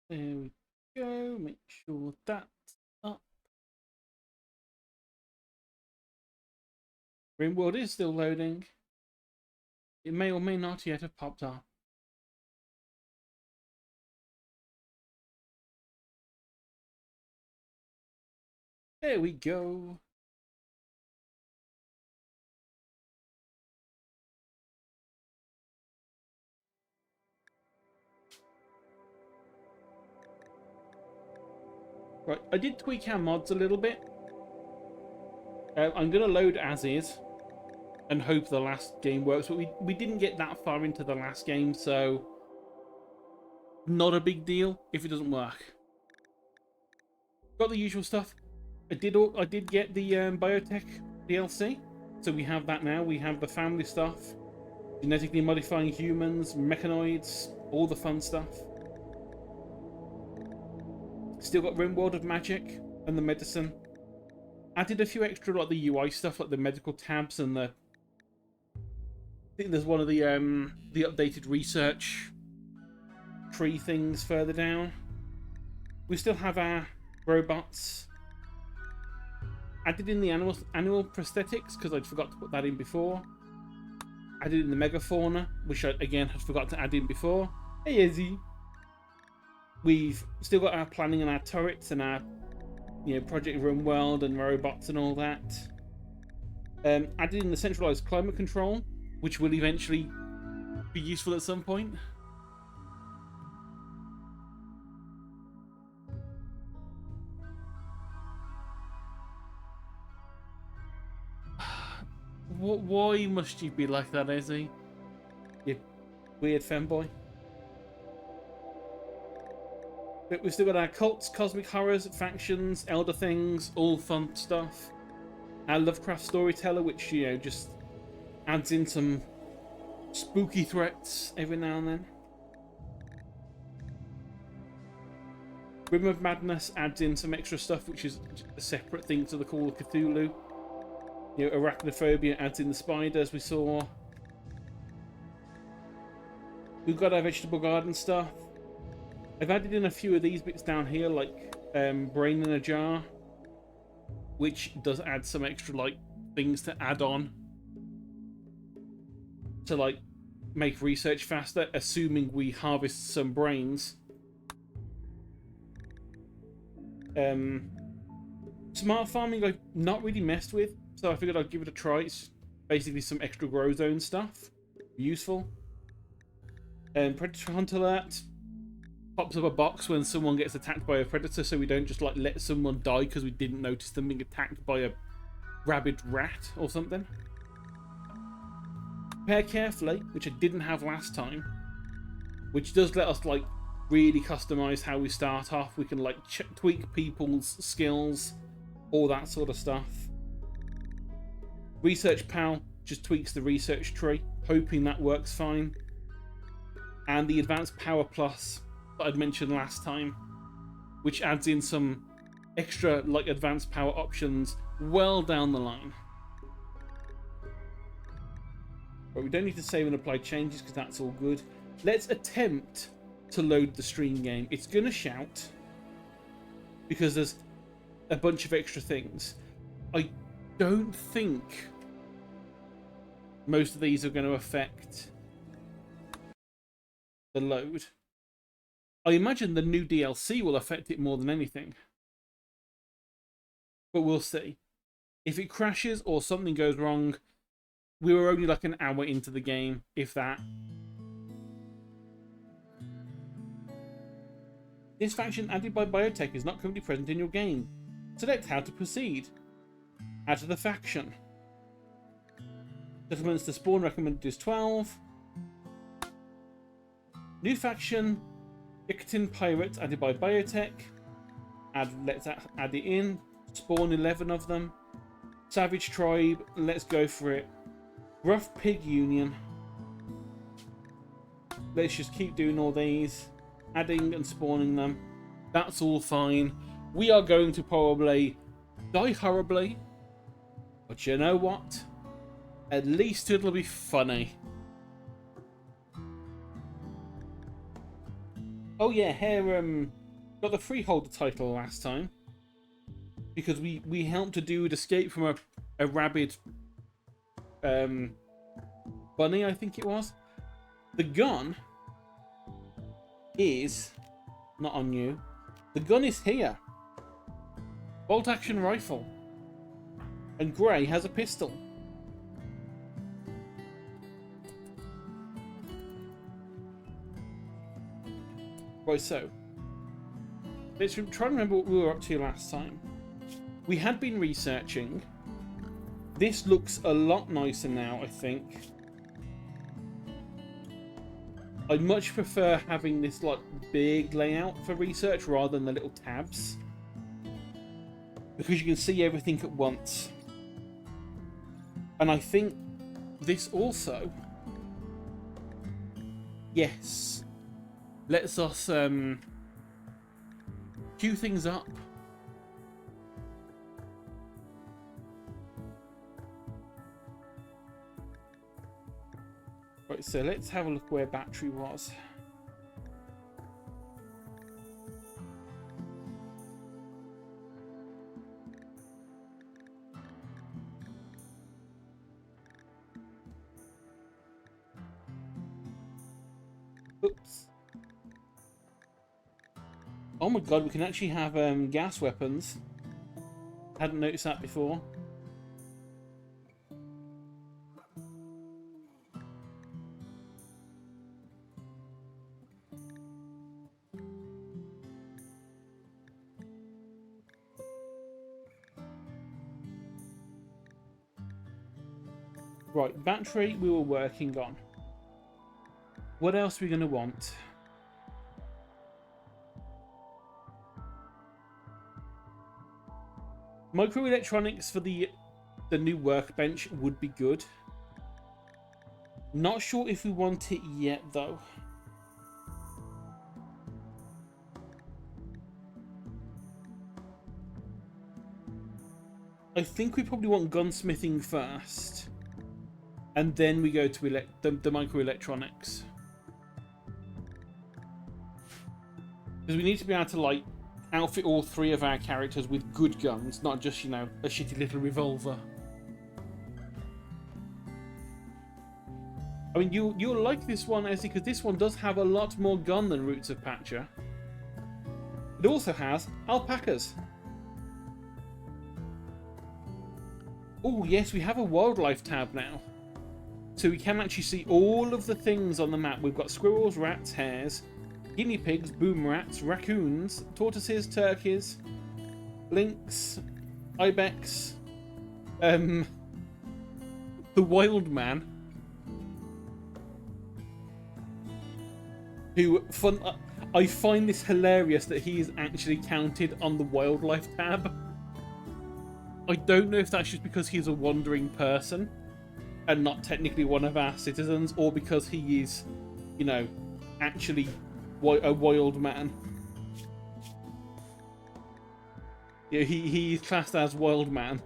There we go. Make sure that's up. Rimworld is still loading. It may or may not yet have popped up. There we go. Right, I did tweak our mods a little bit. I'm going to load as is and hope the last game works, but we didn't get that far into the last game, so not a big deal if it doesn't work. Got the usual stuff. I did get the biotech DLC, so we have that now. We have the family stuff, genetically modifying humans, mechanoids, all the fun stuff. Still got Rimworld of Magic and the medicine. Added a few extra like the UI stuff, like the medical tabs and the. I think there's one of the updated research tree things further down. We still have our robots. Added in the animal prosthetics because I'd forgot to put that in before. Added in the megafauna, which I again had forgot to add in before. Hey Izzy. We've still got our planning and our turrets and our, Project Rimworld and robots and all that. Added in the centralized climate control, which will eventually be useful at some point. Why must you be like that, Izzy? You weird femboy. But we've still got our cults, cosmic horrors, factions, elder things, all fun stuff. Our Lovecraft storyteller, which, just adds in some spooky threats every now and then. Rim of Madness adds in some extra stuff, which is a separate thing to the Call of Cthulhu. Arachnophobia adds in the spiders we saw. We've got our vegetable garden stuff. I've added in a few of these bits down here, like Brain in a Jar, which does add some extra things to add on to make research faster, assuming we harvest some brains. Smart farming I've not really messed with, so I figured I'd give it a try. It's basically some extra grow zone stuff. Useful. Predator Hunt Alert pops up a box when someone gets attacked by a predator, so we don't just let someone die because we didn't notice them being attacked by a rabid rat or something. Prepare carefully, which I didn't have last time, which does let us really customize how we start off. We can tweak people's skills, all that sort of stuff. Research Pal just tweaks the research tree, hoping that works fine. And the Advanced Power Plus that I'd mentioned last time, which adds in some extra advanced power options well down the line. But we don't need to save and apply changes because that's all good. Let's attempt to load the stream game. It's gonna shout because there's a bunch of extra things. I don't think most of these are going to affect the load. I imagine the new DLC will affect it more than anything. But we'll see. If it crashes or something goes wrong, we were only an hour into the game, if that. This faction added by Biotech is not currently present in your game. Select how to proceed. Add to the faction. Settlements to spawn recommended is 12. New faction, Ictin Pirates added by Biotech. Let's add it in. Spawn 11 of them. Savage Tribe, let's go for it. Rough Pig Union. Let's just keep doing all these. Adding and spawning them. That's all fine. We are going to probably die horribly. But you know what? At least it'll be funny. Oh yeah, Hare got the freeholder title last time because we helped to do escape from a rabid um bunny, I think it was. The gun is not on you. The gun is here. Bolt action rifle. And Grey has a pistol. Right, so let's try and remember what we were up to last time. We had been researching. This looks a lot nicer now, I think. I much prefer having this like big layout for research rather than the little tabs, because you can see everything at once. And I think this also, yes, lets us queue things up. Right, so let's have a look where battery was. Oops. Oh my god, we can actually have gas weapons. Hadn't noticed that before. Right, battery we were working on. What else are we going to want? Microelectronics for the new workbench would be good. Not sure if we want it yet, though. I think we probably want gunsmithing first. And then we go to the microelectronics. Because we need to be able to, like, outfit all three of our characters with good guns, not just, you know, a shitty little revolver. I mean, you'll like this one, Ezzy, because this one does have a lot more gun than Roots of Patcha. It also has alpacas. Oh, yes, we have a wildlife tab now. So we can actually see all of the things on the map. We've got squirrels, rats, hares, guinea pigs, boom rats, raccoons, tortoises, turkeys, lynx, ibex, the wild man, who I find this hilarious that he is actually counted on the wildlife tab. I don't know if that's just because he's a wandering person and not technically one of our citizens, or because he is, you know, actually a wild man. Yeah, he is classed as wild man.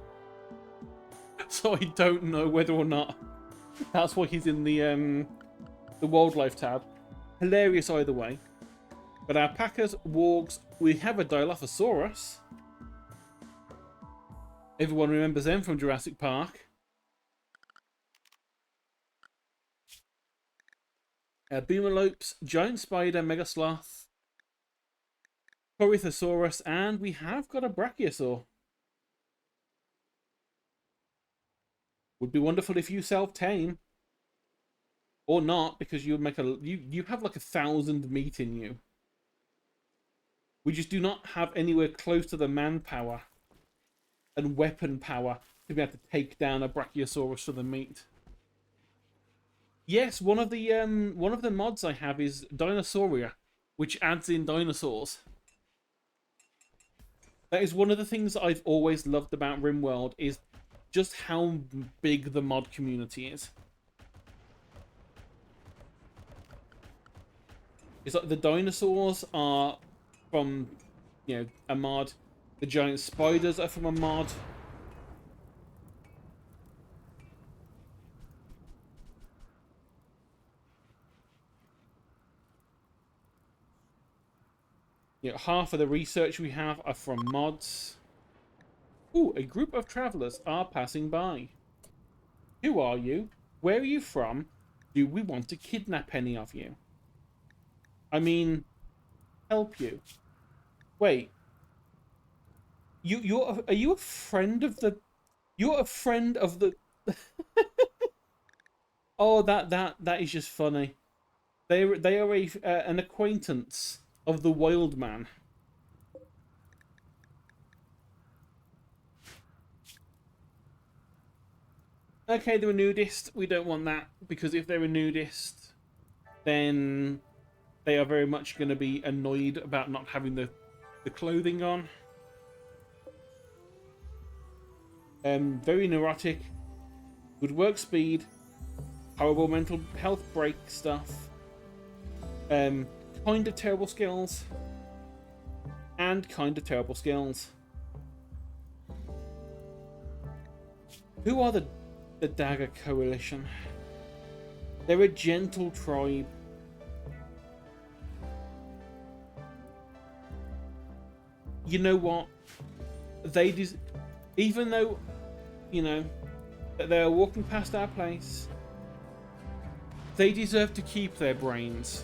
So I don't know whether or not that's why he's in the wildlife tab. Hilarious either way. But our packers, wargs, we have a Dilophosaurus. Everyone remembers them from Jurassic Park. Boomalopes, giant spider, mega sloth, Corythosaurus, and we have got a Brachiosaur. Would be wonderful if you self-tame. Or not, because you make you have like 1,000 meat in you. We just do not have anywhere close to the manpower and weapon power to be able to take down a Brachiosaurus for the meat. Yes, one of the mods I have is Dinosauria, which adds in dinosaurs. That is one of the things that I've always loved about RimWorld, is just how big the mod community is. It's like the dinosaurs are from, you know, a mod. The giant spiders are from a mod. You know, half of the research we have are from mods. Ooh, a group of travelers are passing by. Who are you? Where are you from? Do we want to kidnap any of you? I mean, help you. Wait, are you a friend of the? You're a friend of the. Oh, that is just funny. They are an acquaintance of the wild man. Okay, they're a nudist. We don't want that because if they're a nudist, then they are very much going to be annoyed about not having the clothing on. Very neurotic, good work speed, horrible mental health break stuff, kind of terrible skills, and kind of terrible skills. Who are the Dagger Coalition? They're a gentle tribe. You know what? Even though, you know, that they are walking past our place, they deserve to keep their brains.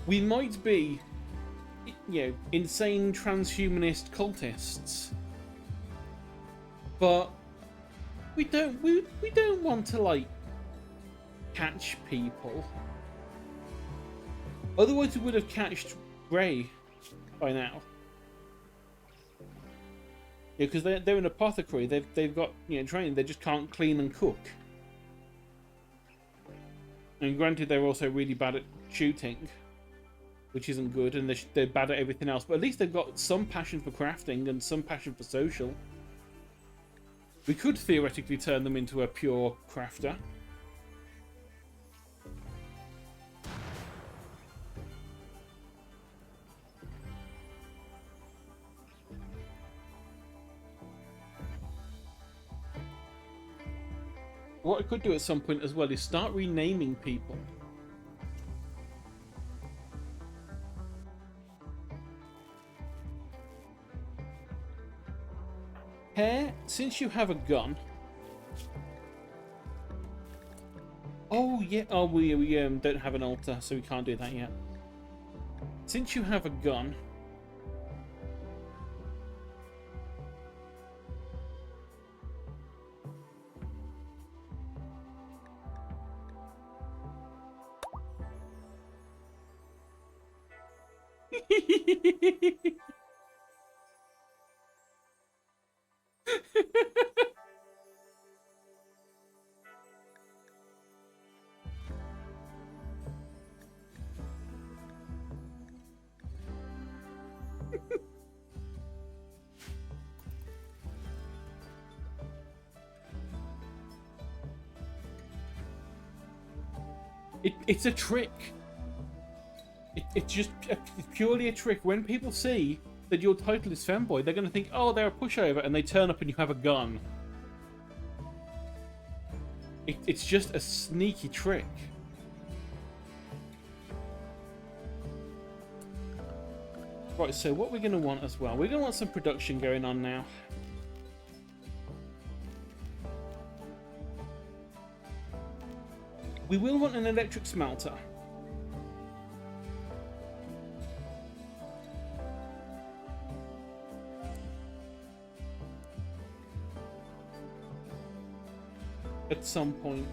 We might be, you know, insane transhumanist cultists, but we don't want to like catch people. Otherwise, we would have catched Ray by now. Yeah, because they're an apothecary. They've got, you know, training. They just can't clean and cook. And granted, they're also really bad at shooting, which isn't good, and they're bad at everything else. But at least they've got some passion for crafting and some passion for social. We could theoretically turn them into a pure crafter. What I could do at some point as well is start renaming people. Hare, since you have a gun. Oh yeah. Oh, we don't have an altar, so we can't do that yet. Since you have a gun. It's a trick. It's just purely a trick. When people see that your title is femboy, they're going to think, oh, they're a pushover, and they turn up and you have a gun. It's just a sneaky trick. Right, so what we're going to want as well, we're going to want some production going on now. We will want an electric smelter. At some point.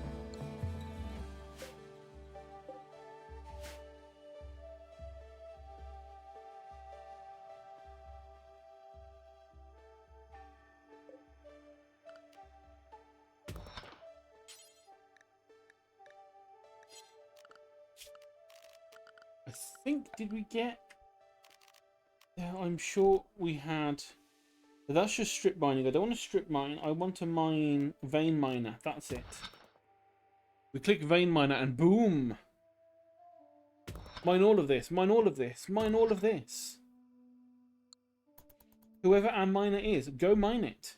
I think, did we get... Yeah, I'm sure we had... But that's just strip mining. I don't want to strip mine. I want to mine vein miner. That's it. We click vein miner and boom! Mine all of this. Mine all of this. Mine all of this. Whoever our miner is, go mine it.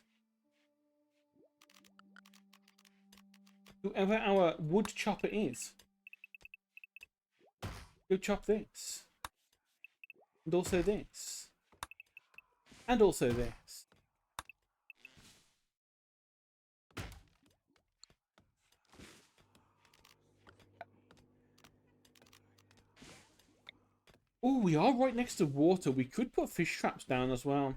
Whoever our wood chopper is. Go chop this. And also this. And also this. Oh, we are right next to water. We could put fish traps down as well.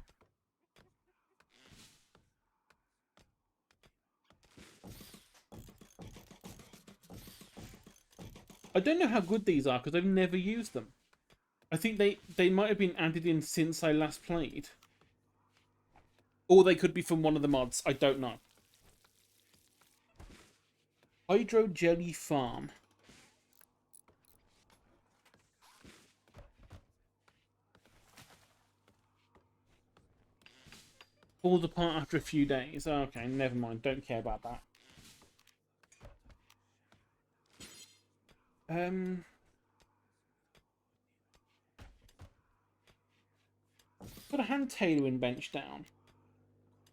I don't know how good these are because I've never used them. I think they might have been added in since I last played. Or they could be from one of the mods. I don't know. Hydro Jelly Farm. Falls apart after a few days. Okay, never mind. Don't care about that. Put a hand tailoring bench down.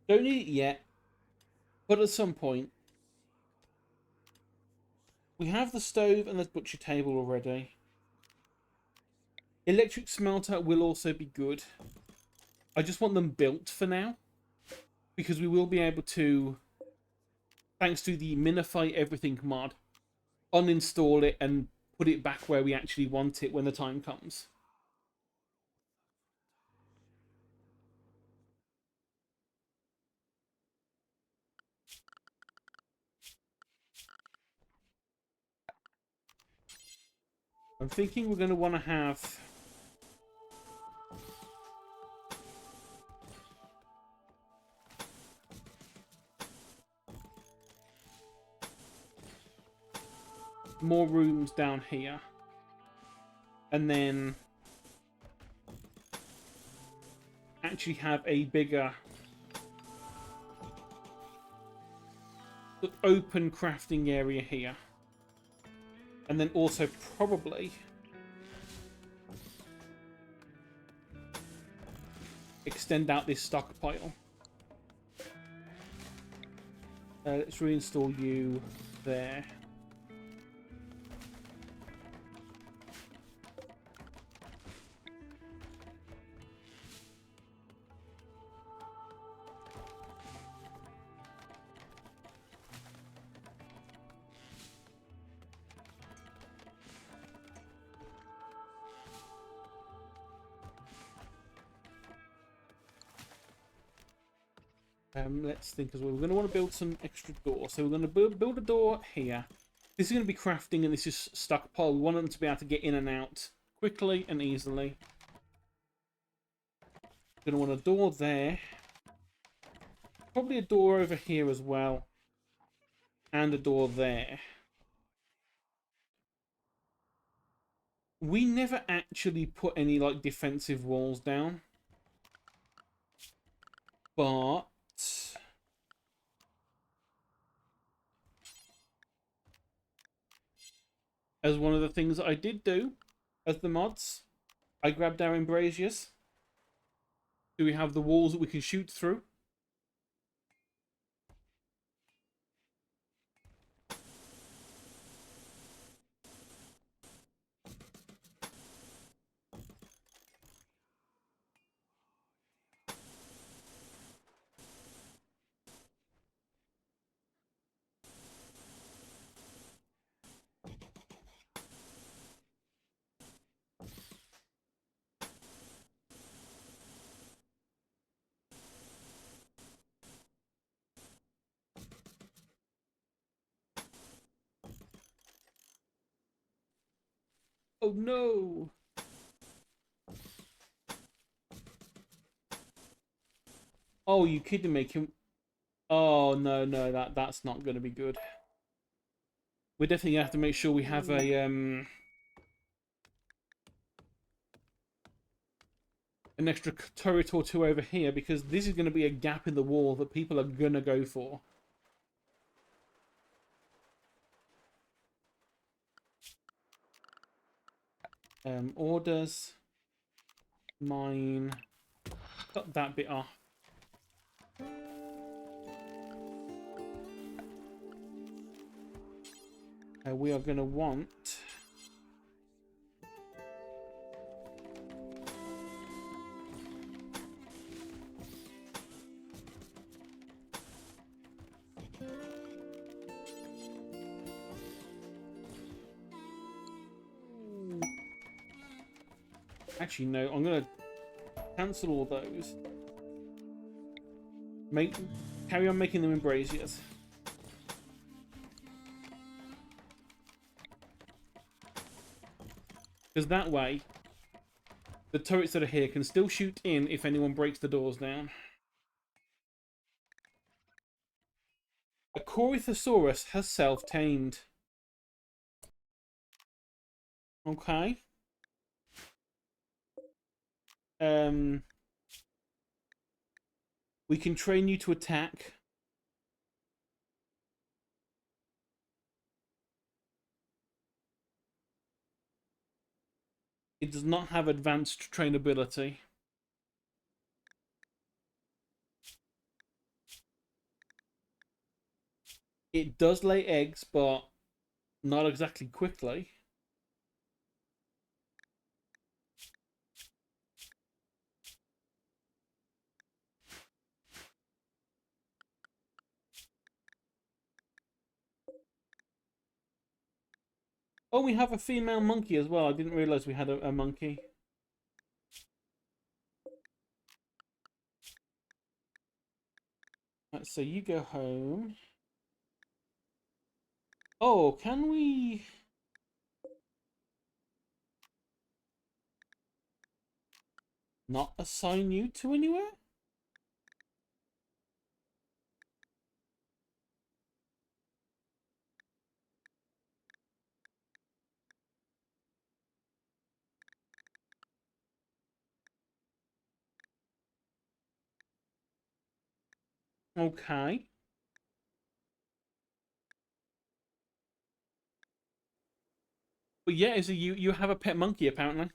Don't need it yet, but at some point. We have the stove and the butcher table already. Electric smelter will also be good. I just want them built for now, because we will be able to, thanks to the minify everything mod, uninstall it and put it back where we actually want it when the time comes. I'm thinking we're going to want to have more rooms down here. And then actually have a bigger open crafting area here. And then also probably extend out this stockpile. Let's reinstall you there. Let's think as well. We're going to want to build some extra doors. So we're going to build a door here. This is going to be crafting and this is stockpile. We want them to be able to get in and out quickly and easily. We're going to want a door there. Probably a door over here as well. And a door there. We never actually put any like defensive walls down. But as one of the things that I did do as the mods, I grabbed our embrasures. Do we have the walls that we can shoot through? Oh no! Oh, you kidding me? Oh no, no, that's not going to be good. We're definitely gonna have to make sure we have a an extra turret or two over here, because this is going to be a gap in the wall that people are gonna go for. Orders, mine, cut that bit off. We are going to want Actually, no. I'm gonna cancel all those. Carry on making them in braziers. Because that way, the turrets that are here can still shoot in if anyone breaks the doors down. A Corythosaurus has self-tamed. Okay. We can train you to attack. It does not have advanced trainability. It does lay eggs, but not exactly quickly. Oh, we have a female monkey as well. I didn't realize we had a monkey. Right, so you go home. Oh, can we... not assign you to anywhere? Okay. But yeah, so you have a pet monkey, apparently.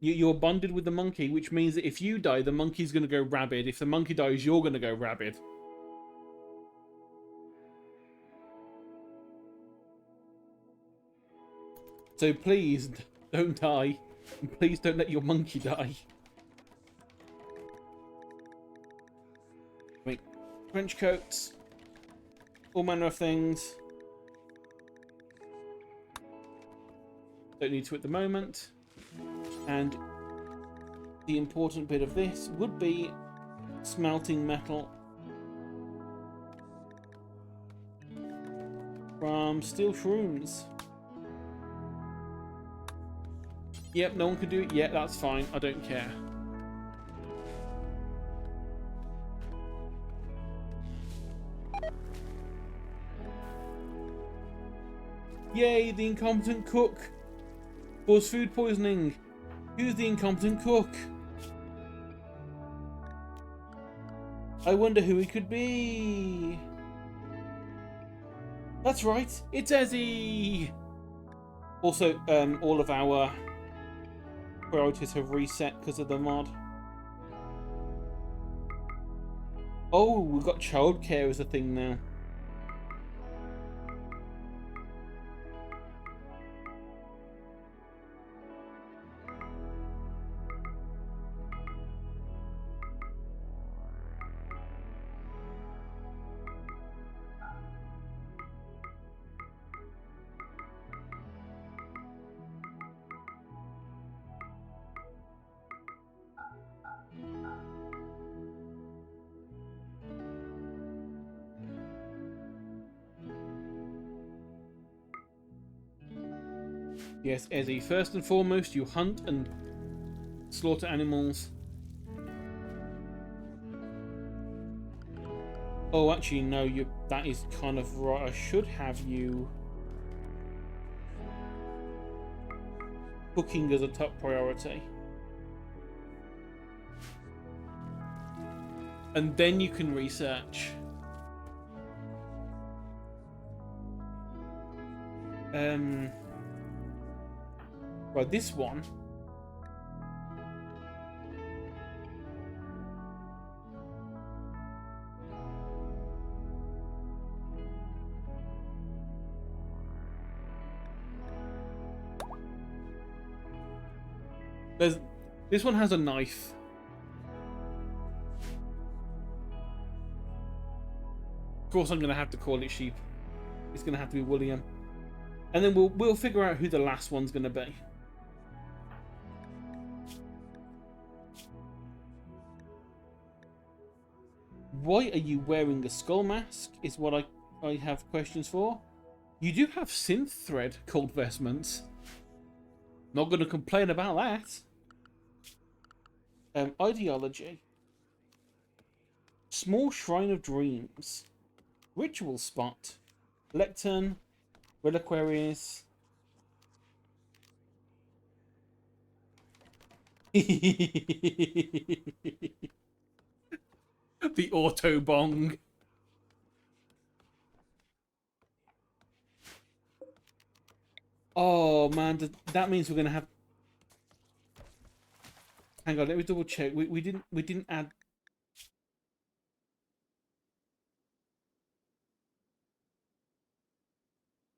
You're bonded with the monkey, which means that if you die, the monkey's going to go rabid. If the monkey dies, you're going to go rabid. So please, don't die. And please don't let your monkey die. Wait, trench coats. All manner of things. Don't need to at the moment. And the important bit of this would be smelting metal from steel shrooms. Yep, no one can do it yet. That's fine. I don't care. Yay, the incompetent cook caused food poisoning. Who's the incompetent cook? I wonder who he could be. That's right, it's Ezzy. Also, all of our priorities have reset because of the mod. Oh, we've got childcare as a thing now. Yes, Ezzy. First and foremost, you hunt and slaughter animals. Oh, actually, no. That is kind of right. I should have you cooking as a top priority, and then you can research. Right, this one. This one has a knife. Of course, I'm going to have to call it sheep. It's going to have to be William, and then we'll figure out who the last one's going to be. Why are you wearing a skull mask? Is what I have questions for. You do have synth thread called vestments. Not going to complain about that. Ideology. Small Shrine of Dreams. Ritual Spot. Lectern. Reliquaries. The auto bong. Oh man, that means we're gonna have. Hang on, let me double check. We didn't add.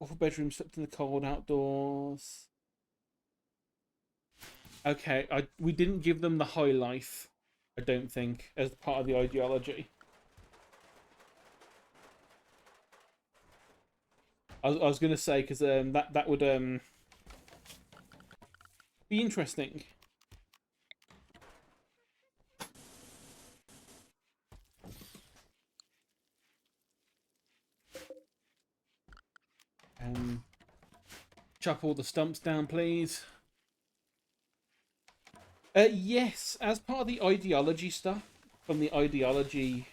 Awful bedroom, slept in the cold outdoors. Okay, we didn't give them the high life. I don't think as part of the ideology. I was gonna say because that would be interesting. Chop all the stumps down, please. Yes, as part of the ideology stuff from the ideology.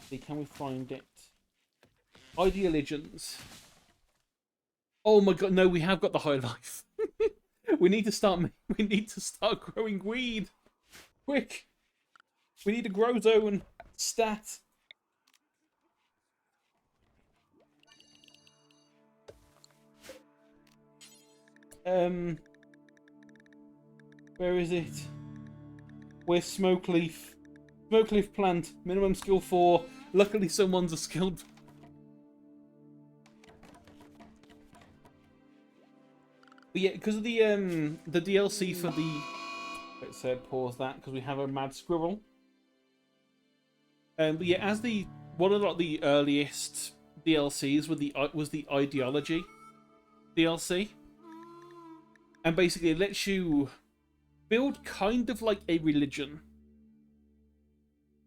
See, can we find it? Ideologians. Oh my god, no, we have got the high life. We need to start. We need to start growing weed. Quick. We need a grow zone stat. Where is it? Where's Smoke Leaf? Smoke Leaf plant. Minimum skill 4. Luckily, someone's a skilled. But yeah, because of the DLC for the. Let's pause that because we have a mad squirrel. But yeah, as the one of the earliest DLCs was the ideology DLC, and basically it lets you build kind of like a religion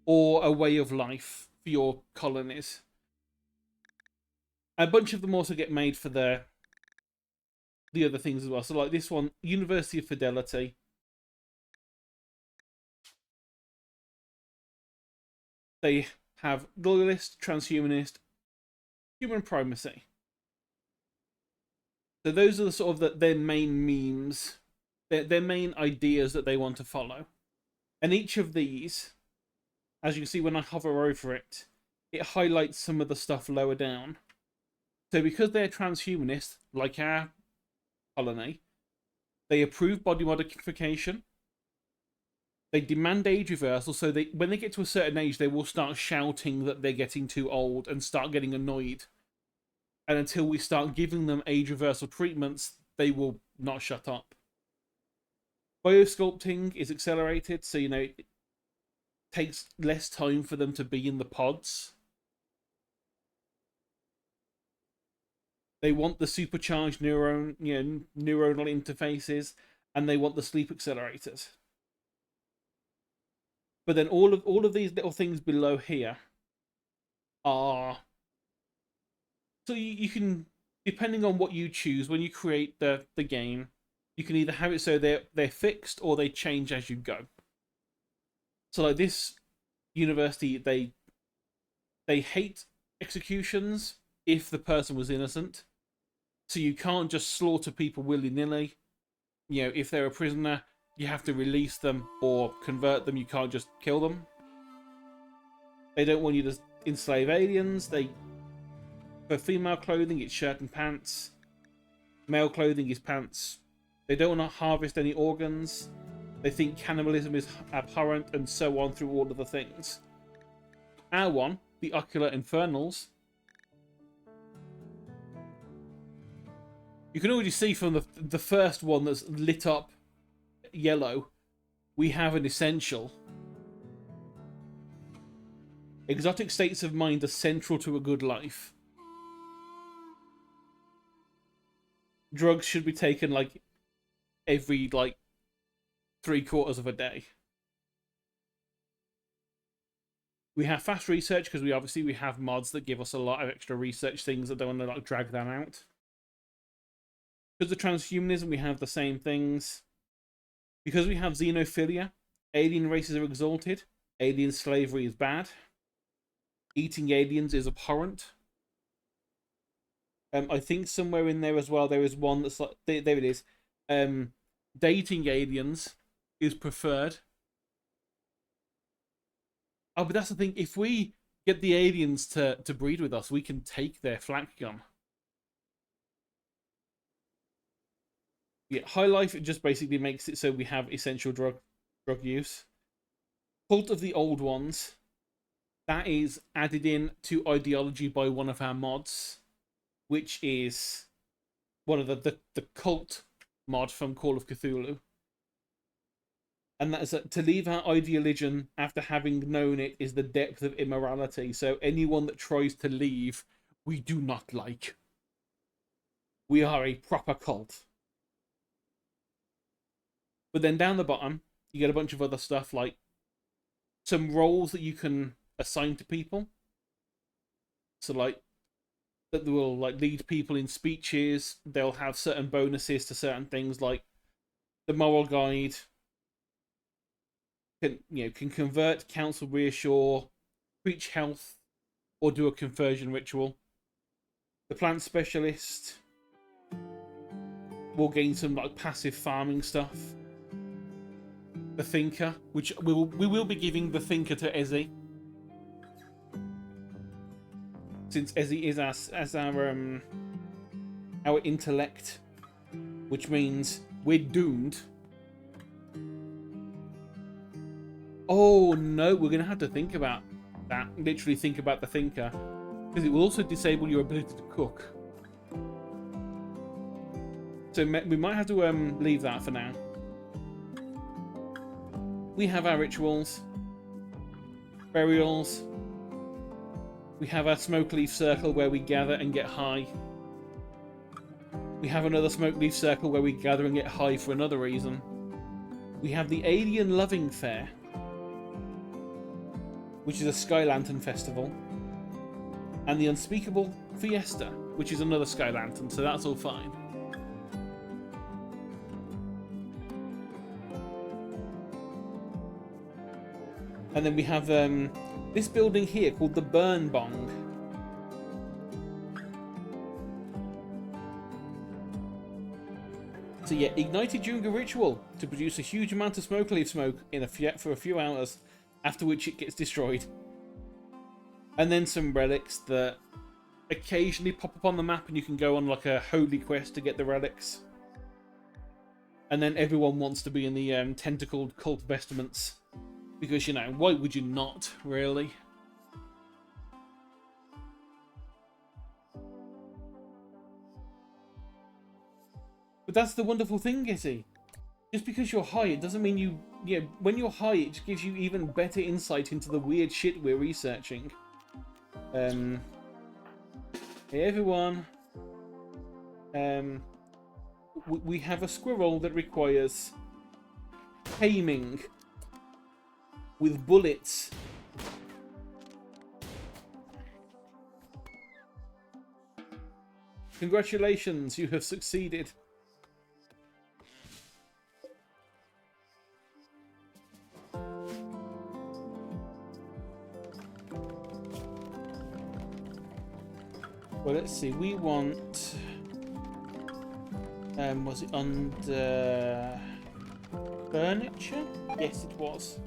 or a way of life for your colonies. A bunch of them also get made for the other things as well. So like this one, University of Fidelity. They have loyalist, transhumanist, human primacy. So those are the sort of their main memes, their main ideas that they want to follow. And each of these, as you can see when I hover over it, it highlights some of the stuff lower down. So because they're transhumanist, like our colony, they approve body modification. They demand age reversal, so when they get to a certain age, they will start shouting that they're getting too old and start getting annoyed. And until we start giving them age reversal treatments, they will not shut up. Biosculpting is accelerated, so it takes less time for them to be in the pods. They want the supercharged neuronal interfaces, and they want the sleep accelerators. But then all of these little things below here are so you can, depending on what you choose when you create the game, you can either have it so they're fixed or they change as you go. So like this university, they hate executions if the person was innocent. So you can't just slaughter people willy-nilly. If they're a prisoner, you have to release them or convert them. You can't just kill them. They don't want you to enslave aliens. For female clothing, it's shirt and pants. Male clothing is pants. They don't want to harvest any organs. They think cannibalism is abhorrent, and so on through all of the things. Our one, the Ocular Infernals. You can already see from the first one that's lit up yellow, we have an essential. Exotic states of mind are central to a good life. Drugs should be taken like every 3/4 of a day. We have fast research because we have mods that give us a lot of extra research things that don't want to like drag them out. Because of transhumanism, we have the same things. Because we have xenophilia, alien races are exalted. Alien slavery is bad. Eating aliens is abhorrent. I think somewhere in there as well, there is one that's like, there it is. Dating aliens is preferred. Oh, but that's the thing. If we get the aliens to breed with us, we can take their flak gun. Yeah, high life, it just basically makes it so we have essential drug use. Cult of the Old Ones. That is added in to ideology by one of our mods, which is one of the cult mod from Call of Cthulhu. And that is to leave our ideology after having known it is the depth of immorality. So anyone that tries to leave, we do not like. We are a proper cult. But then down the bottom, you get a bunch of other stuff like some roles that you can assign to people. So like that will like lead people in speeches. They'll have certain bonuses to certain things like the moral guide. Can convert, counsel, reassure, preach health, or do a conversion ritual. The plant specialist will gain some like passive farming stuff. The thinker, which we will be giving the thinker to Ezzy, since Ezzy is our intellect, which means we're doomed. Oh no, we're gonna have to think about that. Literally think about the thinker, because it will also disable your ability to cook. So we might have to leave that for now. We have our rituals, burials. We have our smoke leaf circle where we gather and get high. We have another smoke leaf circle where we gather and get high for another reason. We have the Alien Loving Fair, which is a Sky Lantern festival. And the Unspeakable Fiesta, which is another Sky Lantern, so that's all fine. And then we have this building here called the Burn Bong. So yeah, ignited during a ritual to produce a huge amount of smoke leaf smoke for a few hours, after which it gets destroyed. And then some relics that occasionally pop up on the map and you can go on like a holy quest to get the relics. And then everyone wants to be in the tentacled cult vestments. Because, you know, why would you not, really? But that's the wonderful thing, Gizzy. Just because you're high, it doesn't mean you... Yeah, when you're high, it just gives you even better insight into the weird shit we're researching. Hey, everyone. We have a squirrel that requires taming with bullets. Congratulations, you have succeeded. Well, let's see. We want... was it under... furniture? Yes, it was.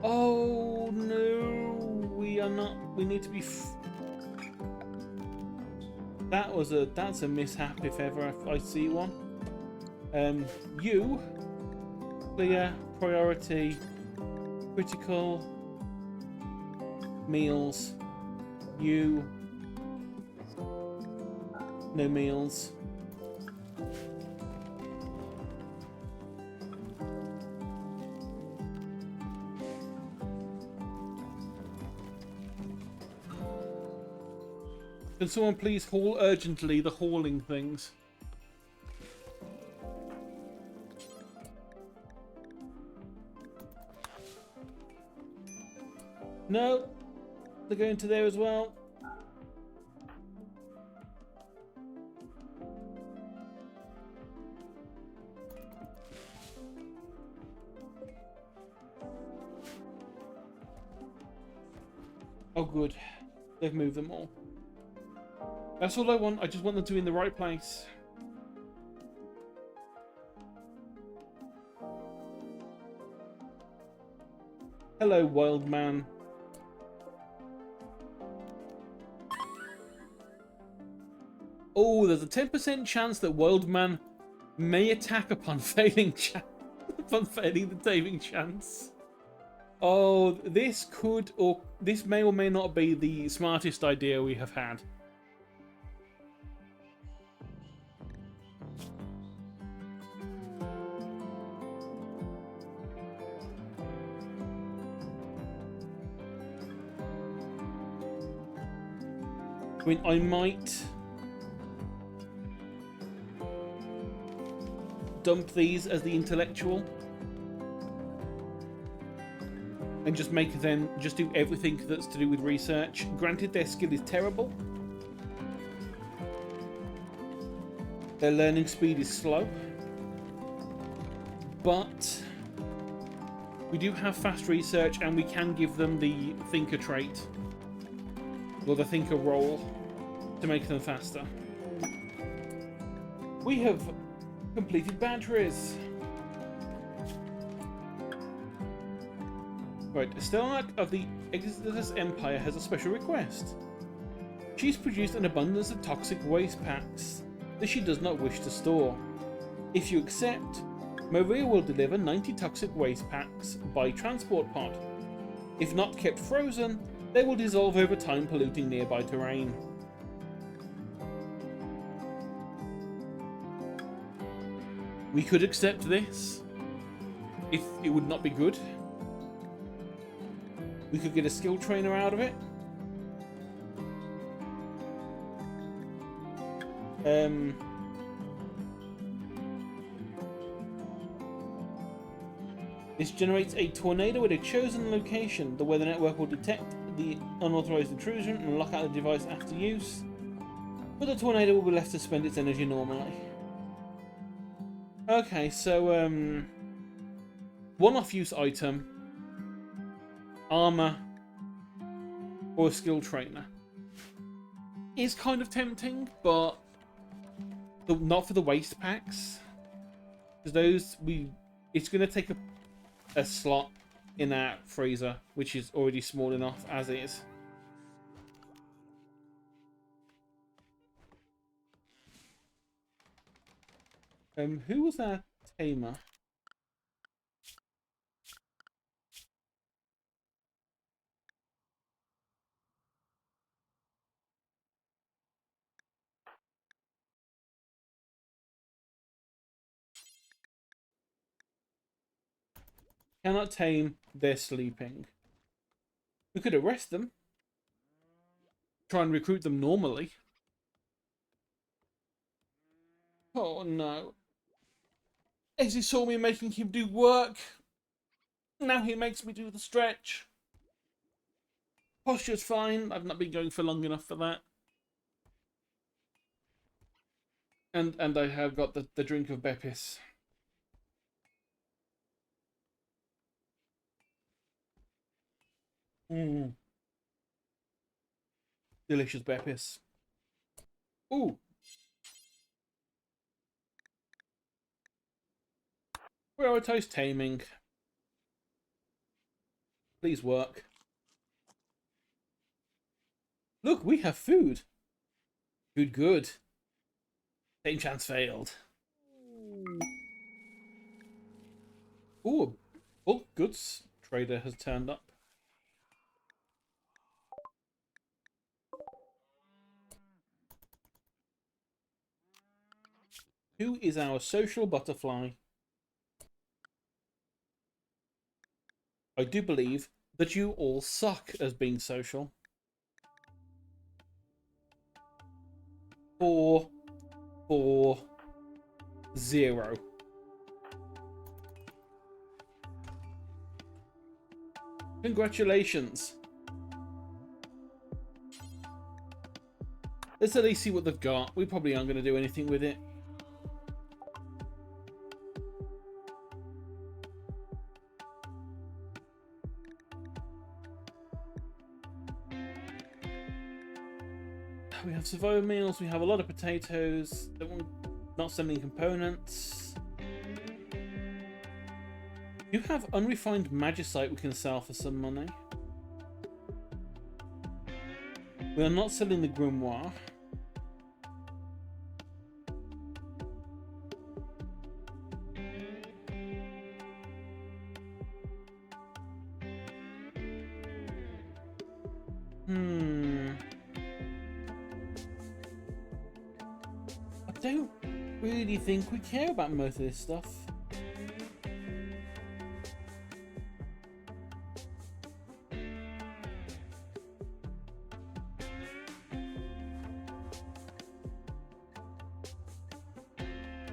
Oh, no. We are not... We need to be... That's a mishap if ever I see one. You... Clear, priority, critical, meals... You... No meals. Can someone please haul urgently the hauling things? No, they're going to there as well. Oh, good. They've moved them all. That's all I want. I just want them to be in the right place. Hello, wild man. Oh, there's a 10% chance that wild man may attack upon failing upon failing the taming chance. Oh, this could, or this may or may not be the smartest idea we have had. I mean, I might dump these as the intellectual and just make them just do everything that's to do with research. Granted, their skill is terrible. Their learning speed is slow. But we do have fast research and we can give them the thinker trait. Or the thinker role to make them faster. We have completed batteries. Right, Stellark of the Exodus Empire has a special request. She's produced an abundance of toxic waste packs that she does not wish to store. If you accept, Maria will deliver 90 toxic waste packs by transport pod. If not kept frozen, they will dissolve over time, polluting nearby terrain. We could accept this, if it would not be good. We could get a skill trainer out of it. This generates a tornado at a chosen location. The weather network will detect the unauthorized intrusion and lock out the device after use, but the tornado will be left to spend its energy normally. Okay, so one-off use item, armor, or a skill trainer is kind of tempting, but not for the waste packs, because those it's going to take a slot in our freezer, which is already small enough as is. Who was our tamer? Cannot tame, they're sleeping. We could arrest them. Try and recruit them normally. Oh no. Ezzy saw me making him do work. Now he makes me do the stretch. Posture's fine. I've not been going for long enough for that. And I have got the drink of Beppis. Delicious Beppis. Ooh. Prioritize taming. Please work. Look, we have food. Food good. Tame chance failed. Ooh, bulk goods trader has turned up. Who is our social butterfly? I do believe that you all suck as being social. 4, 4, 0. Congratulations. Let's at least see what they've got. We probably aren't going to do anything with it. We have survival meals. We have a lot of potatoes. Not sending components. You have unrefined magicite we can sell for some money. We are not selling the grimoire. I don't really think we care about most of this stuff.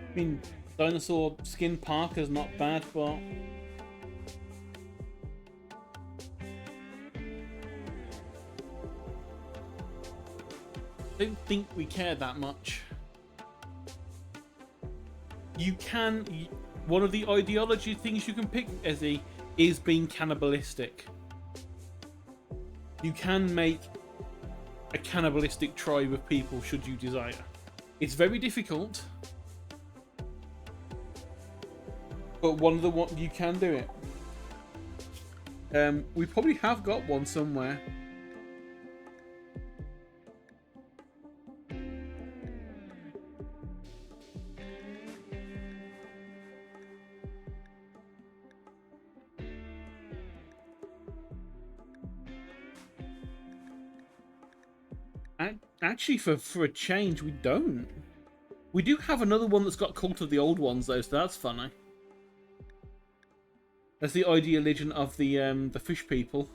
I mean, dinosaur skin parka's not bad, but I don't think we care that much. You can... One of the ideology things you can pick, Ezzy, is being cannibalistic. You can make a cannibalistic tribe of people should you desire. It's very difficult, but you can do it. We probably have got one somewhere. Actually, for a change, we don't. We do have another one that's got Cult of the Old Ones, though, so that's funny. That's the idea legend of the fish people.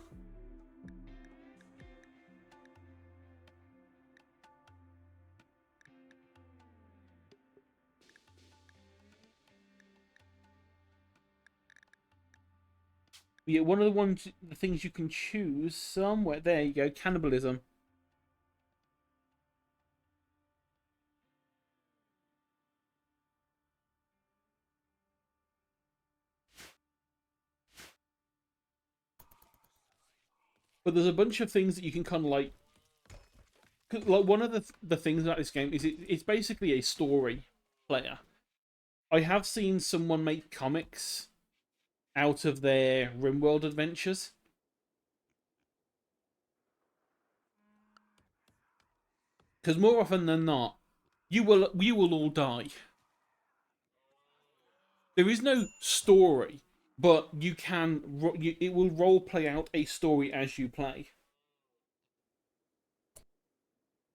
Yeah, one of the things you can choose somewhere. There you go, cannibalism. But there's a bunch of things that you can kind of like one of the things about this game is it's basically a story player. I have seen someone make comics out of their RimWorld adventures. Because more often than not, you will all die. There is no story, but you can it will role play out a story as you play.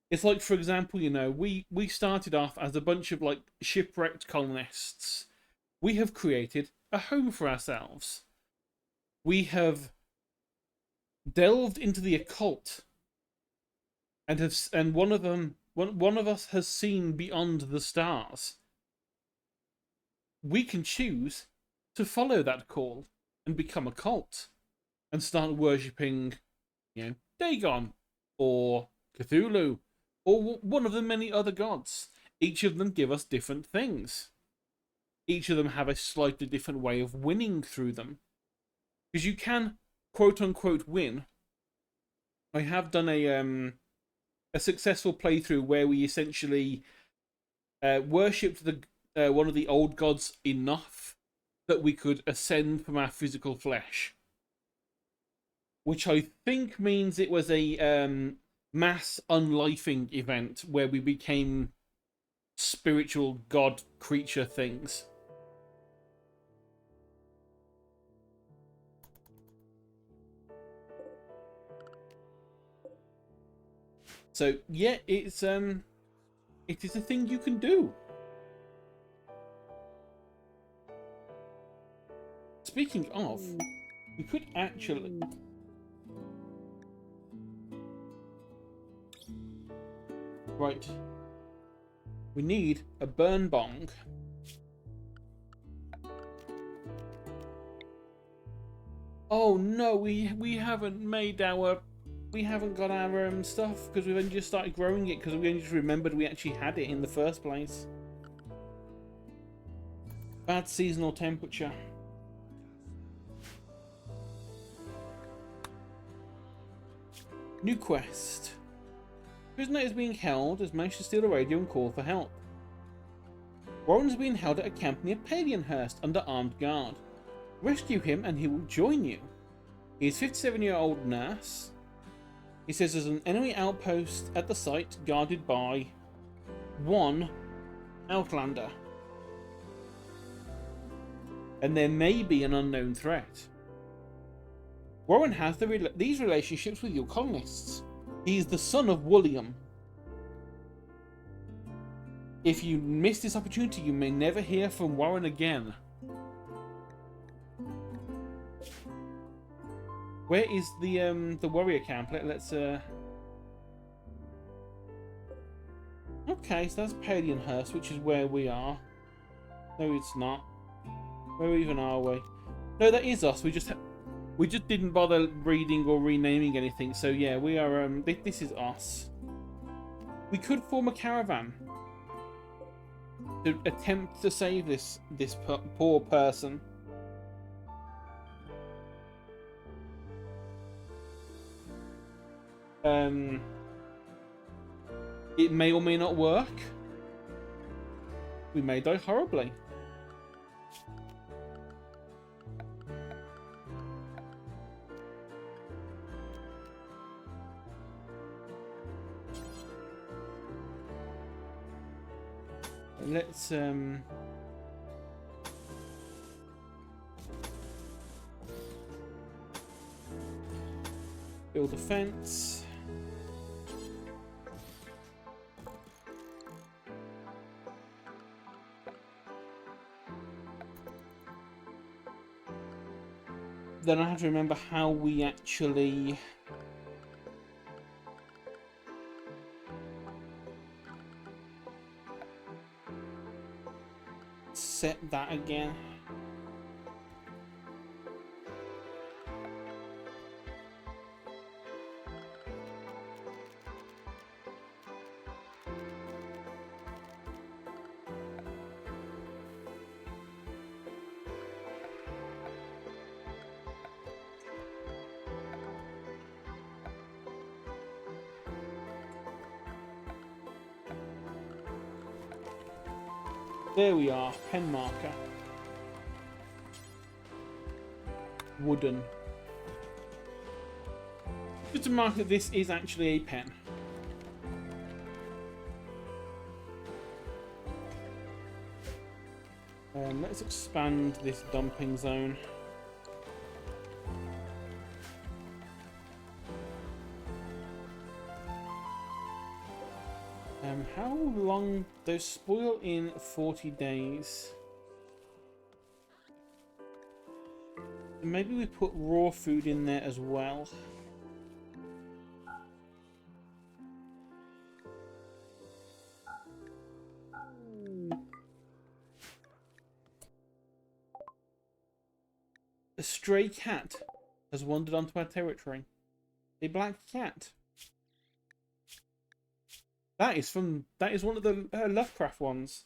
It's like, for example, you know, we started off as a bunch of like shipwrecked colonists. We have created a home for ourselves. We have delved into the occult, and one of us has seen beyond the stars. We can choose to follow that call and become a cult and start worshipping, you know, Dagon or Cthulhu or one of the many other gods. Each of them give us different things. Each of them have a slightly different way of winning through them. Because you can, quote unquote, win. I have done a successful playthrough where we essentially worshipped one of the old gods enough that we could ascend from our physical flesh. Which I think means it was a mass unlifing event where we became spiritual god creature things. So yeah, it is a thing you can do. Speaking of, we could actually... Right. We need a burn bong. Oh no, we haven't made our we haven't got our stuff because we've only just started growing it because we only just remembered we actually had it in the first place. Bad seasonal temperature. New quest. Prisoner is being held, has managed to steal a radio and call for help. Warren is being held at a camp near Palionhurst under armed guard. Rescue him and he will join you. He is a 57-year-old nurse. He says there's an enemy outpost at the site guarded by one Outlander. And there may be an unknown threat. Warren has these relationships with your colonists. He is the son of William. If you miss this opportunity, you may never hear from Warren again. Where is the warrior camp? Let's Okay, so that's Palionhurst, which is where we are. No, it's not. Where even are we? No, that is us. We just didn't bother reading or renaming anything. So yeah, we are. This is us. We could form a caravan to attempt to save this poor person. It may or may not work. We may die horribly. Let's build a fence. Then I have to remember how we actually set that again. There we are, pen marker. Wooden. Just to mark that this is actually a pen. Let's expand this dumping zone. How long? Those spoil in 40 days. Maybe we put raw food in there as well. A stray cat has wandered onto our territory. A black cat. That is one of the Lovecraft ones.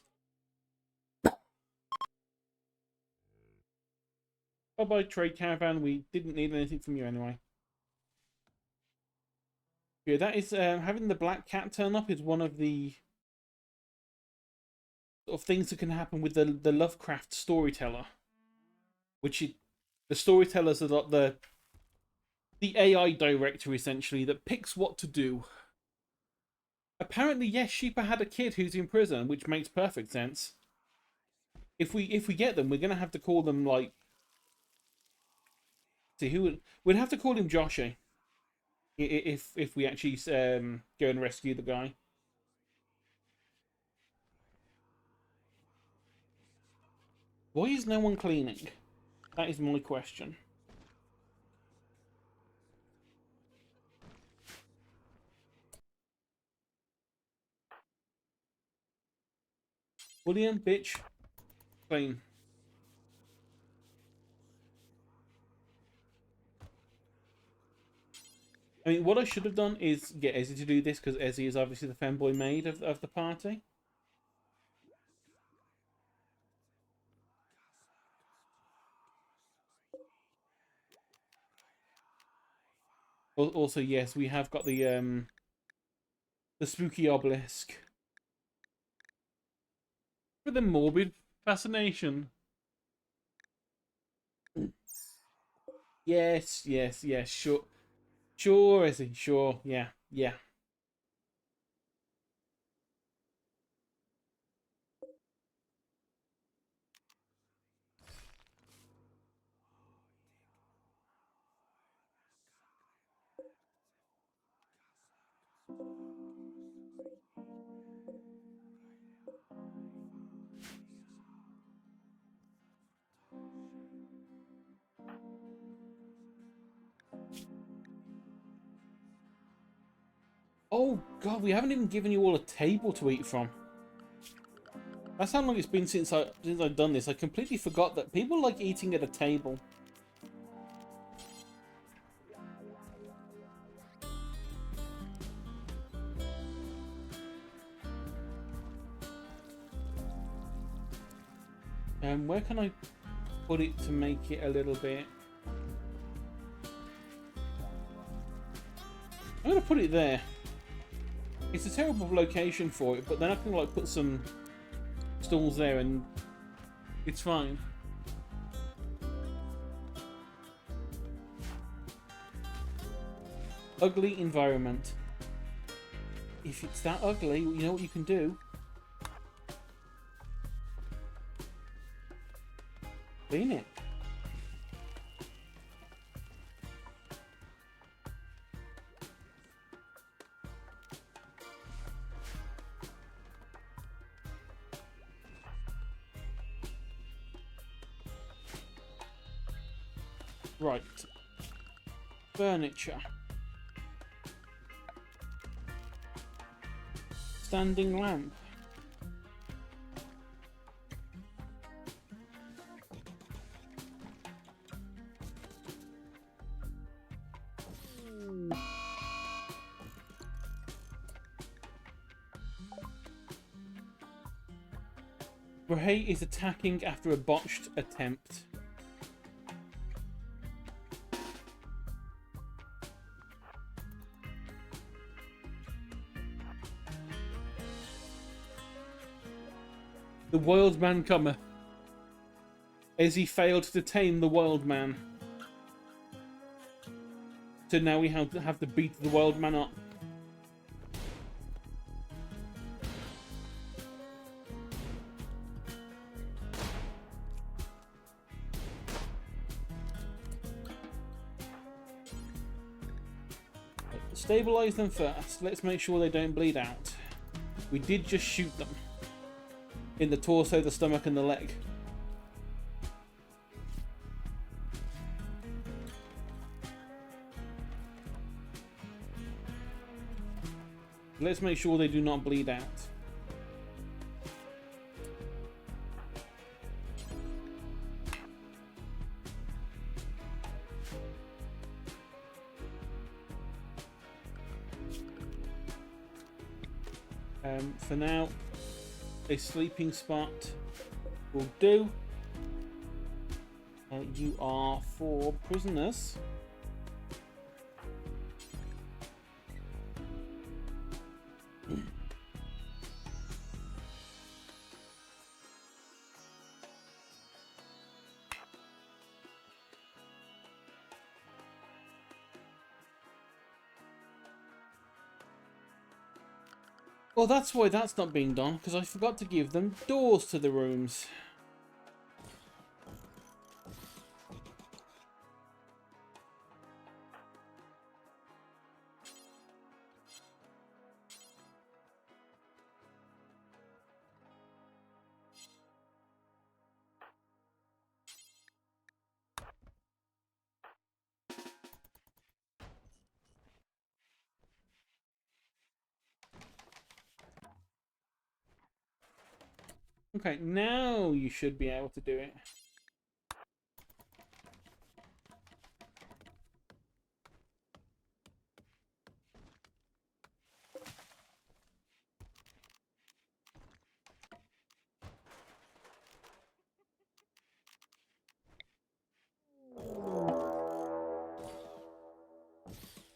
Bye-bye, trade caravan. We didn't need anything from you anyway. Yeah, that is having the black cat turn up is one of the sort of things that can happen with the Lovecraft storyteller, the storytellers are the AI director essentially that picks what to do. Apparently, yes, Sheepa had a kid who's in prison, which makes perfect sense. If we get them, we're gonna have to call them like. See who we'd have to call him Joshy. If we actually go and rescue the guy. Why is no one cleaning? That is my question. William, bitch, clean. I I mean, what I should have done is get Ezzy to do this, because Ezzy is obviously the fanboy maid of the party. Also, yes, we have got the spooky obelisk. For the morbid fascination. Yes, yes, yes, sure. Sure, Ezzy, sure, yeah, yeah. Oh, God, we haven't even given you all a table to eat from. That's how long it's been since I've done this. I completely forgot that people like eating at a table. Where can I put it to make it a little bit? I'm gonna put it there. It's a terrible location for it, but then I can like put some stools there and it's fine. Ugly environment. If it's that ugly, you know what you can do? Clean it. Right. Furniture. Standing lamp. Ray is attacking after a botched attempt. The wild man cometh. As he failed to tame the wild man. So now we have to beat the wild man up. Stabilize them first. Let's make sure they don't bleed out. We did just shoot them. In the torso, the stomach, and the leg. Let's make sure they do not bleed out. For now, a sleeping spot will do. You are 4 prisoners. Well, that's why that's not being done, because I forgot to give them doors to the rooms. Okay, now you should be able to do it.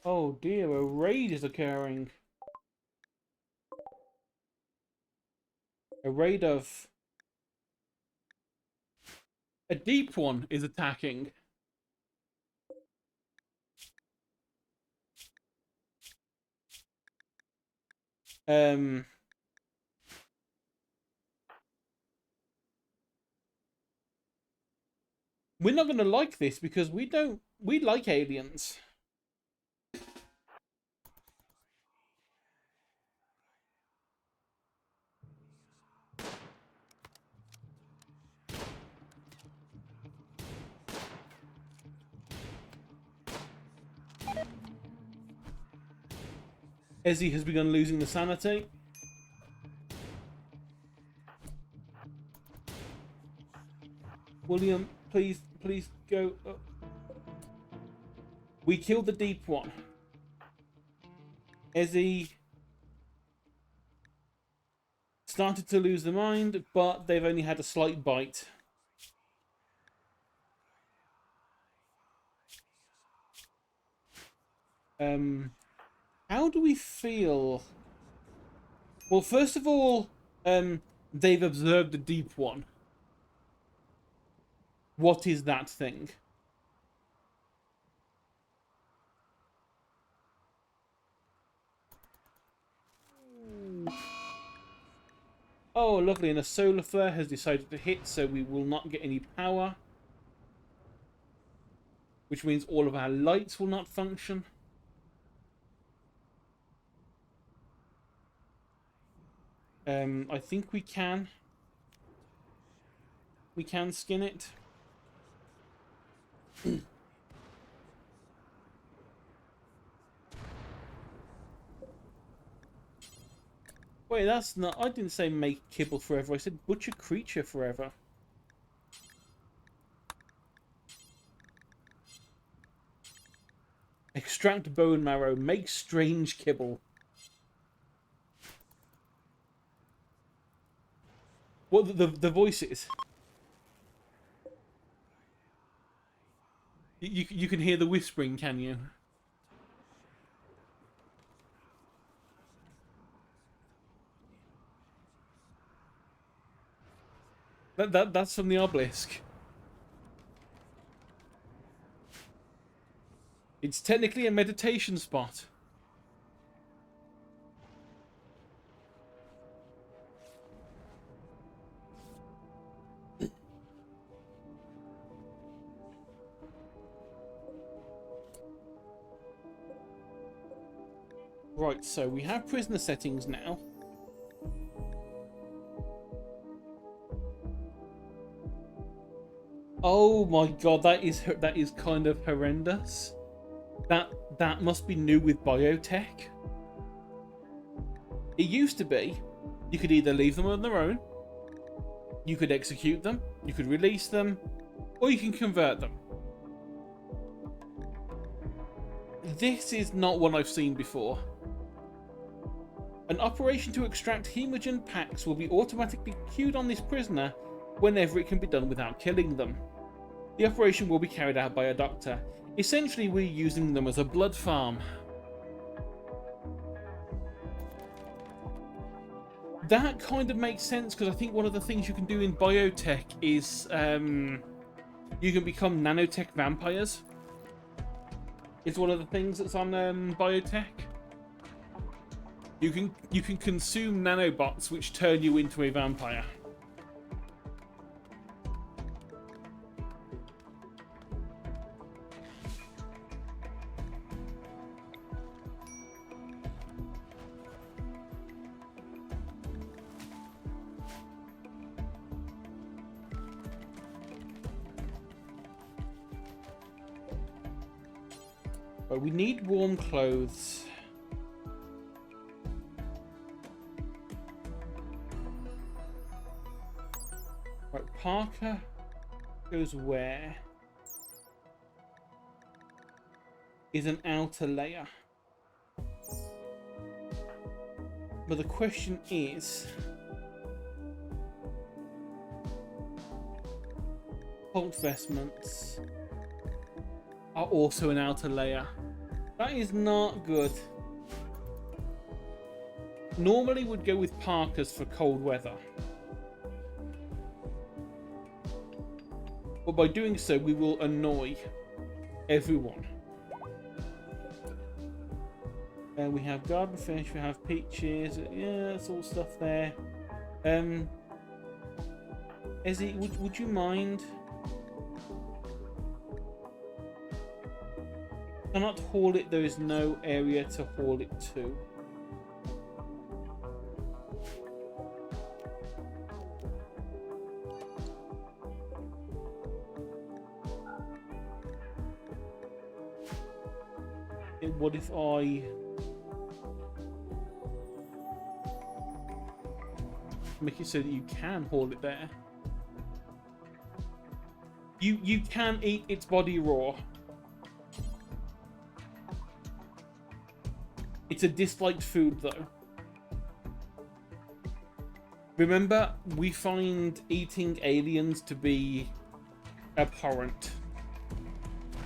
Oh dear, a raid is occurring. A raid of... A deep one is attacking. Um... We're not going to like this because we don't... We like aliens. Ezzy has begun losing the sanity. William, please go. We killed the deep one. Ezzy started to lose their mind, but they've only had a slight bite. How do we feel? Well, first of all, they've observed the deep one. What is that thing? Oh, lovely, and a solar flare has decided to hit, so we will not get any power. Which means all of our lights will not function. I think we can. We can skin it. Wait, that's not... I didn't say make kibble forever. I said butcher creature forever. Extract bone marrow. Make strange kibble. What, the voices? You can hear the whispering, can you? That's from the obelisk. It's technically a meditation spot. Right, so we have prisoner settings now. Oh my god, that is kind of horrendous. That must be new with biotech. It used to be you could either leave them on their own, you could execute them, you could release them, or you can convert them. This is not one I've seen before. An operation to extract hemogen packs will be automatically queued on this prisoner whenever it can be done without killing them. The operation will be carried out by a doctor. Essentially, we're using them as a blood farm. That kind of makes sense, because I think one of the things you can do in biotech is you can become nanotech vampires. It's one of the things that's on biotech. You can consume nanobots which turn you into a vampire. But we need warm clothes. Right, Parker goes where? Is an outer layer. But the question is, Holt vestments are also an outer layer. That is not good. Normally we'd go with parkas for cold weather. But by doing so, we will annoy everyone. And we have garden fish, we have peaches, yeah, that's all stuff there. Ezzy, would you mind? Cannot haul it, there is no area to haul it to. What if I make it so that you can haul it there? You can eat its body raw. It's a disliked food though. Remember, we find eating aliens to be abhorrent.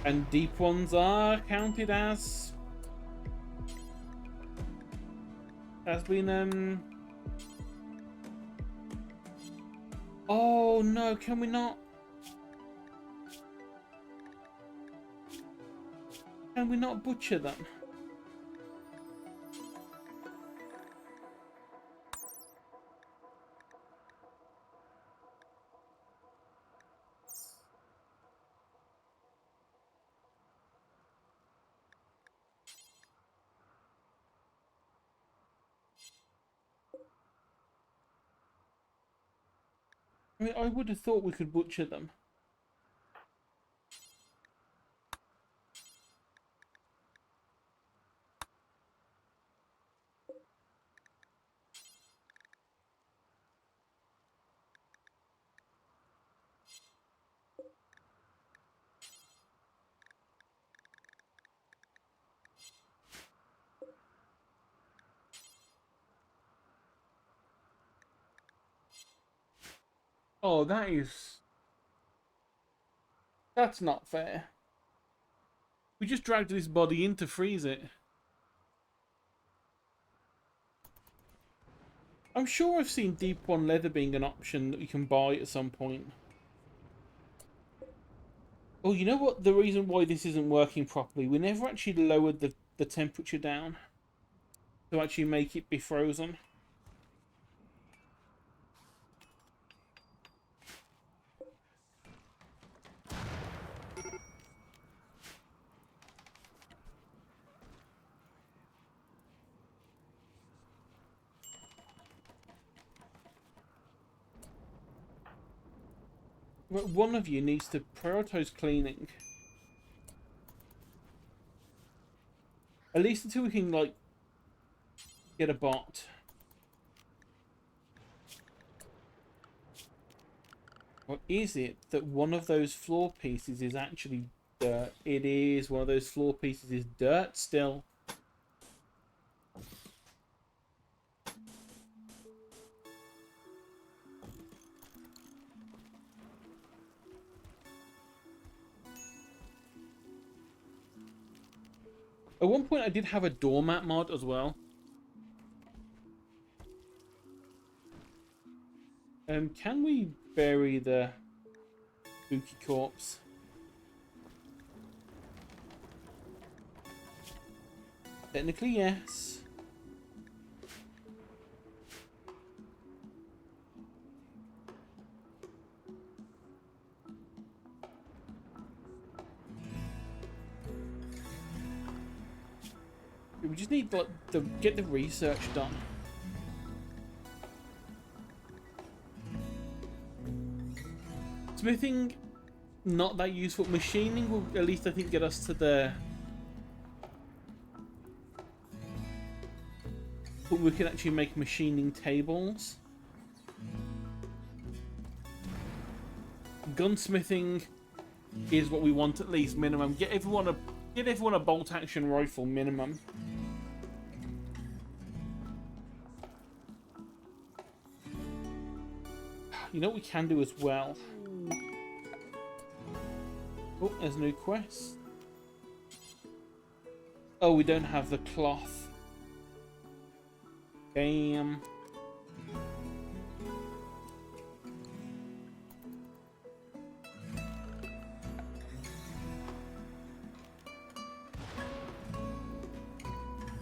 And deep ones are counted as been oh no, can we not? Can we not butcher them? I mean, I would have thought we could butcher them. Oh, that's not fair. We just dragged this body in to freeze it. I'm sure I've seen deep one leather being an option that we can buy at some point. Oh, you know what? The reason why this isn't working properly, we never actually lowered the temperature down to actually make it be frozen. But one of you needs to prioritize cleaning. At least until we can, like, get a bot. Or is it that one of those floor pieces is actually dirt? It is. One of those floor pieces is dirt still. At one point, I did have a doormat mod as well. Can we bury the spooky corpse? Technically, yes. We just need to get the research done. Smithing, not that useful. Machining will at least, I think, get us to the... But we can actually make machining tables. Gunsmithing is what we want at least, minimum. Get everyone a bolt action rifle, minimum. You know what we can do as well? Oh, there's a new quest. Oh, we don't have the cloth. Damn.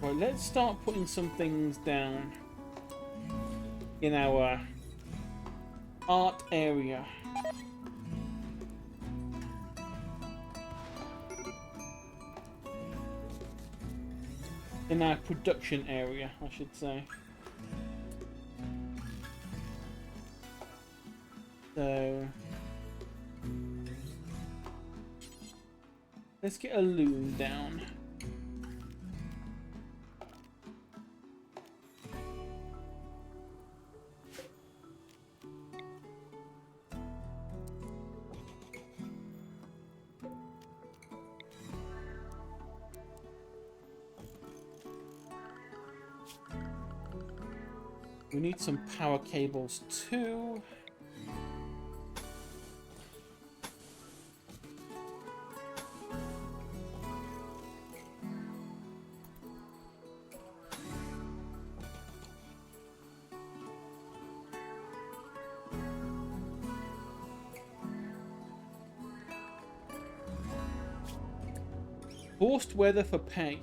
Right, let's start putting some things down in our art area. In our production area, I should say. So let's get a loom down. We need some power cables too. Forced weather for pay.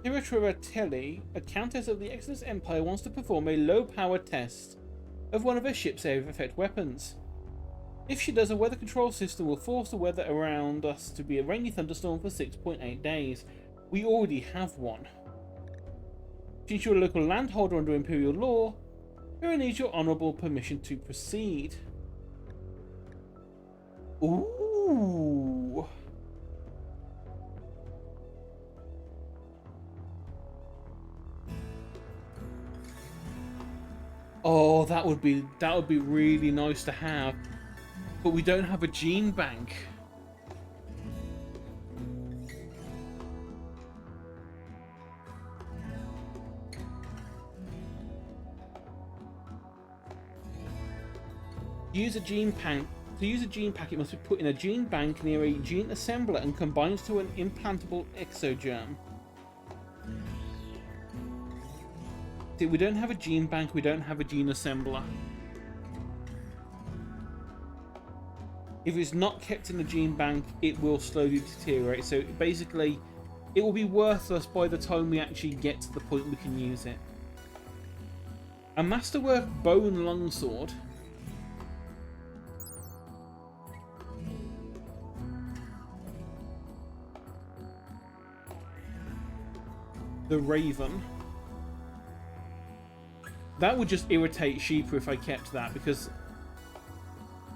Tiratratelli, a countess of the Exodus Empire, wants to perform a low-power test of one of her ship's area of effect weapons. If she does, a weather control system will force the weather around us to be a rainy thunderstorm for 6.8 days. We already have one. Since you're a local landholder under Imperial law, Hera needs your honourable permission to proceed. Ooh. Oh, that would be really nice to have. But we don't have a gene bank. To use a gene pack, it must be put in a gene bank near a gene assembler and combined to an implantable exogerm. See, we don't have a gene bank, we don't have a gene assembler. If it's not kept in the gene bank, it will slowly deteriorate. So basically, it will be worthless by the time we actually get to the point we can use it. A masterwork bone longsword. The Raven. That would just irritate Sheepa if I kept that because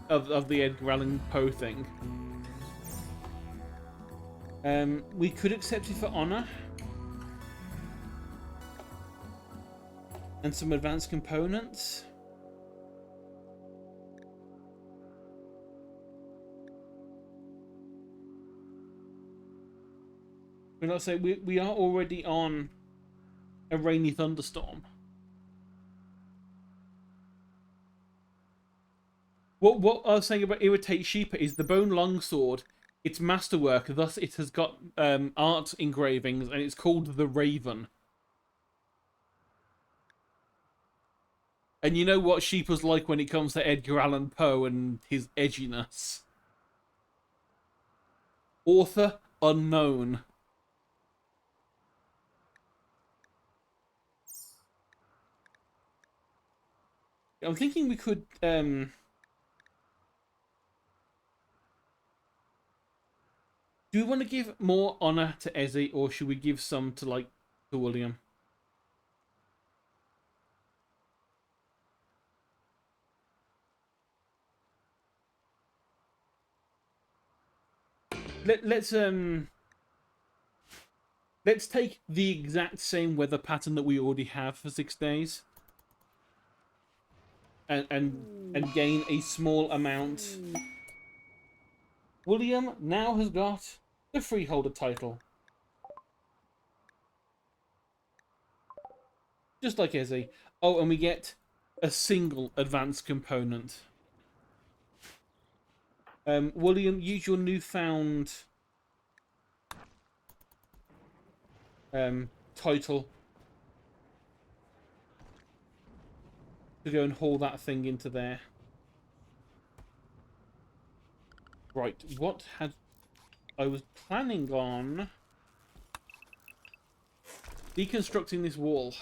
of the Edgar Allan Poe thing. We could accept it for honor. And some advanced components. But let's say we are already on a rainy thunderstorm. What I was saying about irritate Sheepa is the bone longsword. It's masterwork, thus it has got art engravings, and it's called the Raven. And you know what Sheepa's like when it comes to Edgar Allan Poe and his edginess. Author unknown. I'm thinking we could do we want to give more honor to Ezzy, or should we give some to to William? Let's take the exact same weather pattern that we already have for 6 days. And gain a small amount. William now has got the freeholder title. Just like Ezzy. Oh, and we get a single advanced component. William, use your newfound title to go and haul that thing into there. Right, what had... I was planning on deconstructing this wall.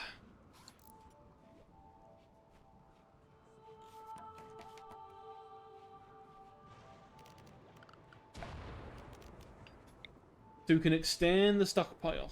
So we can extend the stockpile.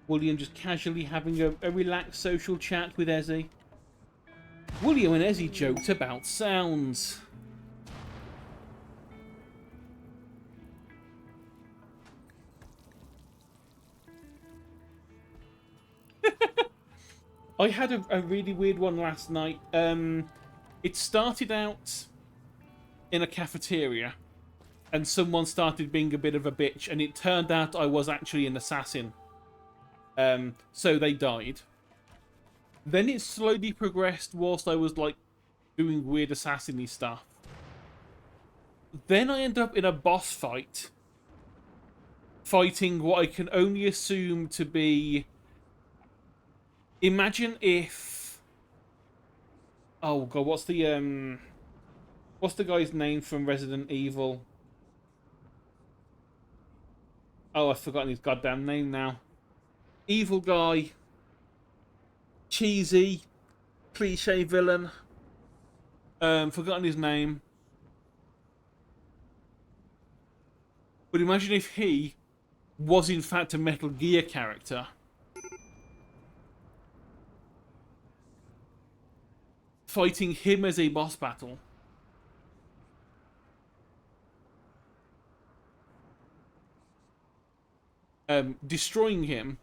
William just casually having a relaxed social chat with Ezzy. William and Ezzy joked about sounds. I had a really weird one last night. It started out in a cafeteria, and someone started being a bit of a bitch, and it turned out I was actually an assassin. So they died. Then it slowly progressed whilst I was, like, doing weird assassin-y stuff. Then I end up in a boss fight, fighting what I can only assume to be... Imagine if... Oh god, what's the guy's name from Resident Evil? Oh, I've forgotten his goddamn name now. Evil guy. Cheesy. Cliche villain. Forgotten his name. But imagine if he was in fact a Metal Gear character. Fighting him as a boss battle. Destroying him.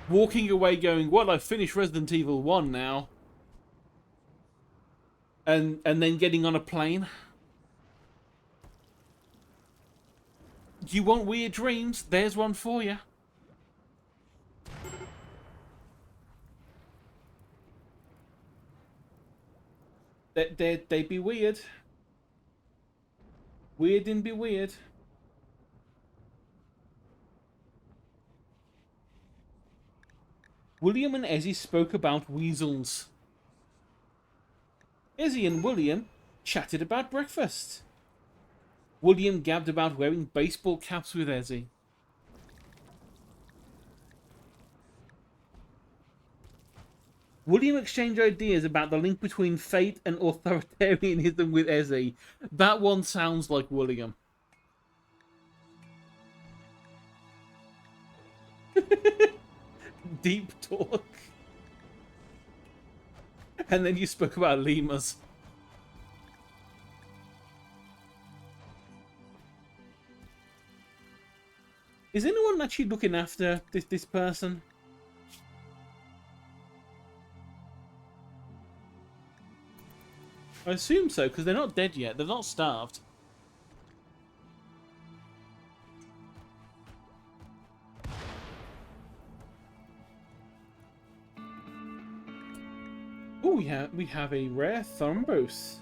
Walking away going, well, I've finished Resident Evil 1 now. And then getting on a plane. You want weird dreams? There's one for you. They'd be weird. Weird and be weird. William and Ezzy spoke about weasels. Ezzy and William chatted about breakfast. William gabbed about wearing baseball caps with Ezzy. William exchanged ideas about the link between fate and authoritarianism with Ezzy. That one sounds like William. Deep talk. And then you spoke about lemurs. Is anyone actually looking after this person? I assume so, because they're not dead yet. They're not starved. Oh, yeah, we have a rare Thrombos.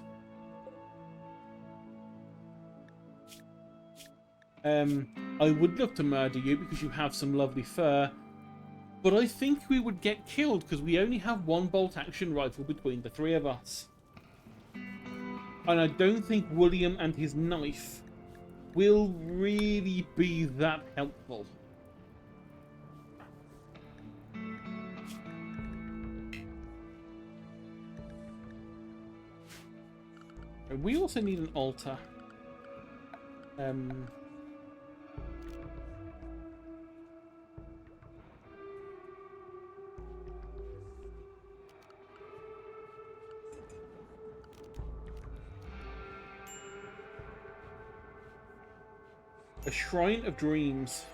I would love to murder you because you have some lovely fur, but I think we would get killed because we only have one bolt-action rifle between the three of us. And I don't think William and his knife will really be that helpful. We also need an altar. A Shrine of Dreams.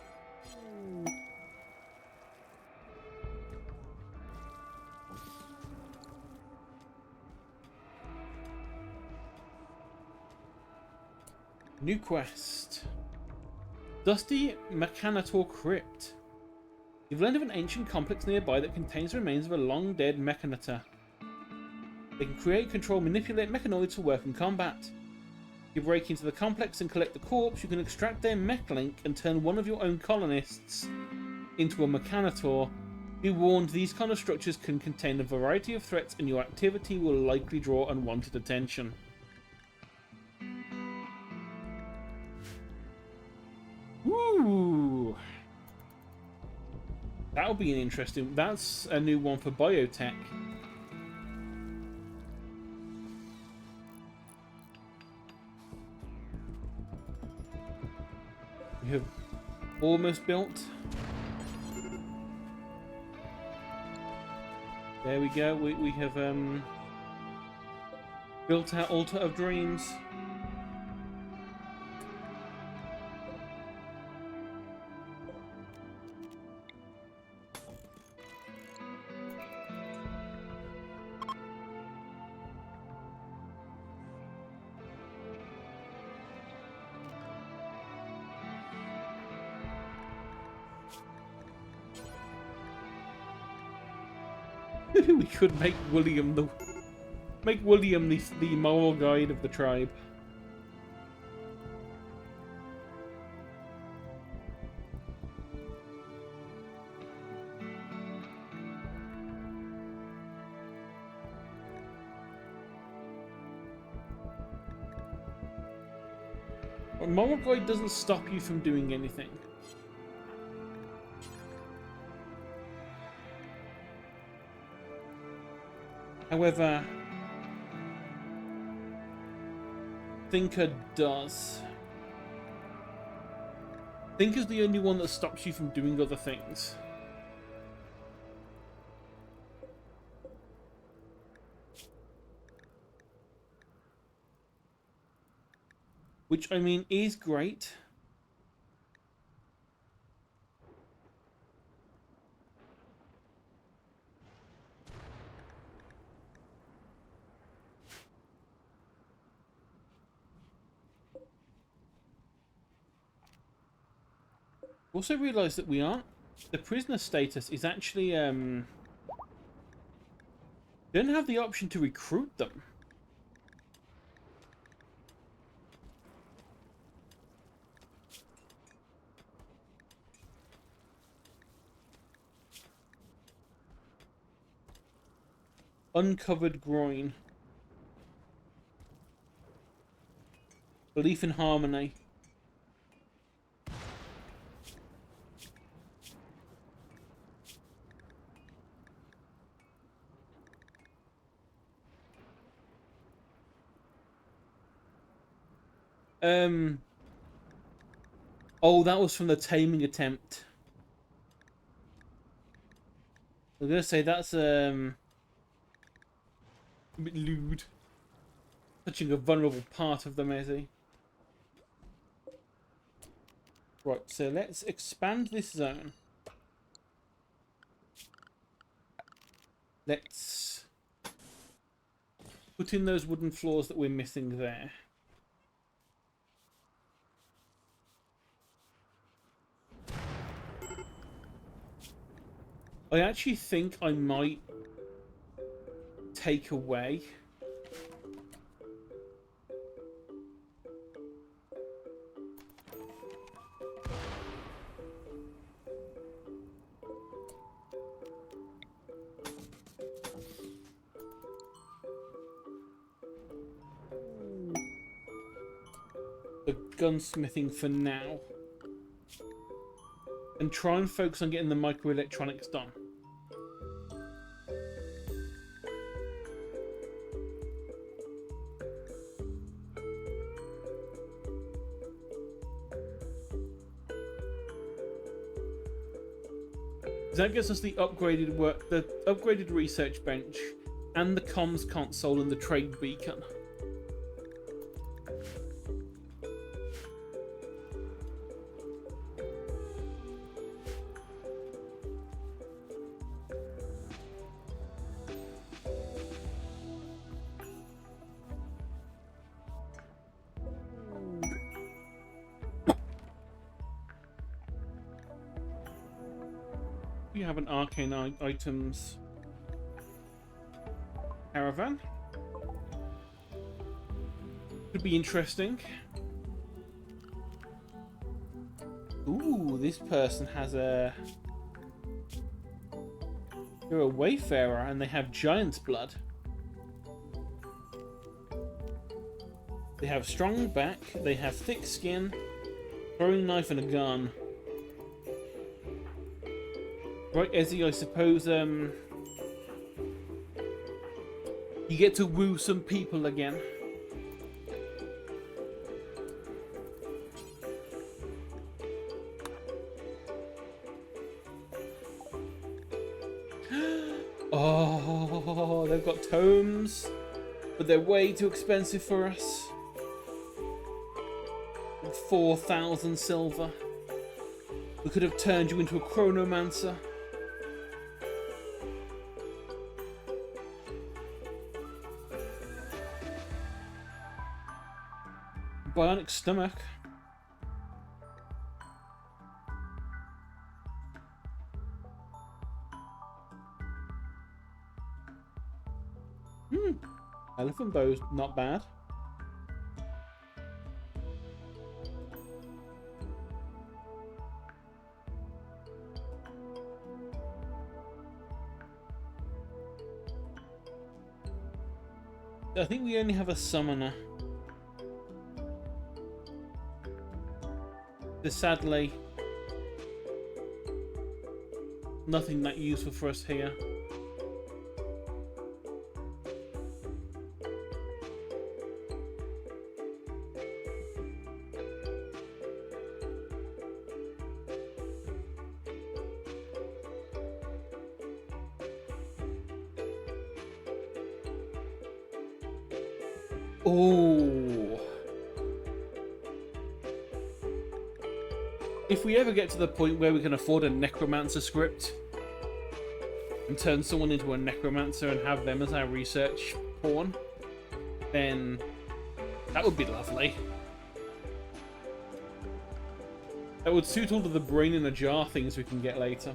New quest. Dusty Mechanator Crypt. You've learned of an ancient complex nearby that contains the remains of a long-dead Mechanator. They can create, control, manipulate mechanoids for work and combat. If you break into the complex and collect the corpse, you can extract their mech link and turn one of your own colonists into a Mechanator. Be warned, these kind of structures can contain a variety of threats and your activity will likely draw unwanted attention. Woo! That'll be an interesting... That's a new one for biotech. We have almost built. There we go. We have built our altar of dreams. We could make William the moral guide of the tribe. A moral guide doesn't stop you from doing anything. However, Thinker does. Thinker's the only one that stops you from doing other things. Which, I mean, is great. Also realised that we aren't... The prisoner status is actually, don't have the option to recruit them. Uncovered groin. Belief in harmony. Oh, that was from the taming attempt. I was gonna say that's a bit lewd. Touching a vulnerable part of the Mezzi. Right, so let's expand this zone. Let's put in those wooden floors that we're missing there. I actually think I might take away the gunsmithing for now and try and focus on getting the microelectronics done. That gets us the upgraded research bench, and the comms console and the trade beacon. you have an arcane items caravan. Could be interesting. Ooh, this person has a... They're a wayfarer and they have giant's blood. They have strong back, they have thick skin, throwing knife and a gun. Right, Ezzy, I suppose you get to woo some people again. Oh, they've got tomes, but they're way too expensive for us. 4,000 silver. We could have turned you into a chronomancer. Bionic stomach. Elephant bow's not bad. I think we only have a summoner. There's sadly nothing that useful for us here. Oh. If we ever get to the point where we can afford a necromancer script and turn someone into a necromancer and have them as our research pawn, then that would be lovely. That would suit all of the brain in a jar things we can get later.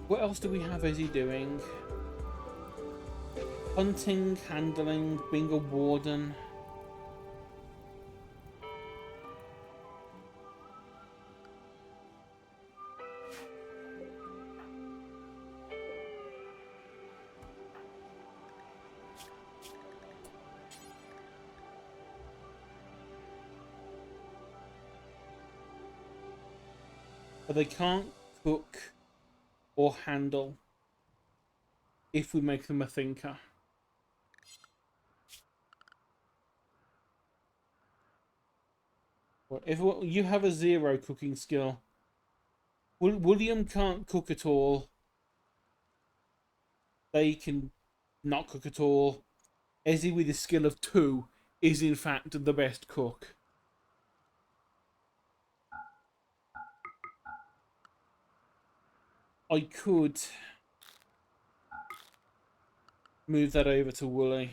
What else do we have Izzy doing? Hunting, handling, being a warden. But they can't cook or handle if we make them a thinker. Well, if you have a 0 cooking skill, William can't cook at all. They can not cook at all. Ezzy with a skill of 2 is in fact the best cook. I could move that over to Wooly.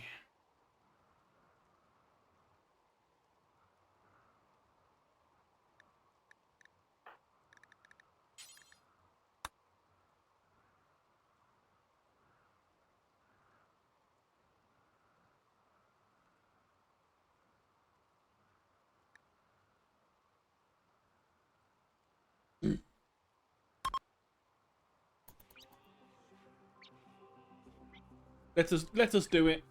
Let us do it.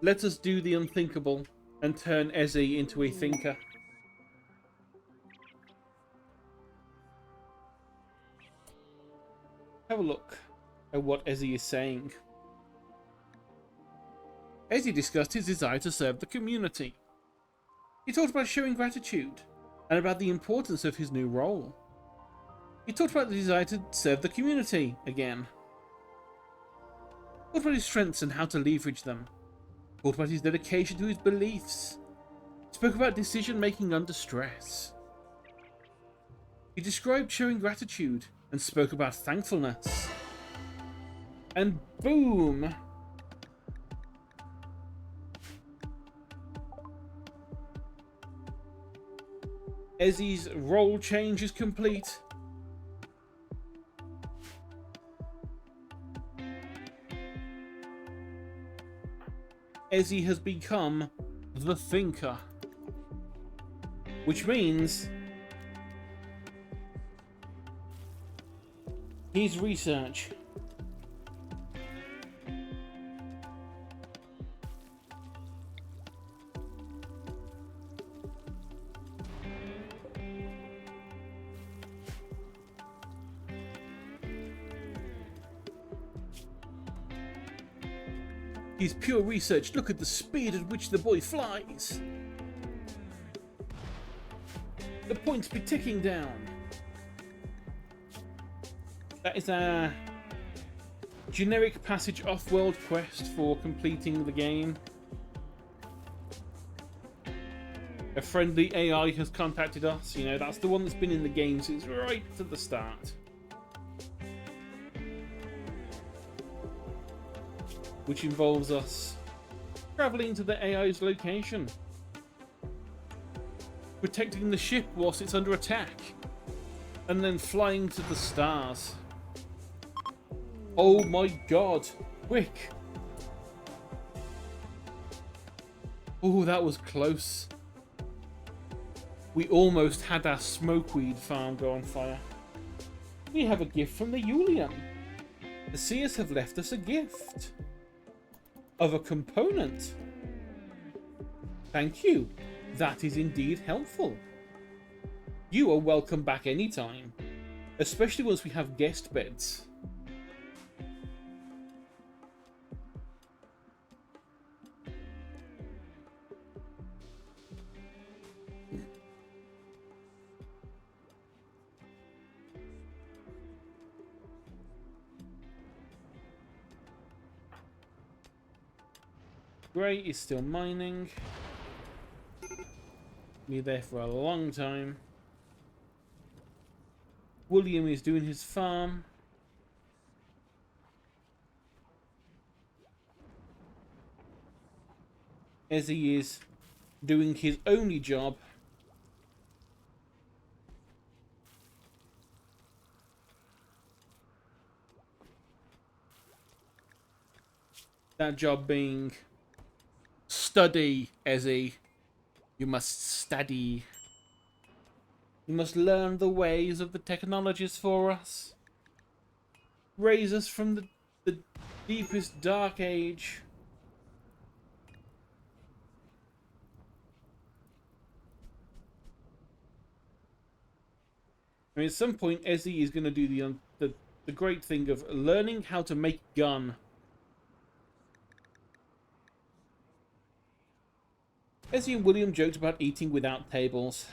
Let us do the unthinkable and turn Ezzy into a thinker. Have a look at what Ezzy is saying. Ezzy discussed his desire to serve the community. He talked about showing gratitude and about the importance of his new role. He talked about the desire to serve the community again. He talked about his strengths and how to leverage them. He talked about his dedication to his beliefs. He spoke about decision making under stress. He described showing gratitude and spoke about thankfulness. And boom! Ezzy's role change is complete. Ezzy has become the Thinker. Which means his research his pure research. Look at the speed at which the boy flies. The points be ticking down. That is a generic passage off-world quest for completing the game. A friendly AI has contacted us. You know, that's the one that's been in the game since right at the start. Which involves us travelling to the AI's location, protecting the ship whilst it's under attack, and then flying to the stars. Oh my god, quick! Oh, that was close. We almost had our smokeweed farm go on fire. We have a gift from the Yulian. The Seers have left us a gift of a component. Thank you. That is indeed helpful. You are welcome back anytime, especially once we have guest beds. Gray is still mining. Be there for a long time. William is doing his farm. Ezzy is doing his only job. That job being study, Ezzy. You must study. You must learn the ways of the technologies for us. Raise us from the deepest dark age. I mean, at some point, Ezzy is going to do the great thing of learning how to make gun. Ezzy and William joked about eating without tables.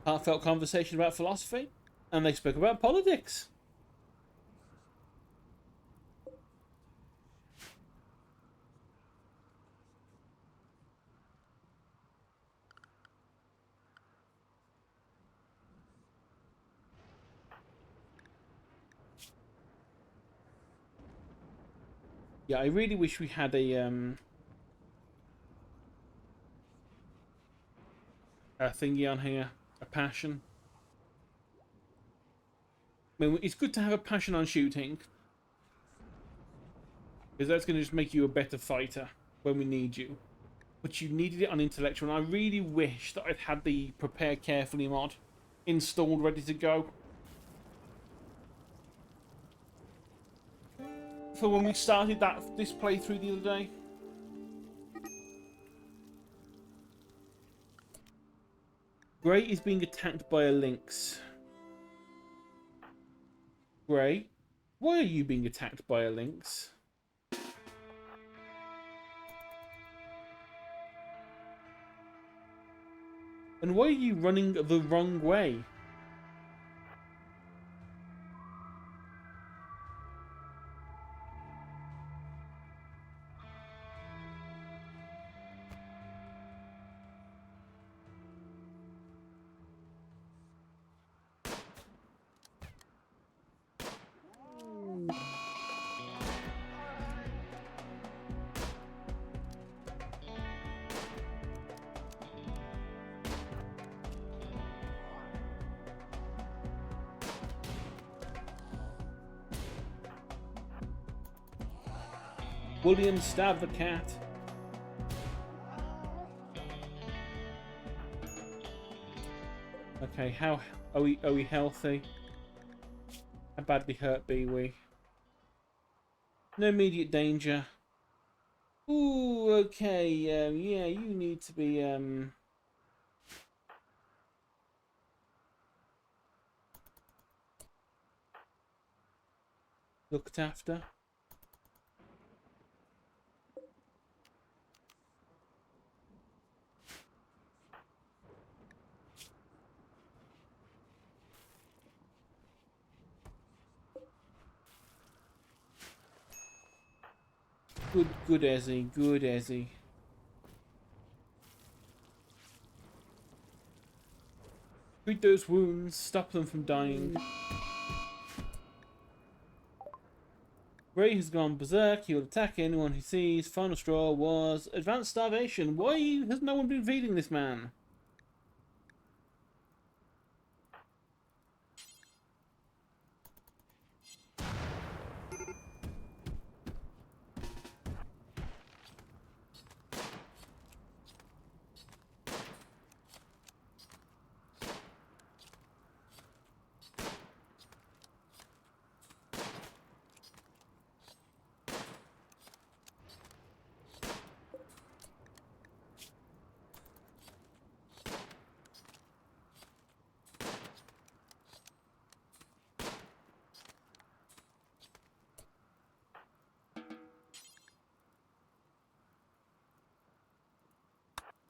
Heartfelt conversation about philosophy, and they spoke about politics. Yeah, I really wish we had a thingy on here, a passion. I mean, it's good to have a passion on shooting, because that's going to just make you a better fighter when we need you. But you needed it on intellectual, and I really wish that I'd had the prepare carefully mod installed, ready to go. For when we started this playthrough the other day. Gray is being attacked by a lynx. Gray, Why are you being attacked by a lynx? And why are you running the wrong way? William stabbed the cat. Okay, how are we healthy? How badly hurt be we? No immediate danger. Ooh, okay, yeah, you need to be looked after. Good Ezzy, good Ezzy. Treat those wounds, stop them from dying. Gray has gone berserk, he will attack anyone he sees. Final straw was advanced starvation. Why has no one been feeding this man?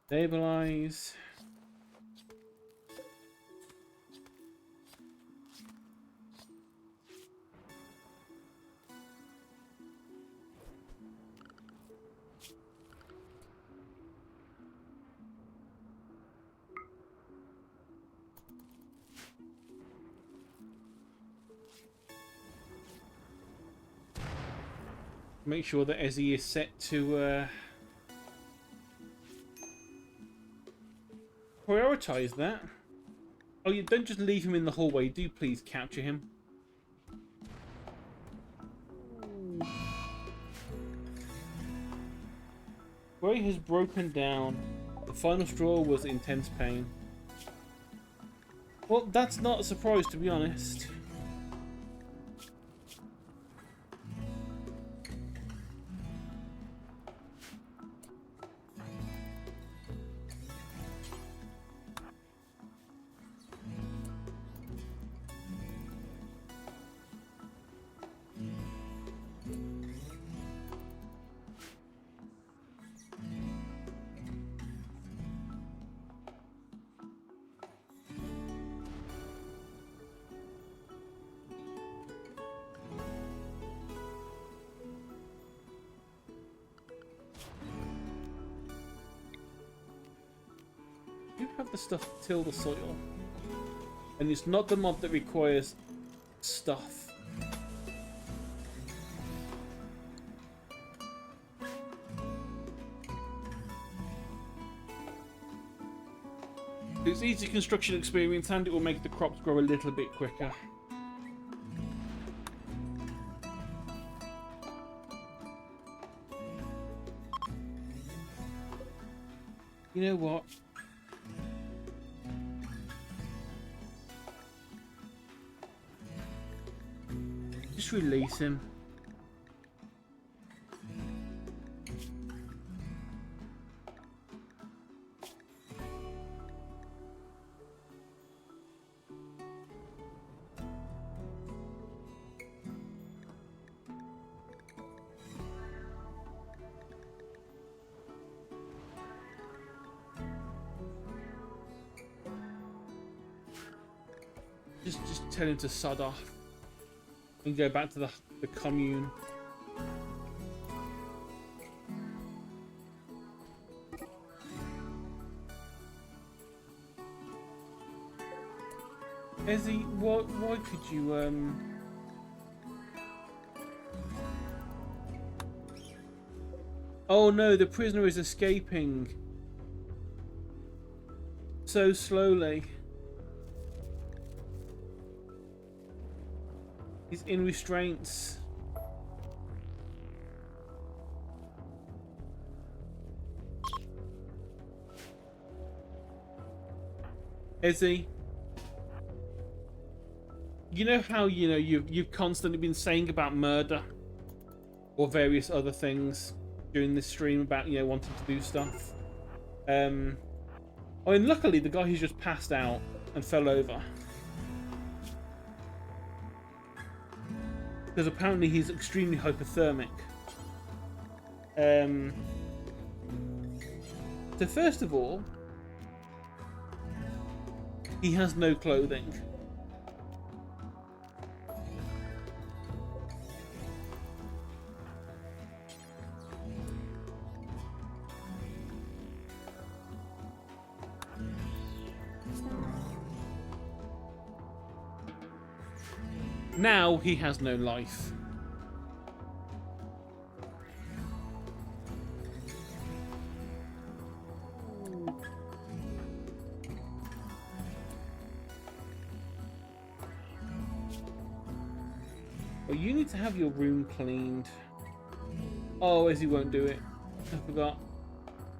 Stabilize. Make sure that Ezzy is set to prioritize that. Oh, you don't just leave him in the hallway. Do please capture him. Gray has broken down. The final straw was intense pain. Well, that's not a surprise, to be honest. You have the stuff to till the soil. And it's not the mob that requires stuff. It's easy construction experience and it will make the crops grow a little bit quicker. You know what? Just release him. tell him to sod off and go back to the commune. Ezzy, why could you Oh no, the prisoner is escaping so slowly. He's in restraints. Ezzy, you know how you've constantly been saying about murder or various other things during this stream about wanting to do stuff. I mean, luckily the guy who's just passed out and fell over, because apparently he's extremely hypothermic. So first of all, he has no clothing. Now he has no life. Well, you need to have your room cleaned. Oh, as he won't do it. I forgot.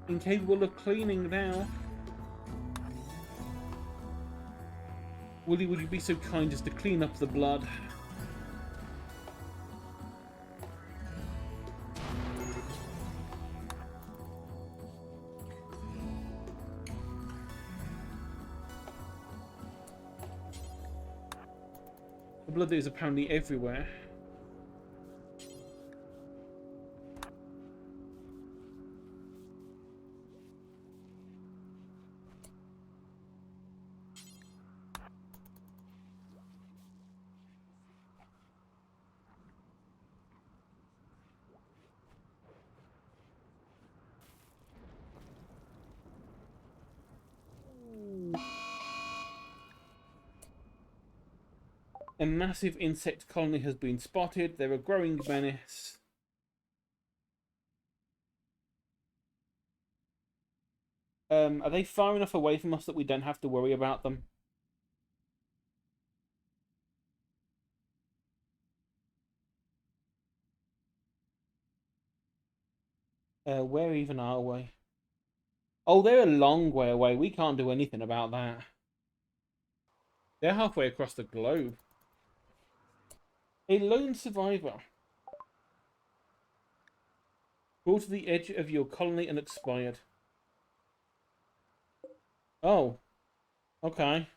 Incapable of cleaning now. Would you be so kind as to clean up the blood? The blood is apparently everywhere. A massive insect colony has been spotted. They're a growing menace. Are they far enough away from us that we don't have to worry about them? Where even are we? Oh, they're a long way away. We can't do anything about that. They're halfway across the globe. A lone survivor. Brought to the edge of your colony and expired. Oh. Okay.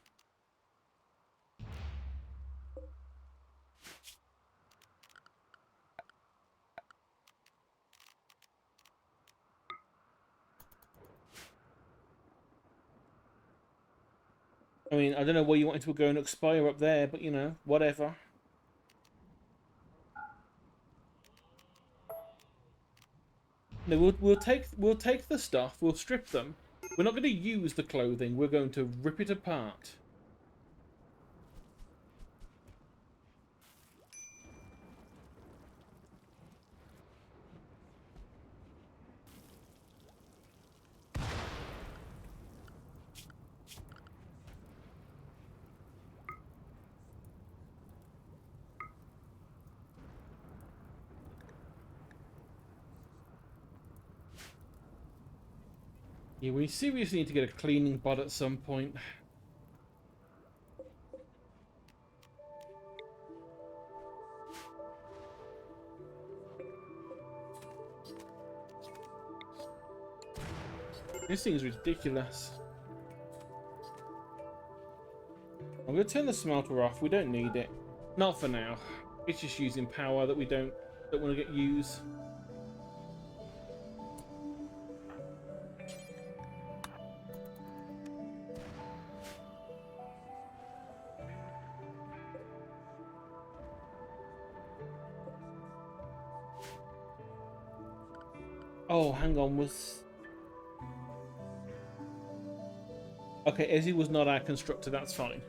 I mean, I don't know where you wanted to go and expire up there, but whatever. No, we'll take the stuff. We'll strip them. We're not going to use the clothing. We're going to rip it apart. Yeah, we seriously need to get a cleaning bod at some point. This thing's ridiculous. I'm going to turn the smelter off. We don't need it. Not for now. It's just using power that we don't want to get used. Oh, hang on, was... Okay, Ezzy was not our constructor, that's fine.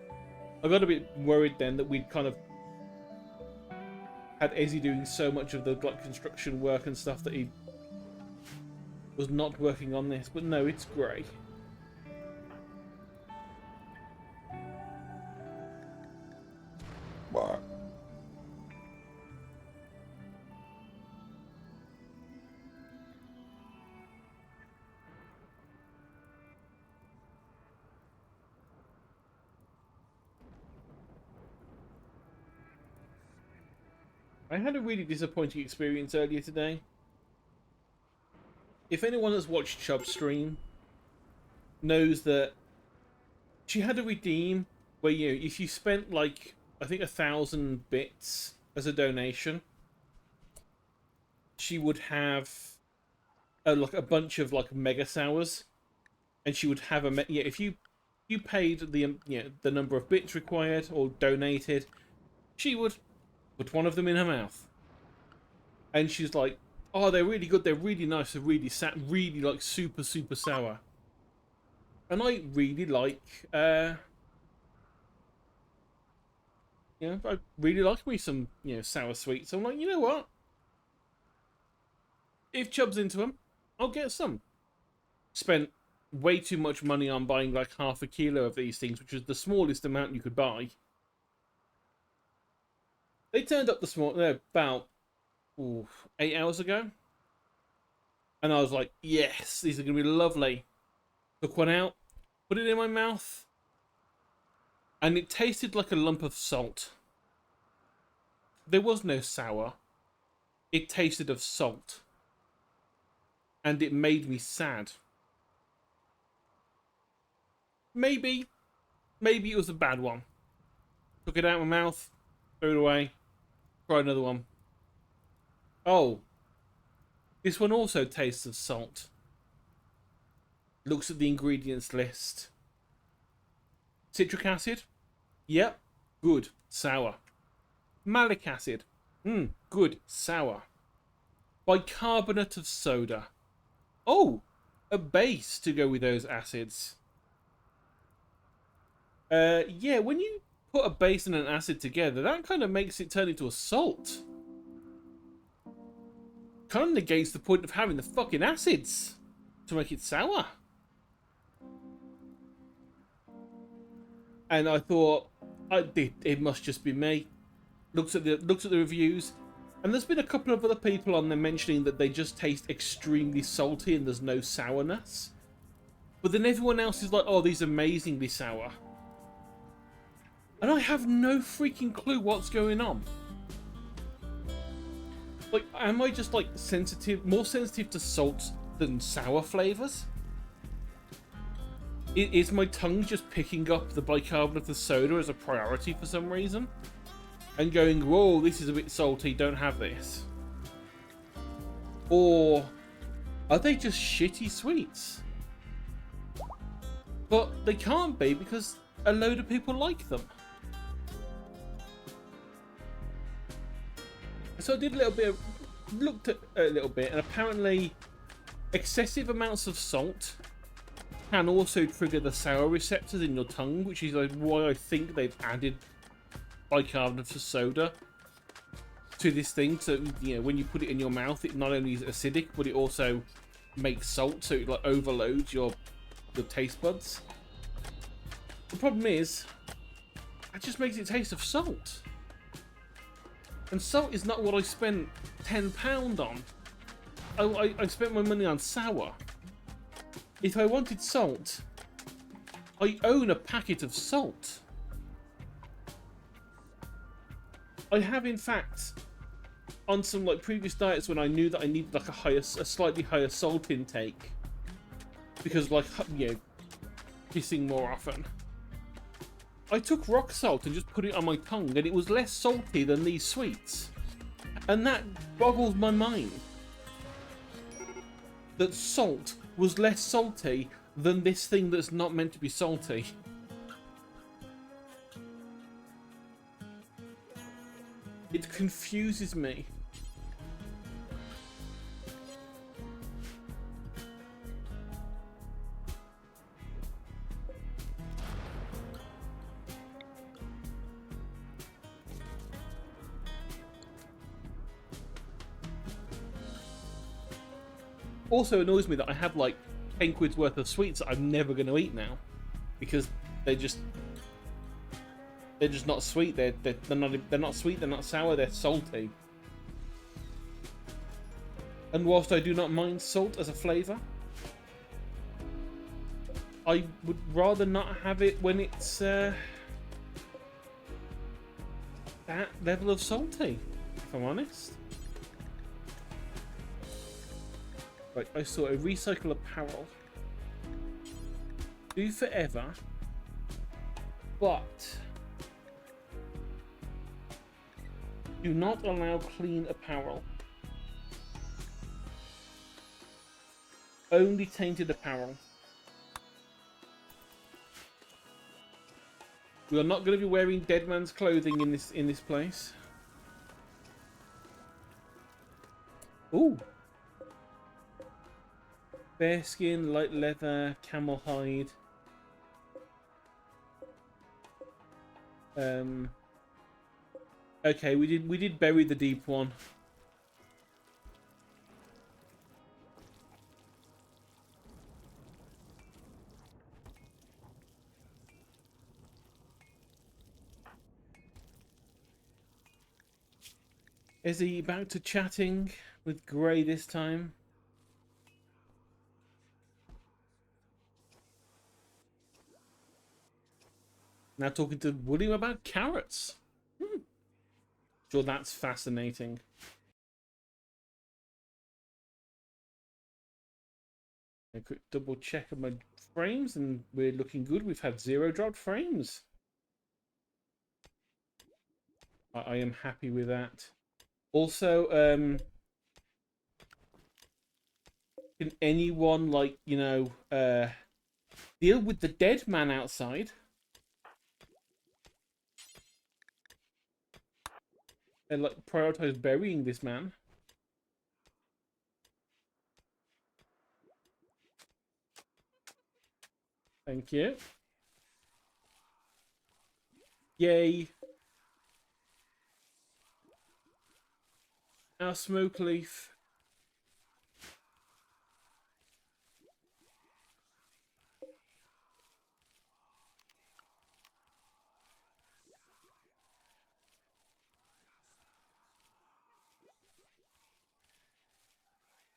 I got a bit worried then that we'd kind of had Ezzy doing so much of the like construction work and stuff that he was not working on this, but no, it's grey. I had a really disappointing experience earlier today. If anyone has watched Chubb's stream knows that she had a redeem where if you spent like I think 1,000 bits as a donation, she would have like a bunch of like mega sours, and she would have if you paid the number of bits required or donated, she would put one of them in her mouth, and she's like, "Oh, they're really good. They're really nice. They're really like super sour." And I really like, I really like me some, sour sweets. So I'm like, you know what? If Chubb's into them, I'll get some. Spent way too much money on buying like half a kilo of these things, which is the smallest amount you could buy. They turned up about 8 hours ago. And I was like, yes, these are going to be lovely. Took one out, put it in my mouth, and it tasted like a lump of salt. There was no sour. It tasted of salt. And it made me sad. Maybe it was a bad one. Took it out of my mouth, threw it away, tried another one. Oh, this one also tastes of salt. Looks at the ingredients list. Citric acid? Yep, good, sour. Malic acid? Good, sour. Bicarbonate of soda. Oh, a base to go with those acids. Yeah, when you put a base and an acid together, that kind of makes it turn into a salt. Kind of negates the point of having the fucking acids to make it sour. And I thought, it must just be me. Looked at the reviews, and there's been a couple of other people on there mentioning that they just taste extremely salty and there's no sourness. But then everyone else is like, oh, these are amazingly sour. And I have no freaking clue what's going on. Like, am I just like more sensitive to salt than sour flavors? Is my tongue just picking up the bicarbonate of soda as a priority for some reason? And going, whoa, this is a bit salty, don't have this. Or are they just shitty sweets? But they can't be because a load of people like them. So I did looked at a little bit, and apparently excessive amounts of salt can also trigger the sour receptors in your tongue, which is why I think they've added bicarbonate of soda to this thing. So when you put it in your mouth, it not only is acidic, but it also makes salt, so it like overloads your taste buds. The problem is, it just makes it taste of salt. And salt is not what I spent £10 on. I spent my money on sour. If I wanted salt, I own a packet of salt. I have, in fact, on some like previous diets when I knew that I needed like a slightly higher salt intake, because like pissing more often, I took rock salt and just put it on my tongue, and it was less salty than these sweets. And that boggles my mind. That salt was less salty than this thing that's not meant to be salty. It confuses me. also annoys me that I have like 10 quid's worth of sweets that I'm never going to eat now because they're just not sweet. They're not sweet. They're not sour. They're salty. And whilst I do not mind salt as a flavour, I would rather not have it when it's that level of salty, if I'm honest. Right, I saw a recycle apparel. Do forever, but do not allow clean apparel. Only tainted apparel. We are not going to be wearing dead man's clothing in this place. Ooh. Bearskin, light leather, camel hide. Okay, we did bury the deep one. Is he back to chatting with Grey this time? Now talking to William about carrots. Sure, that's fascinating. A quick double check of my frames, and we're looking good. We've had 0 dropped frames. I am happy with that. Also, can anyone, like, you know, deal with the dead man outside? And, like, prioritize burying this man. Thank you. Yay. Our smoke leaf.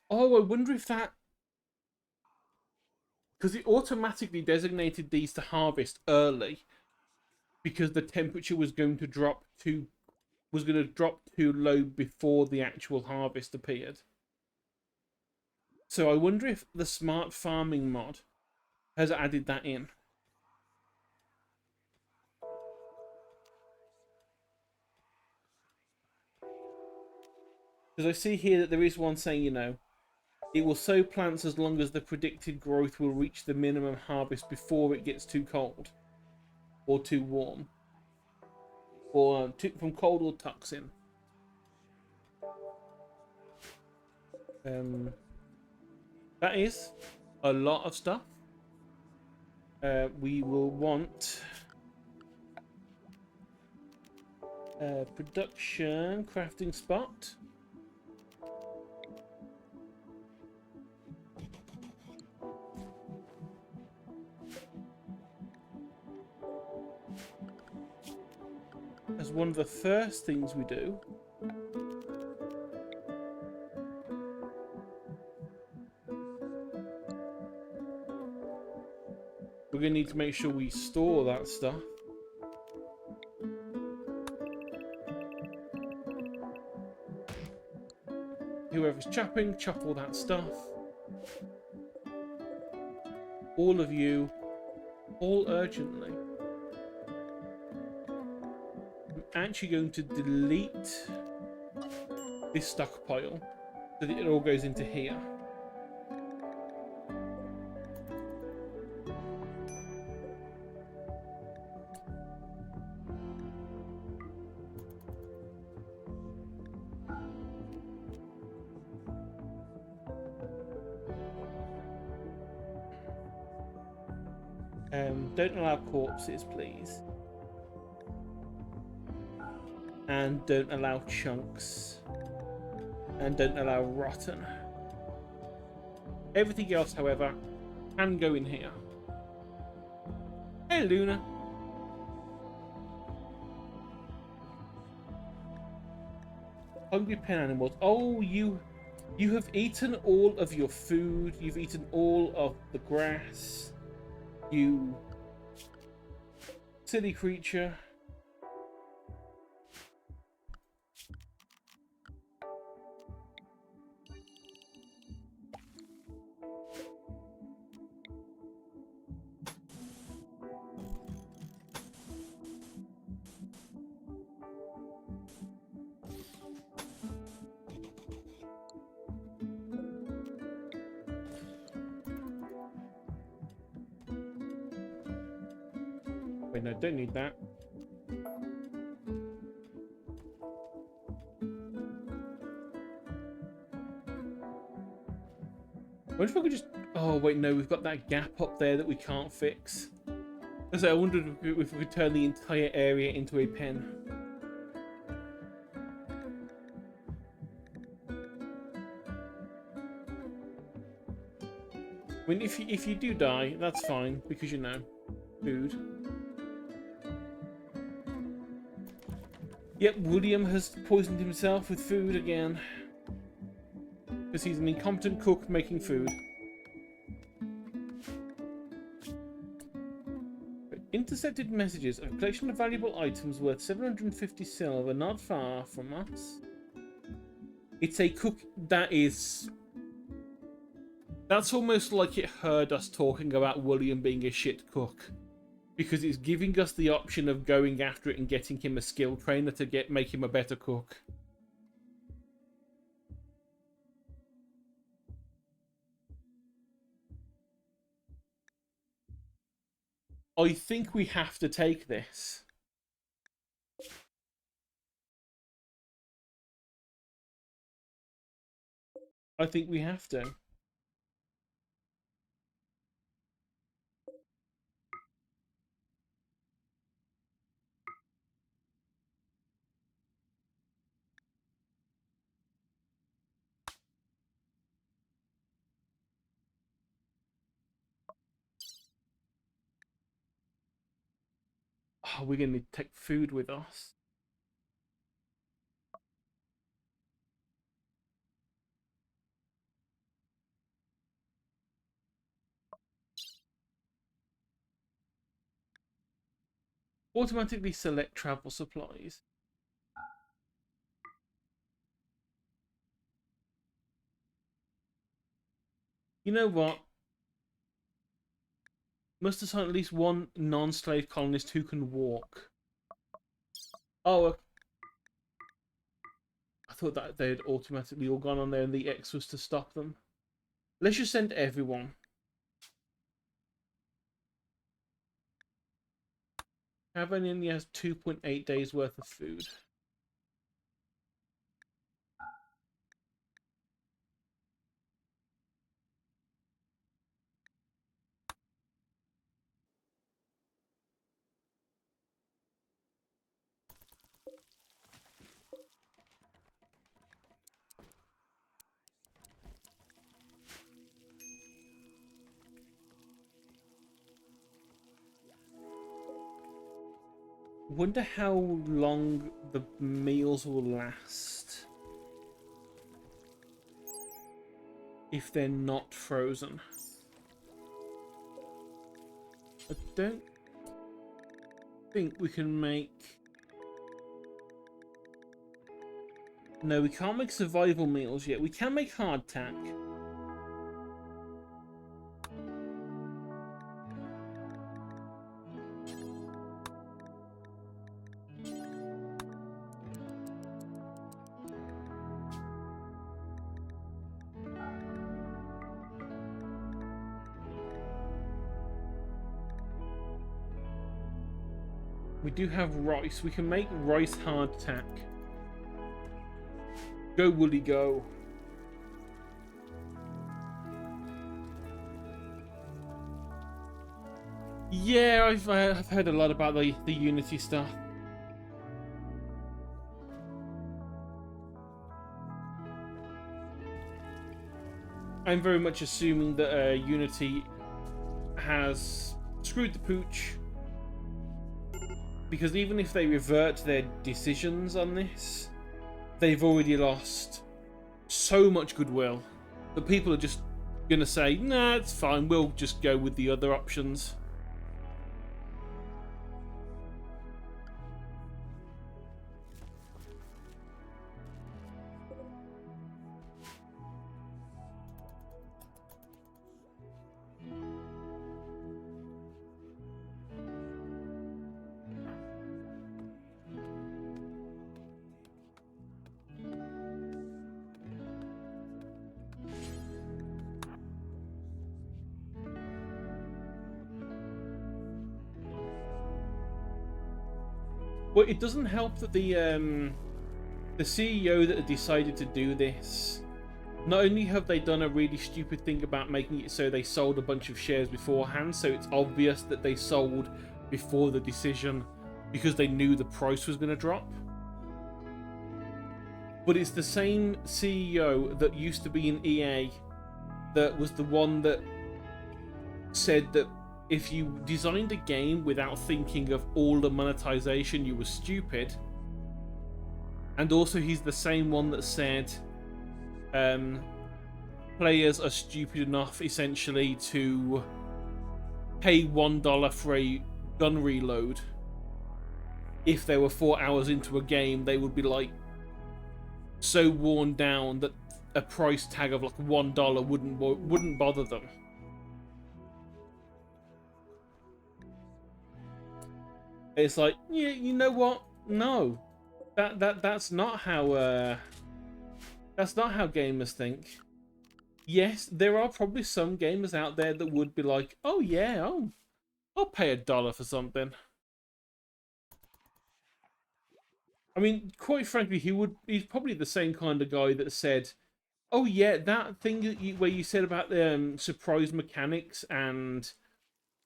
Oh, I wonder if that... Because it automatically designated these to harvest early. Because the temperature was going to drop too low before the actual harvest appeared. So I wonder if the smart farming mod has added that in. Because I see here that there is one saying, you know, it will sow plants as long as the predicted growth will reach the minimum harvest before it gets too cold. Or too warm. Or from cold or toxin. That is a lot of stuff. We will want production crafting spot. As one of the first things we do. We're going to need to make sure we store that stuff. Whoever's chopping, chop all that stuff. All of you, all urgently. I'm actually going to delete this stockpile so that it all goes into here. Don't allow corpses, please. And don't allow chunks. And don't allow rotten. Everything else, however, can go in here. Hey, Luna. Hungry pen animals. Oh, you have eaten all of your food. You've eaten all of the grass. You silly creature. Wait, no, don't need that. What if I could just... Oh, wait, no, we've got that gap up there that we can't fix. So I wondered if we could turn the entire area into a pen. I mean, if you do die, that's fine, because, you know, food. Yep, William has poisoned himself with food again. Because he's an incompetent cook making food. Intercepted messages. A collection of valuable items worth 750 silver, not far from us. It's a cook that is... That's almost like it heard us talking about William being a shit cook. Because it's giving us the option of going after it and getting him a skill trainer to make him a better cook. I think we have to take this. I think we have to. Oh, we're going to take food with us. Automatically select travel supplies. You know what? Must assign at least one non-slave colonist who can walk. Oh, I thought that they had automatically all gone on there and the X was to stop them. Let's just send everyone. Cavern only has 2.8 days worth of food. Wonder how long the meals will last if they're not frozen. I don't think we can make... No, we can't make survival meals yet. We can make hardtack. We do have rice. We can make rice hardtack. Go, Woolly, go. Yeah, I've heard a lot about the Unity stuff. I'm very much assuming that Unity has screwed the pooch, because even if they revert their decisions on this, they've already lost so much goodwill that people are just gonna say, nah, it's fine, we'll just go with the other options. Well, it doesn't help that the CEO that had decided to do this, not only have they done a really stupid thing about making it so they sold a bunch of shares beforehand, so it's obvious that they sold before the decision because they knew the price was going to drop. But it's the same CEO that used to be in EA that was the one that said that if you designed a game without thinking of all the monetization, you were stupid. And also he's the same one that said players are stupid enough essentially to pay $1 for a gun reload. If they were 4 hours into a game, they would be like so worn down that a price tag of like $1 wouldn't bother them. It's like, yeah, you know what? No, that's not how gamers think. Yes, there are probably some gamers out there that would be like, oh yeah, I'll pay $1 for something. I mean, quite frankly, he's probably the same kind of guy that said, oh yeah, that thing that where you said about the surprise mechanics and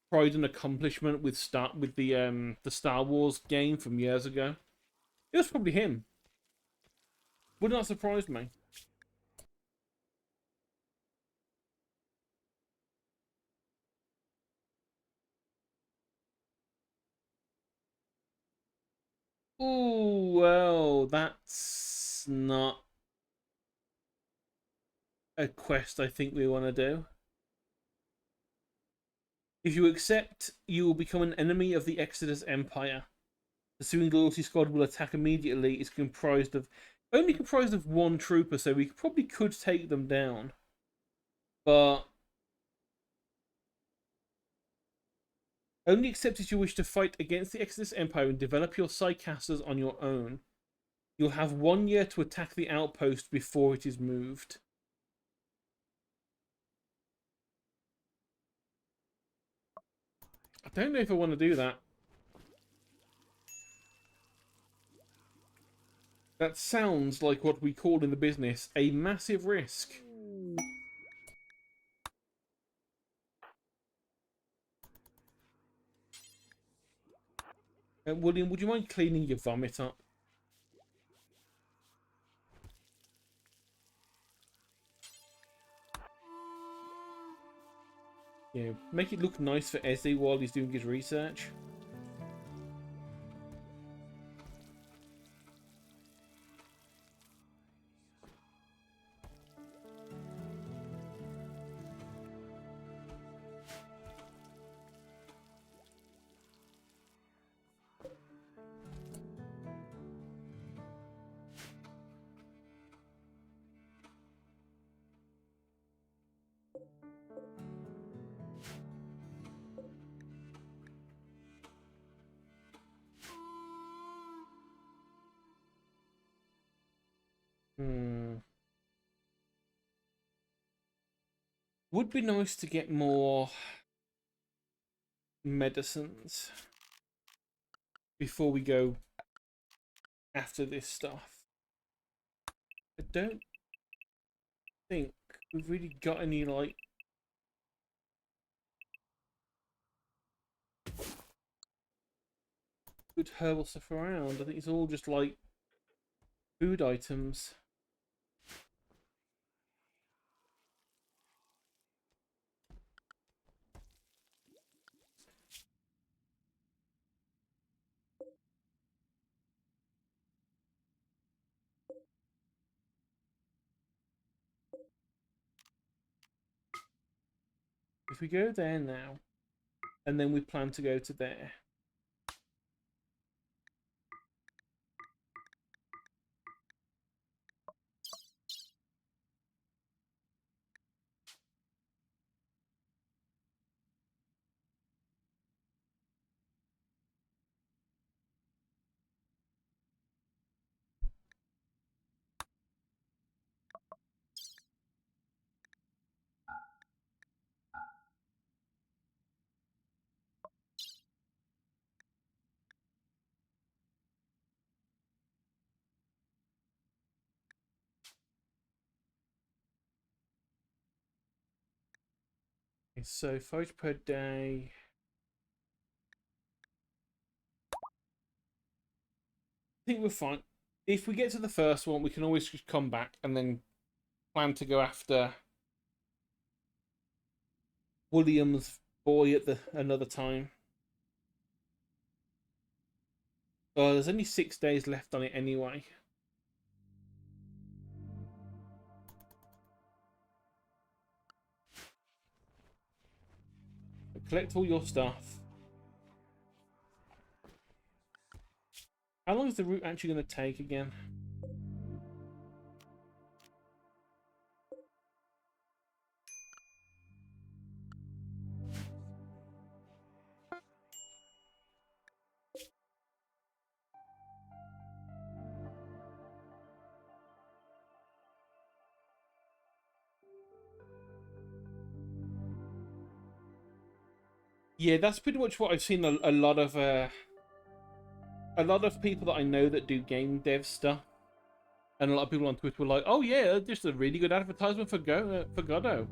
pride and accomplishment with the Star Wars game from years ago. It was probably him. Would not surprise me. Oh well, that's not a quest I think we want to do. If you accept, you will become an enemy of the Exodus Empire. The Suing Loyalty Squad will attack immediately. It's only comprised of one trooper, so we probably could take them down. But only accept if you wish to fight against the Exodus Empire and develop your psychcasters on your own. You'll have 1 year to attack the outpost before it is moved. I don't know if I want to do that. That sounds like what we call in the business a massive risk. William, would you mind cleaning your vomit up? Yeah, make it look nice for Ezzy while he's doing his research. Would be nice to get more medicines before we go after this stuff. I don't think we've really got any, like, good herbal stuff around. I think it's all just, like, food items. If we go there now, and then we plan to go to there. Okay, so photos per day. I think we're fine. If we get to the first one, we can always just come back and then plan to go after William's boy at the another time. Oh, there's only 6 days left on it anyway. Collect all your stuff. How long is the route actually going to take again? Yeah, that's pretty much what I've seen a lot of people that I know that do game dev stuff, and a lot of people on Twitter were like, "Oh yeah, just a really good advertisement for Godot,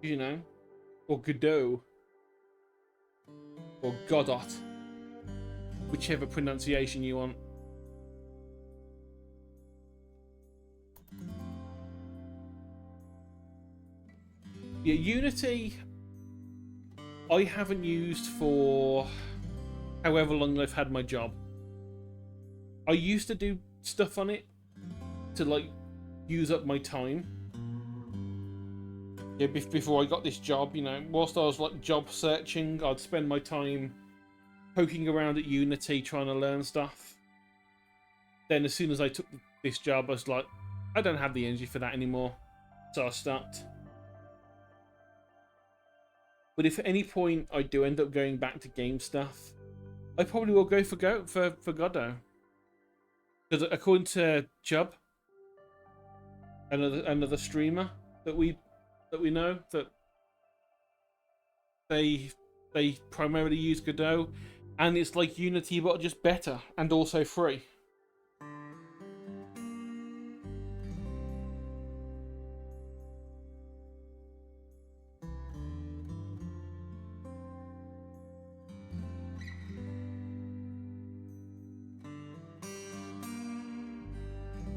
you know, or Godot, or Godot, whichever pronunciation you want." Yeah, Unity, I haven't used for however long I've had my job. I used to do stuff on it to like use up my time. Yeah, before I got this job, you know, whilst I was like job searching, I'd spend my time poking around at Unity trying to learn stuff. Then as soon as I took this job, I was like, I don't have the energy for that anymore. So I stopped. But if at any point I do end up going back to game stuff, I probably will go for Godot. Because according to Chubb, another streamer that we know, that they primarily use Godot, and it's like Unity but just better and also free.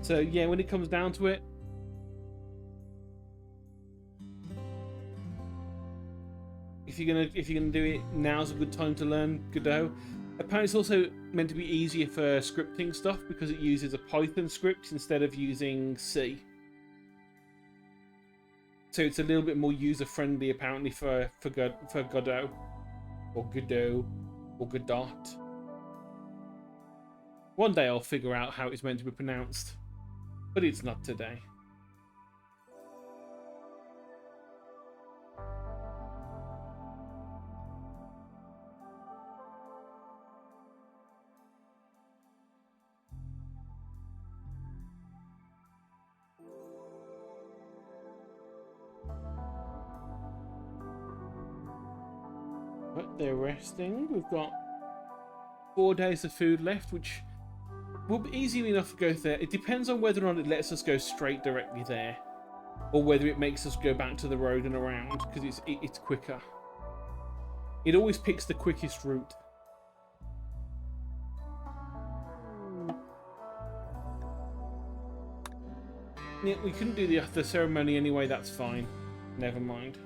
So yeah, when it comes down to it, if you're gonna do it, now's a good time to learn Godot. Apparently, it's also meant to be easier for scripting stuff because it uses a Python script instead of using C. So it's a little bit more user friendly, apparently, for Godot or Godot or Godot. One day I'll figure out how it's meant to be pronounced, but it's not today. But they're resting. We've got 4 days of food left, which will be easy enough to go there. It depends on whether or not it lets us go straight directly there, or whether it makes us go back to the road and around, because it's quicker. It always picks the quickest route. Yeah, we couldn't do the ceremony anyway, that's fine. Never mind.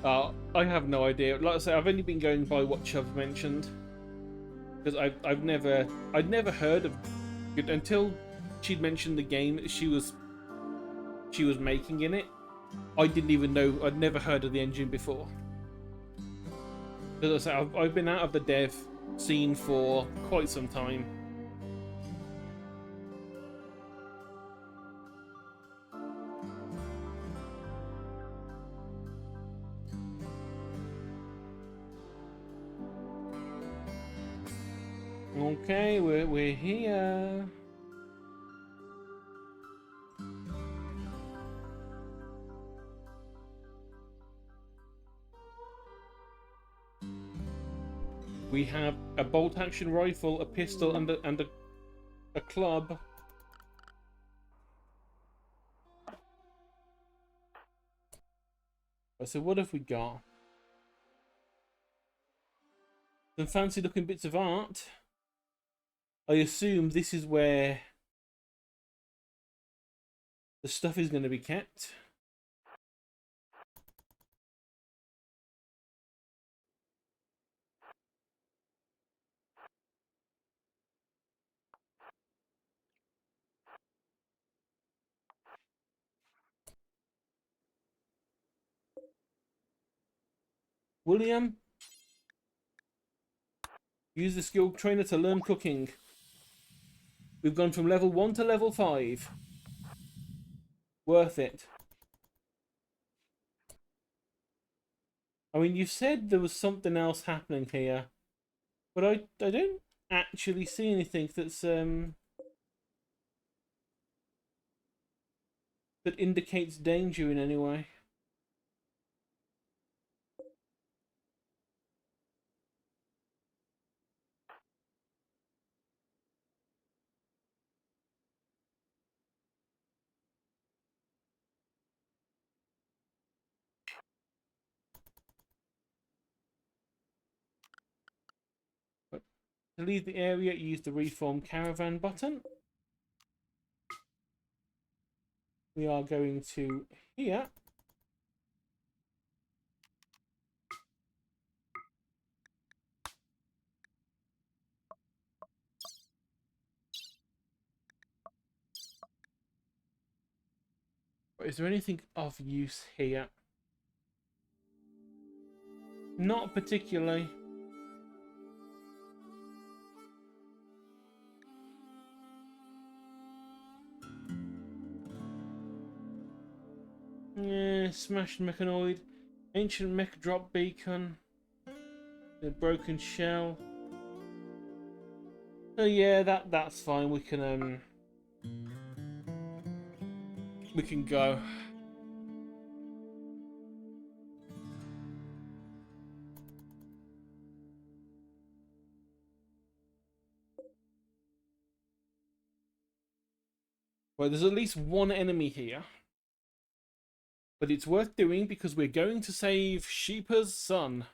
I have no idea. Like I say, I've only been going by what Chubb mentioned because I'd never heard of it until she'd mentioned the game that she was making in it. I didn't even know. I'd never heard of the engine before. As I say, I've been out of the dev scene for quite some time. Okay, we're here. We have a bolt-action rifle, a pistol, and a club. So what have we got? Some fancy-looking bits of art. I assume this is where the stuff is going to be kept. William, use the skill trainer to learn cooking. We've gone from level 1 to level 5. Worth it. I mean, you said there was something else happening here, but I don't actually see anything that indicates danger in any way. But to leave the area, use the reform caravan button. We are going to here. Is there anything of use here? Not particularly. Smashed mechanoid, ancient mech drop beacon, the broken shell. So yeah, that's fine. We can go. Well, there's at least one enemy here. But it's worth doing because we're going to save Sheepa's son.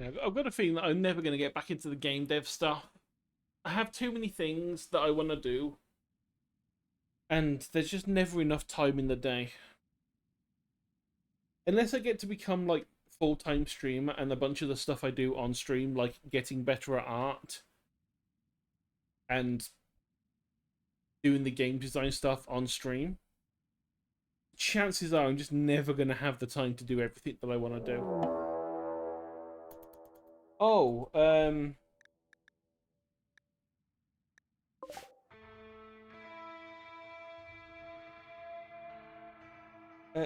I've got a feeling that I'm never going to get back into the game dev stuff. I have too many things that I want to do. And there's just never enough time in the day. Unless I get to become like full-time streamer and a bunch of the stuff I do on stream, like getting better at art and doing the game design stuff on stream, chances are I'm just never going to have the time to do everything that I want to do. Oh,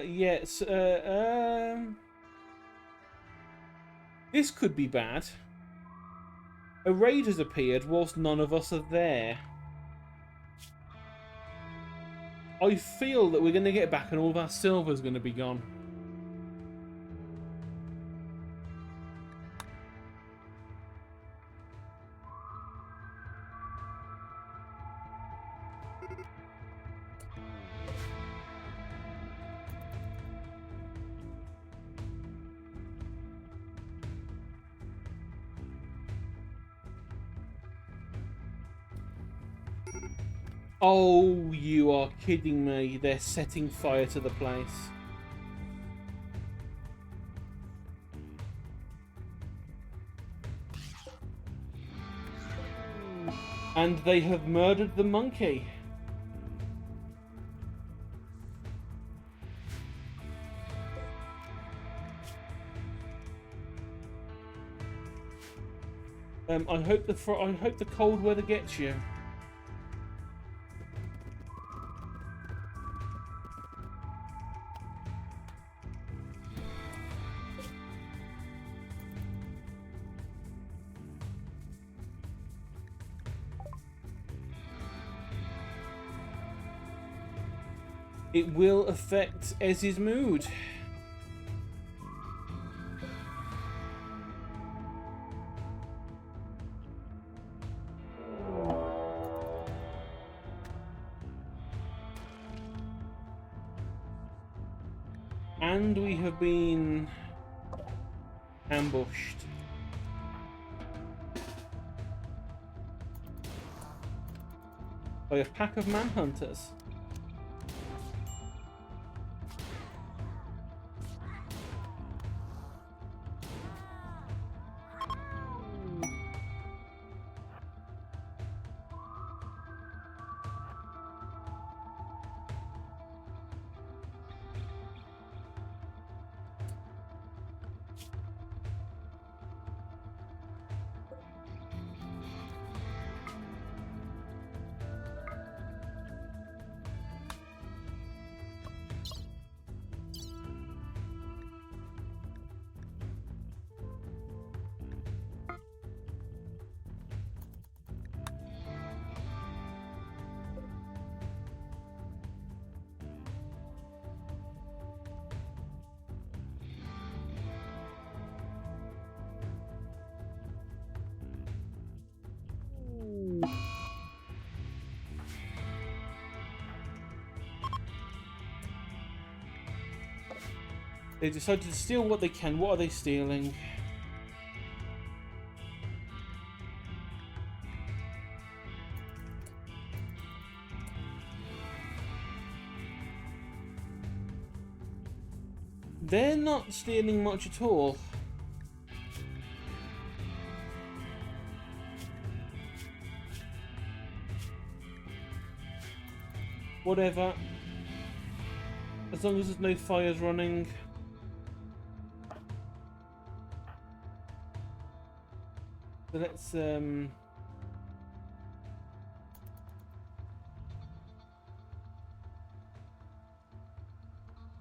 yes, This could be bad. A raid has appeared whilst none of us are there. I feel that we're going to get back and all of our silver's going to be gone. Oh, you are kidding me. They're setting fire to the place. And they have murdered the monkey. I hope the cold weather gets you. It will affect Ez's mood. And we have been ambushed. By a pack of manhunters. They decided to steal what they can. What are they stealing? They're not stealing much at all. Whatever. As long as there's no fires running. So let's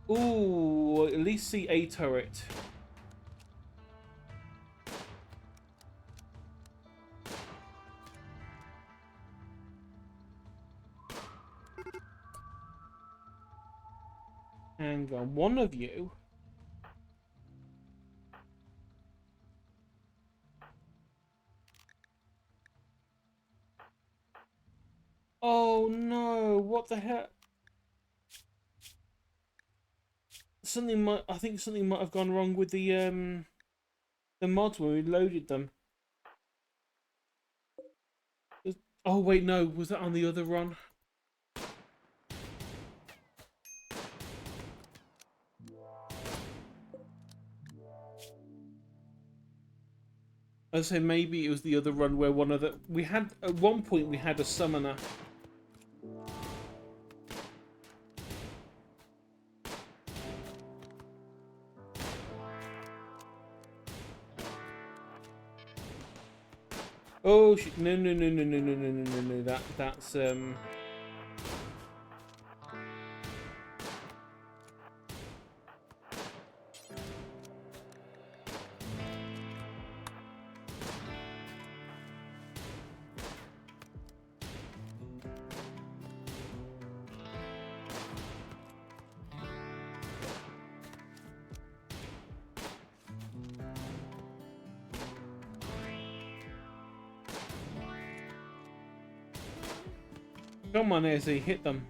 ooh, at least see a turret. Hang on, one of you. Oh no, what the hell? I think something might have gone wrong with the mods when we loaded them. Oh wait, no, was that on the other run? I was saying maybe it was the other run where we had at one point we had a summoner. Oh shit! No! That's Come on, Izzy, hit them.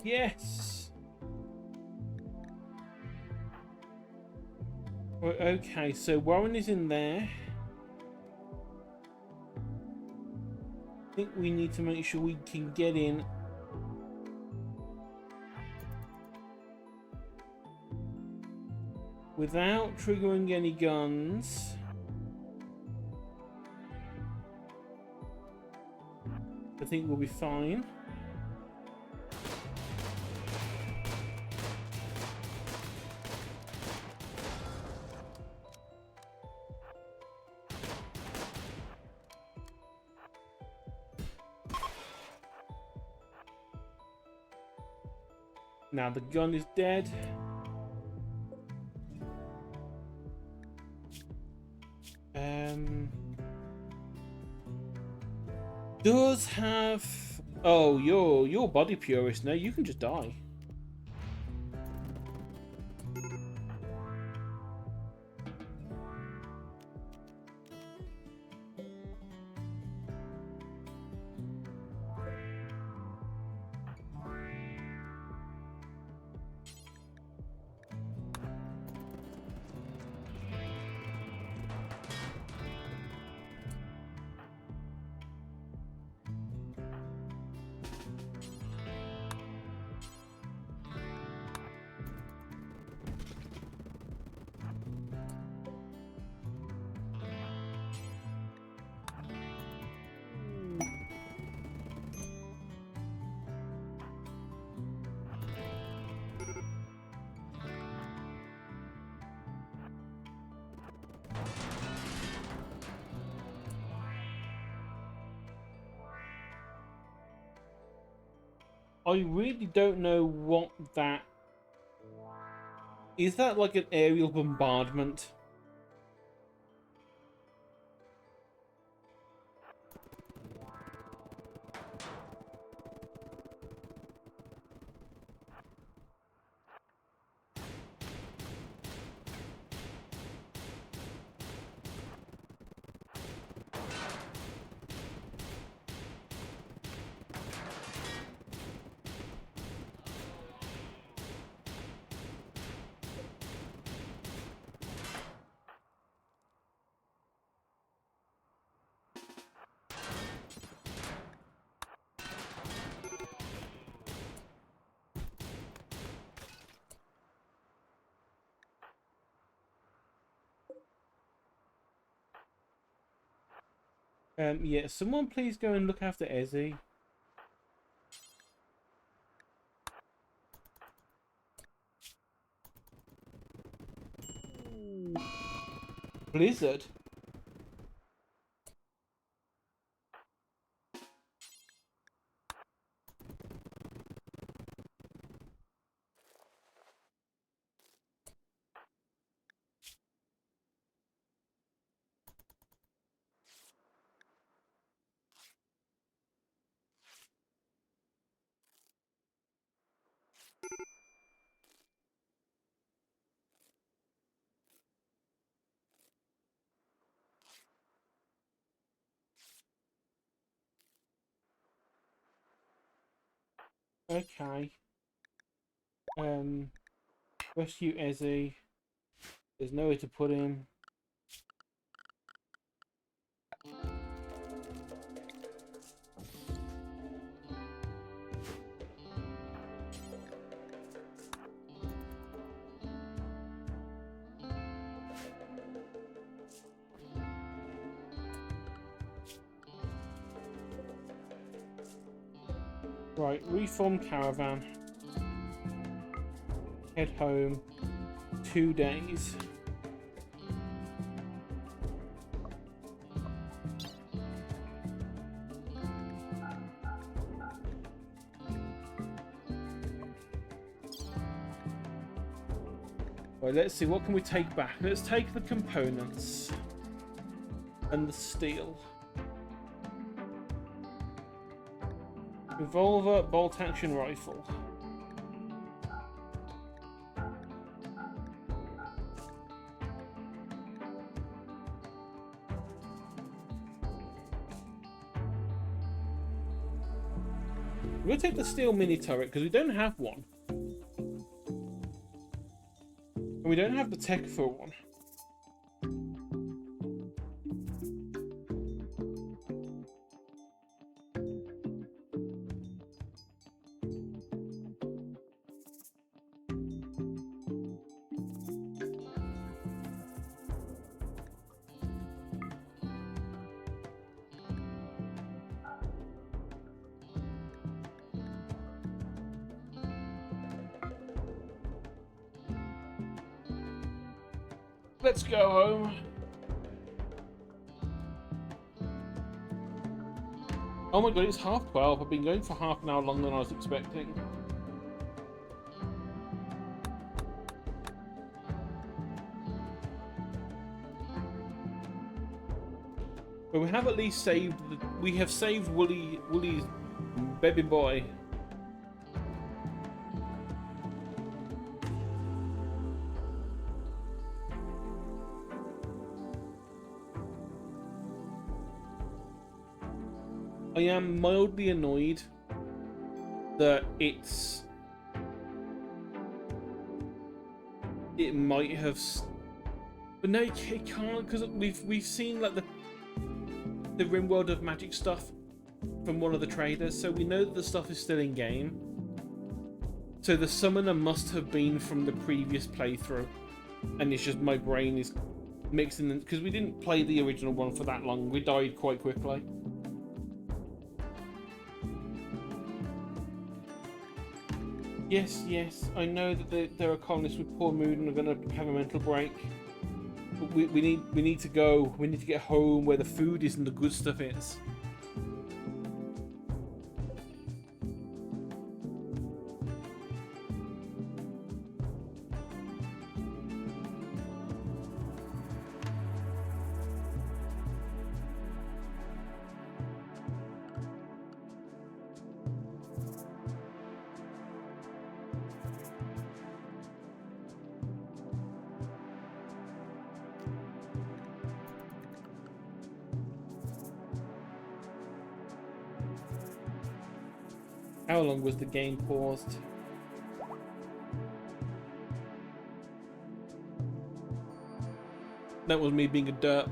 Yes. Well, okay, so Warren is in there. I think we need to make sure we can get in. Without triggering any guns. I think we'll be fine. Now the gun is dead. Does have... Oh, you're body purist. No, you can just die. I really don't know what that... Is that like an aerial bombardment? Yeah, someone please go and look after Ezzy. Blizzard? Okay. Rescue Ezzy. There's nowhere to put him. Right, reform caravan. Head home. 2 days. Right, let's see, what can we take back? Let's take the components and the steel. Revolver, bolt action rifle. We're going to take the steel mini turret because we don't have one. And we don't have the tech for one. Let's go home. Oh my god, it's 12:30. I've been going for half an hour longer than I was expecting. But we have at least saved. We have saved Wooly's baby boy. I am mildly annoyed that it might have, but no, it can't, because we've seen like the RimWorld of Magic stuff from one of the traders, so we know that the stuff is still in game. So the summoner must have been from the previous playthrough, and it's just my brain is mixing them because we didn't play the original one for that long. We died quite quickly. Yes, I know that there are colonists with poor mood and are going to have a mental break. But we need to go. We need to get home where the food is and the good stuff is. How long was the game paused? That was me being a derp.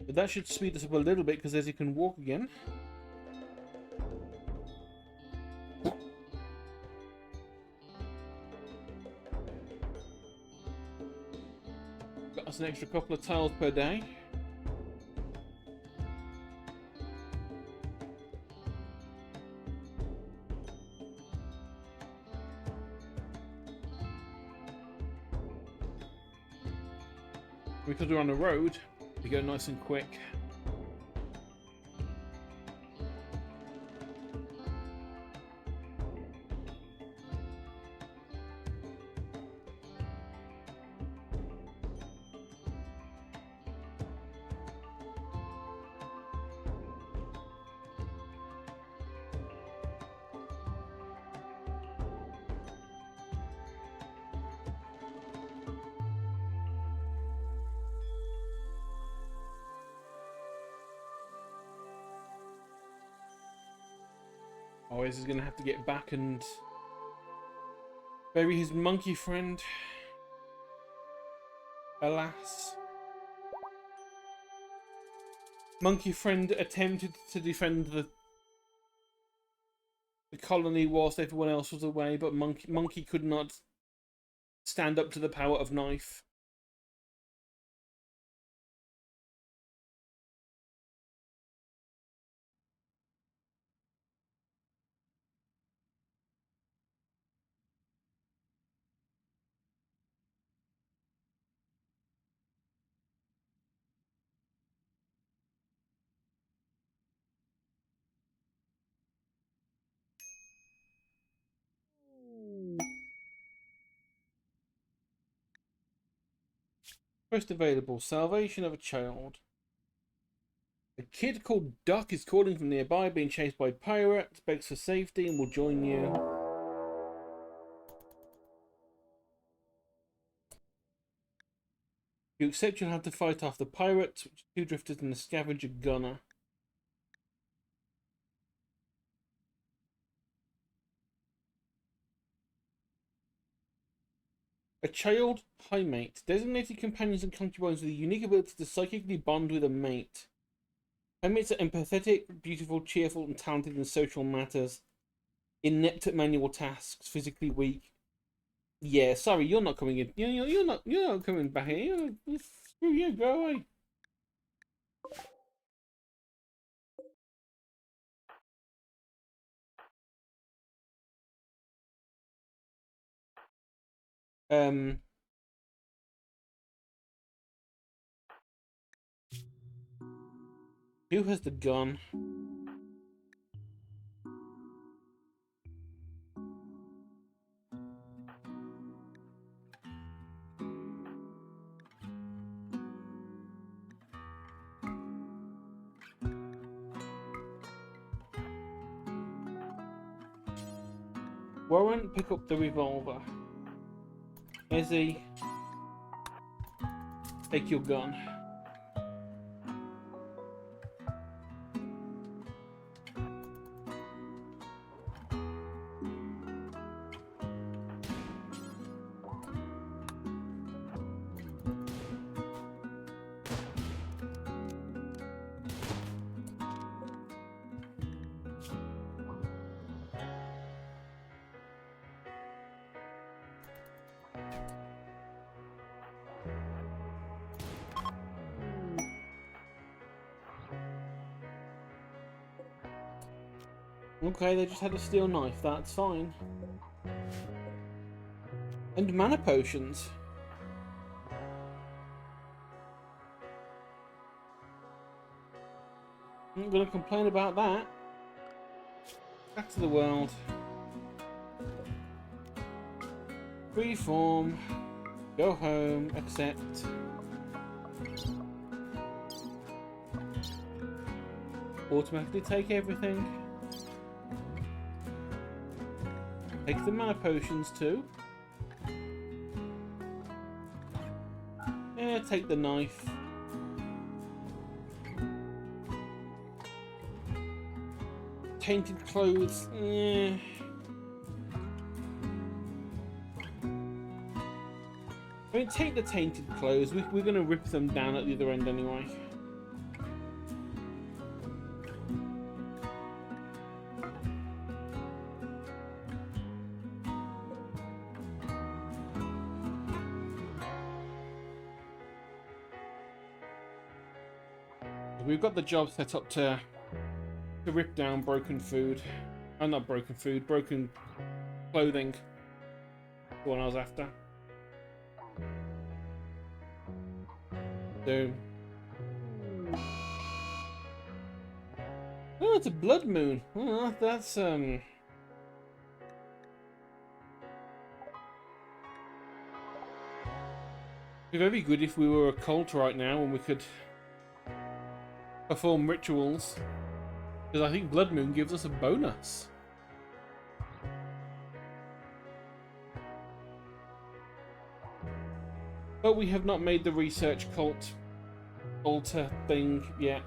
But that should speed us up a little bit because as you can walk again. Got us an extra couple of tiles per day. Because we're on the road, we go nice and quick. Always is going to have to get back and bury his monkey friend. Alas. Monkey friend attempted to defend the colony whilst everyone else was away, but Monkey could not stand up to the power of Knife. First available, Salvation of a Child. A kid called Duck is calling from nearby, being chased by pirates, begs for safety, and will join you. If you accept, you'll have to fight off the pirates, which are 2 drifters and a scavenger gunner. A child high mate. Designated companions and concubines with a unique ability to psychically bond with a mate. High mates are empathetic, beautiful, cheerful, and talented in social matters. Inept at manual tasks, physically weak. Yeah, sorry, you're not coming in. You're not coming back here. Screw you, go away. Who has the gun? Warren, pick up the revolver. Ezzy, take your gun. Okay, they just had a steel knife, that's fine. And mana potions. I'm not gonna complain about that. Back to the world. Freeform. Go home, accept. Automatically take everything. Take the mana potions too. Yeah, take the knife. Tainted clothes. Yeah. I mean, take the tainted clothes. We're going to rip them down at the other end anyway. We've got the job set up to rip down broken food. Oh, not broken food, broken clothing. The one I was after. So. Oh, it's a blood moon. Oh, that's It'd be very good if we were a cult right now and we could perform rituals. Because I think Blood Moon gives us a bonus. But we have not made the research cult altar thing yet.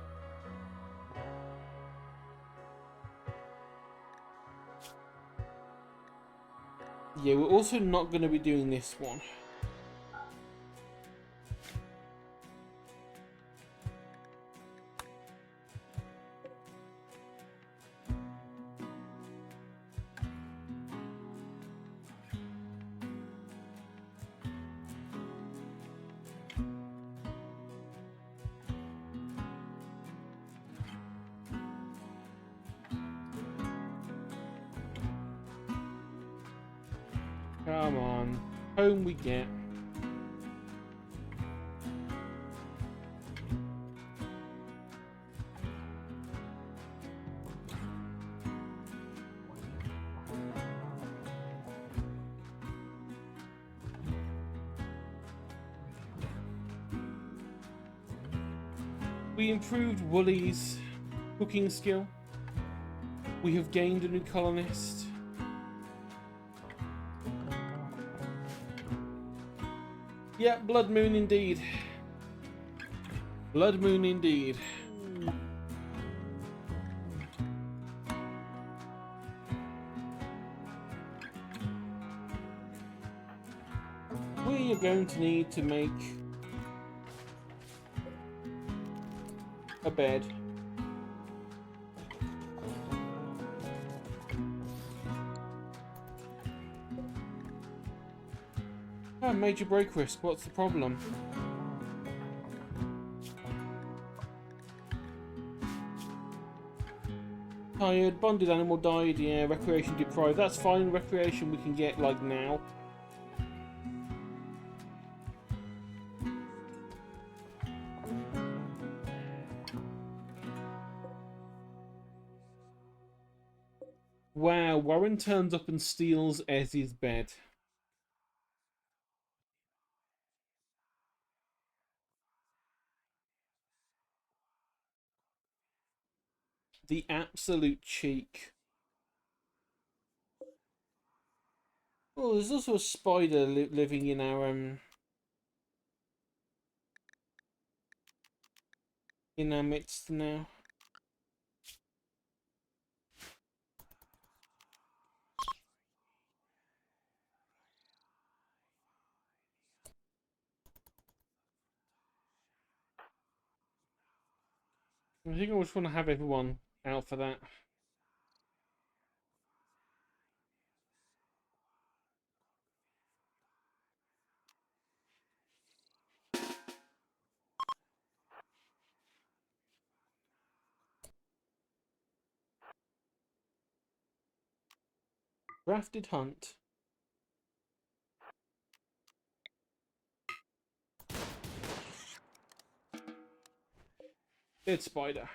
Yeah, we're also not going to be doing this one. Come on. Home we get. We improved Wooly's cooking skill. We have gained a new colonist. Yeah, Blood Moon indeed. Blood Moon indeed. We are going to need to make a bed. Ah, major break risk, what's the problem? Tired, bonded animal died, yeah, recreation deprived. That's fine, recreation we can get like now. Wow, Warren turns up and steals Ezzy's bed. The absolute cheek. Oh, there's also a spider living in our midst now. I think I just want to have everyone out for that. Crafted hunt. Dead spider.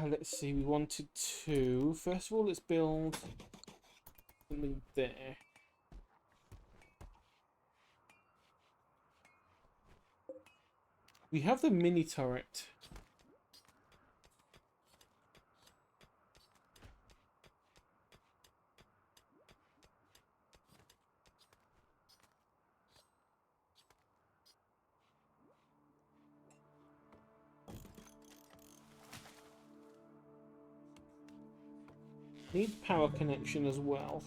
Let's see, we wanted to... First of all, let's build something there. We have the mini turret. Need power connection as well.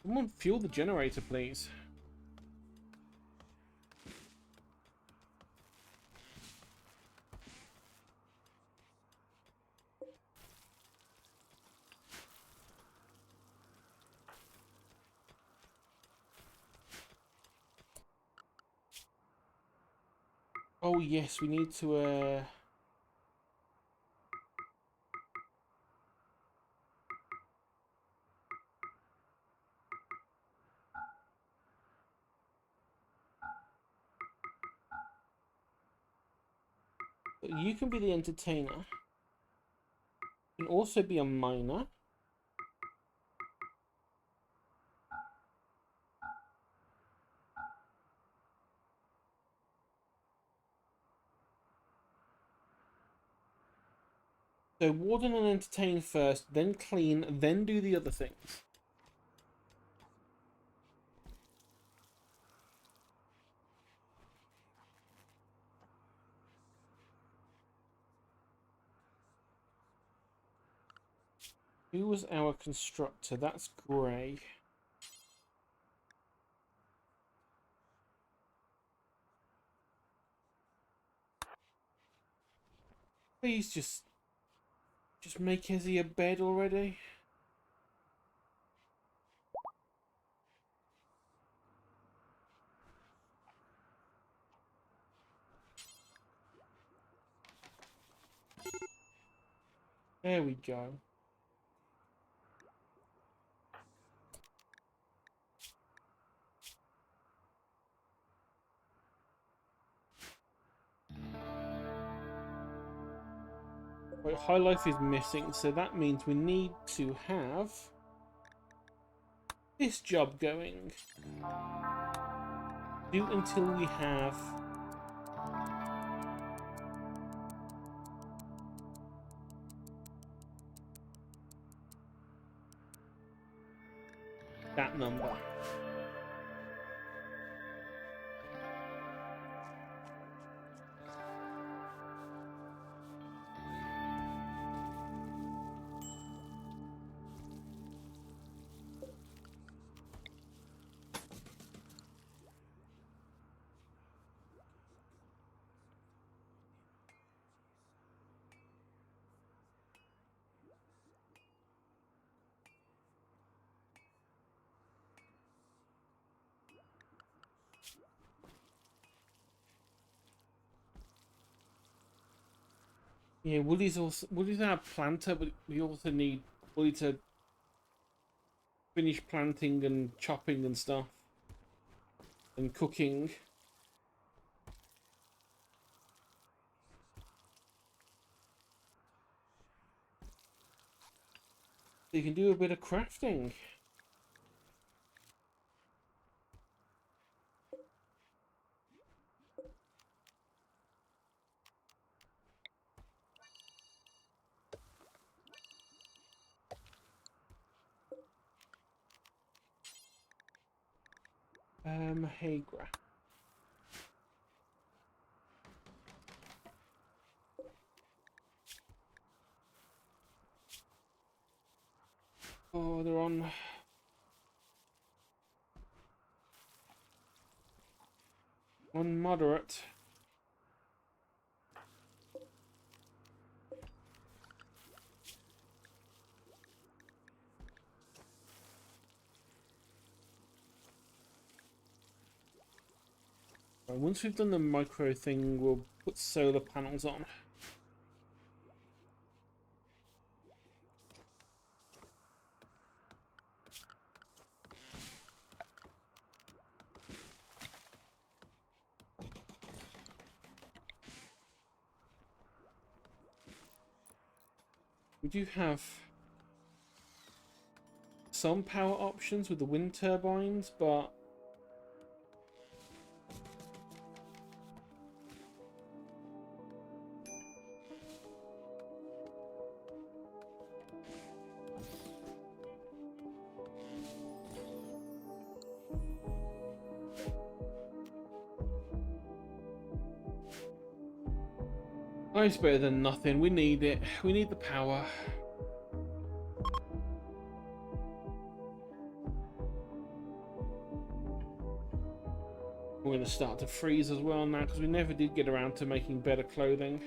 Someone fuel the generator, please. Oh yes, we need to you can be the entertainer. You can also be a miner. So warden and entertain first, then clean, then do the other things. Who was our constructor? That's Grey. Please just make Ezzy a bed already. There we go. Right, High Life is missing, so that means we need to have this job going. Do until we have that number. Yeah, Wooly's our planter, but we also need Wooly to finish planting and chopping and stuff. And cooking. So you can do a bit of crafting. Hagra. Oh, they're on moderate. Right, once we've done the micro thing, we'll put solar panels on. We do have some power options with the wind turbines, but it's better than nothing. We need it. We need the power. We're going to start to freeze as well now because we never did get around to making better clothing.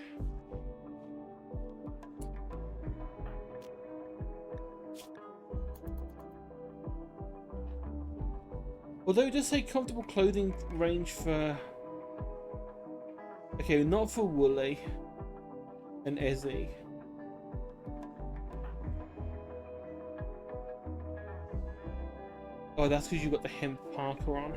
Although it does say comfortable clothing range for... Okay, not for Wooly and Ezzy. Oh, that's because you got the hemp parka on.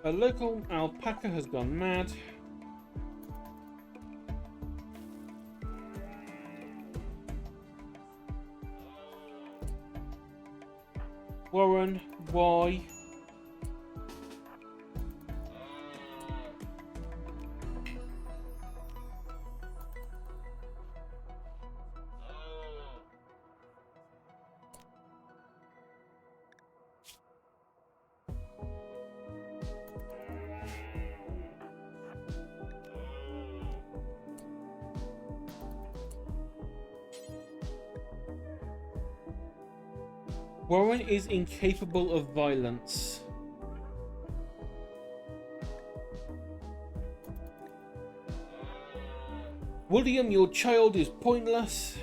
A local alpaca has gone mad. Warren, Why? Warren is incapable of violence. William, your child is pointless.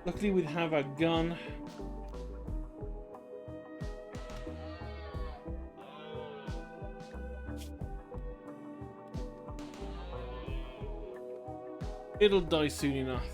Luckily we have a gun. It'll die soon enough.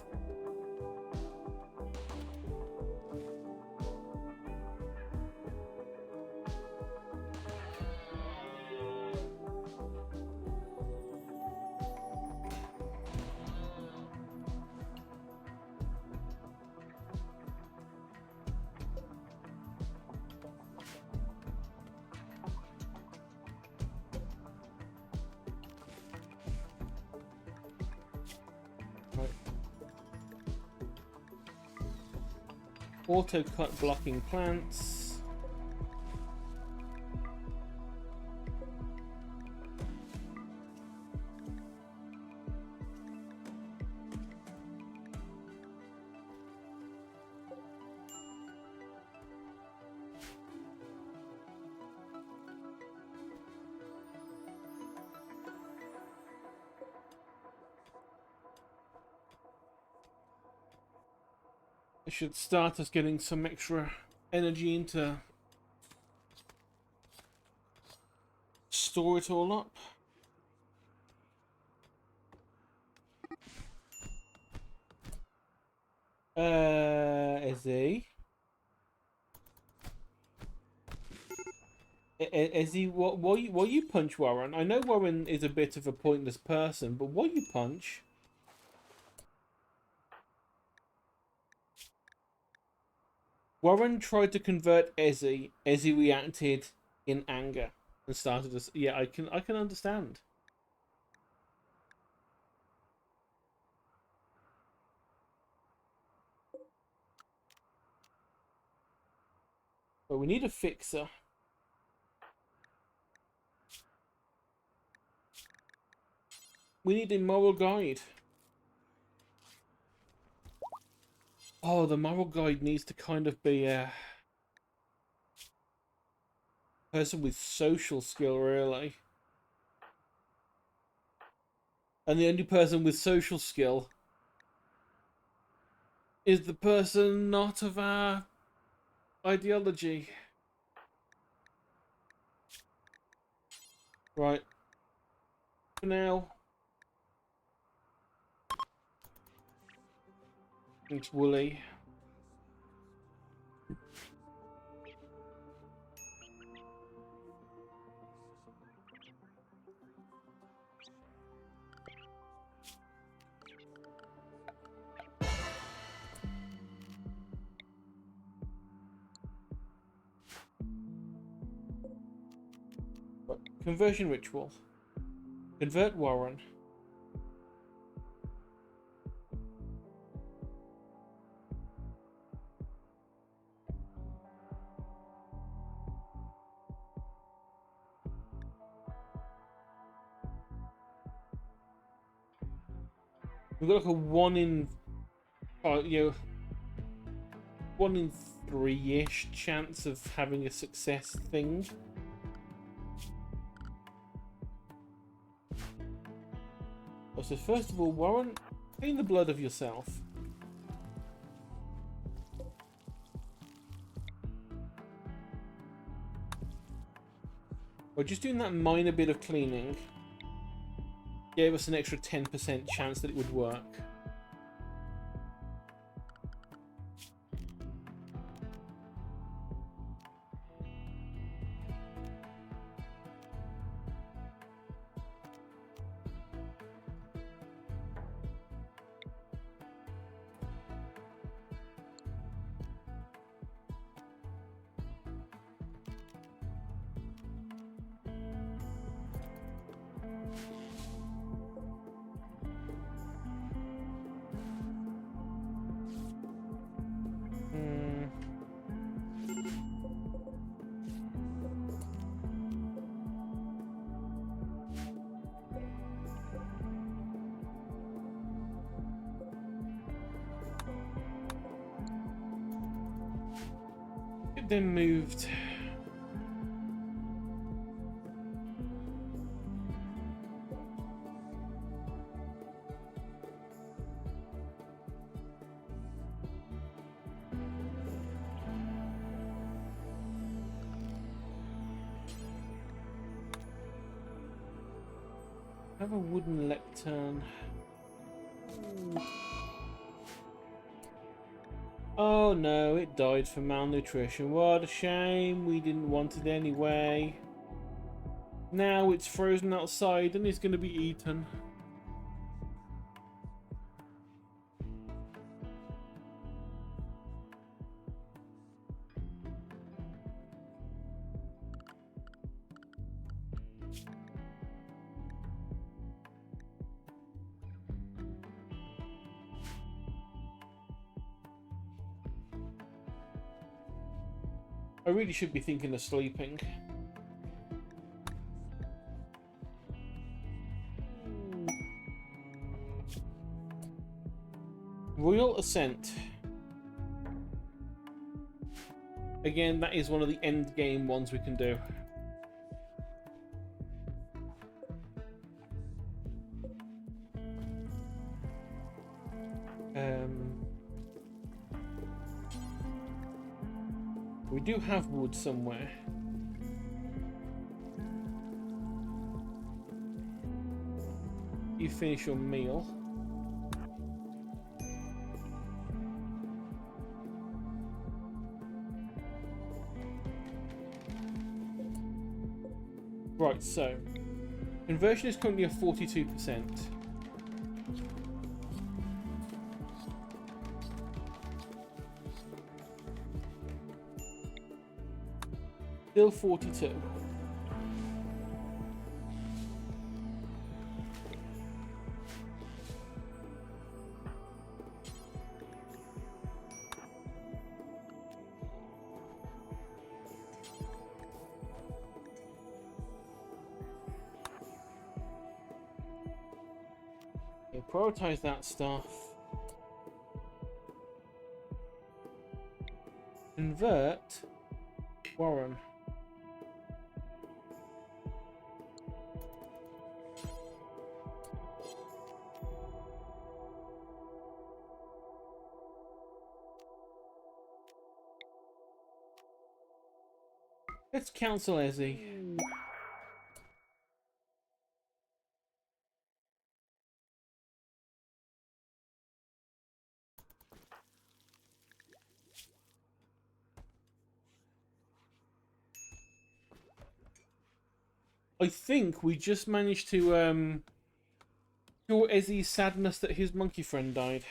Auto cut blocking plants. It should start us getting some extra energy into store it all up. Izzy? Izzy, why you punch Warren? I know Warren is a bit of a pointless person, but why you punch? Warren tried to convert Ezzy. Ezzy reacted in anger and started to... Yeah, I can understand. But we need a fixer. We need a moral guide. Oh, the moral guide needs to kind of be a person with social skill, really. And the only person with social skill is the person not of our ideology. Right. For now, it's Wooly. Conversion ritual. Convert Warren. We've got like a 1 in 3-ish chance of having a success thing. So first of all, Warren, clean the blood of yourself. Or just doing that minor bit of cleaning gave us an extra 10% chance that it would work. then moved. Have a wooden lectern. Oh no, it died from malnutrition. What a shame. We didn't want it anyway. Now it's frozen outside and it's going to be eaten. I really should be thinking of sleeping. Royal Ascent. Again, that is one of the end game ones we can do. We do have wood somewhere. You finish your meal. Right, so conversion is currently at 42%. Still 42. Okay, prioritize that stuff. Convert Warren. Let's cancel Ezzy. I think we just managed to cure Ezzy's sadness that his monkey friend died.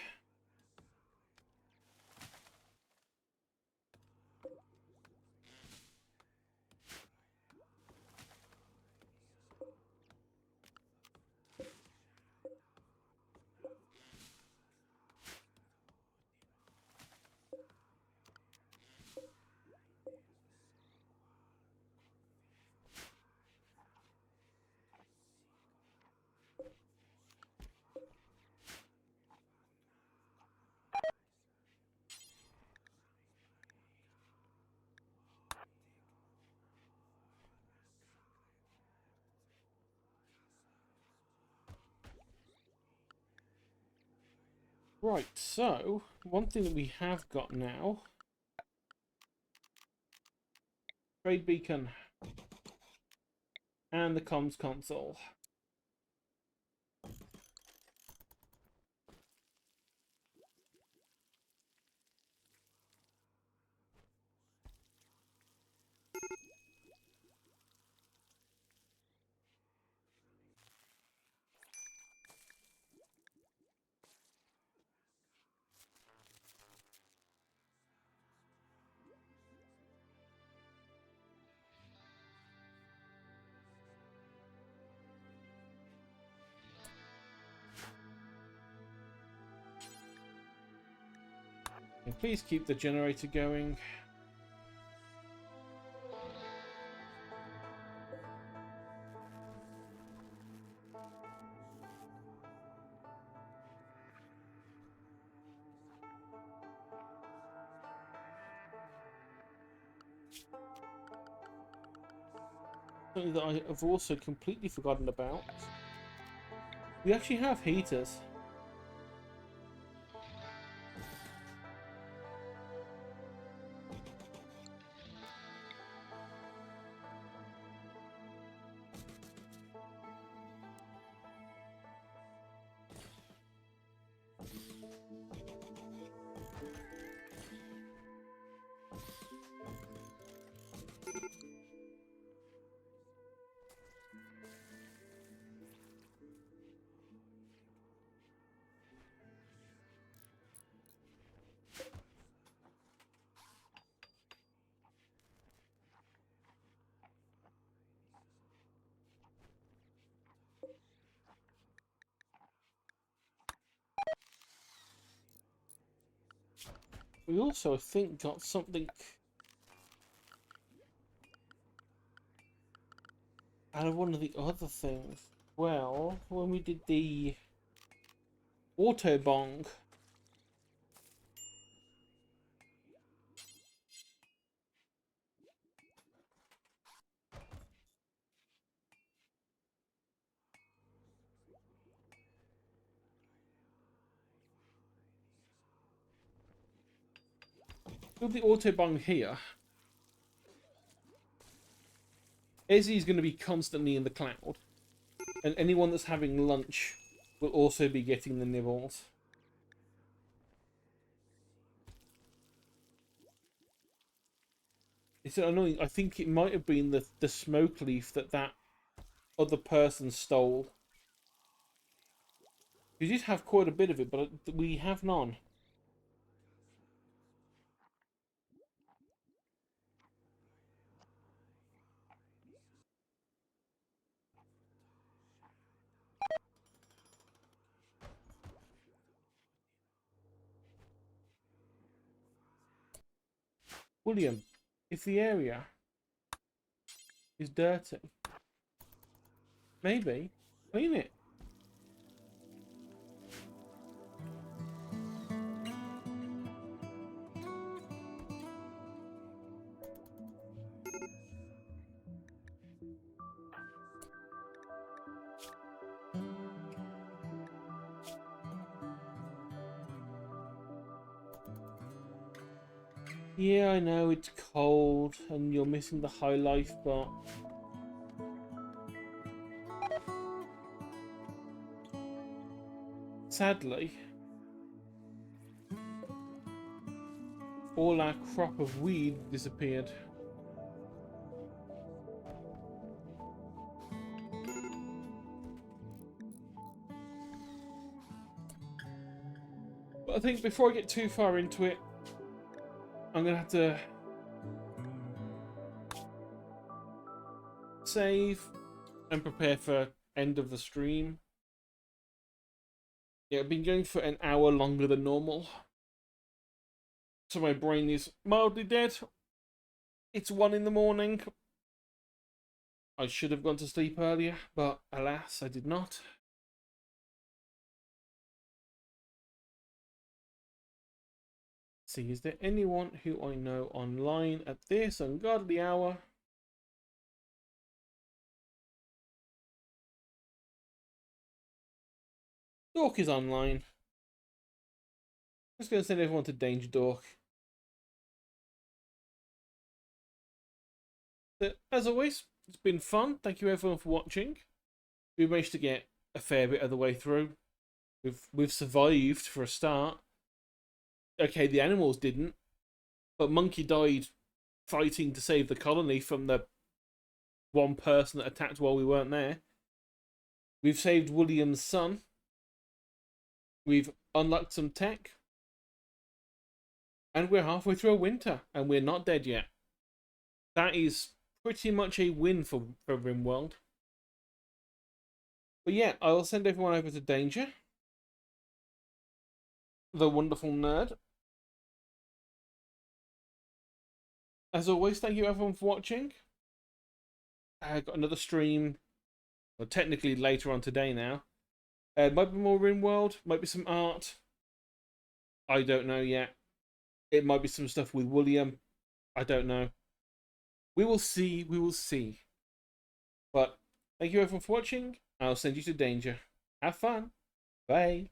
Right, so one thing that we have got now, trade beacon and the comms console. And please keep the generator going. Something that I have also completely forgotten about. We actually have heaters. We also, I think, got something out of one of the other things. Well, when we did the Autobong, with the Autobong here, Ezzy is going to be constantly in the cloud, and anyone that's having lunch will also be getting the nibbles. It's annoying. I think it might have been the smoke leaf that other person stole. We did have quite a bit of it, but we have none. William, if the area is dirty, maybe clean it. Yeah, I know it's cold and you're missing the high life, but sadly, all our crop of weed disappeared. But I think before I get too far into it, I'm gonna have to save and prepare for end of the stream. Yeah, I've been going for an hour longer than normal, so my brain is mildly dead. It's 1 in the morning. I should have gone to sleep earlier, but alas, I did not. See, is there anyone who I know online at this ungodly hour? Dork is online. Just going to send everyone to Danger Dork. But as always, it's been fun. Thank you everyone for watching. We managed to get a fair bit of the way through. We've survived for a start. Okay, the animals didn't, but Monkey died fighting to save the colony from the one person that attacked while we weren't there. We've saved William's son. We've unlocked some tech. And we're halfway through a winter, and we're not dead yet. That is pretty much a win for RimWorld. But yeah, I'll send everyone over to Danger, the wonderful nerd. As always, thank you everyone for watching. I got another stream, well, technically later on today now. Might be more RimWorld, might be some art. I don't know yet. It might be some stuff with William. I don't know. We will see. We will see. But thank you everyone for watching. I'll send you to danger. Have fun. Bye.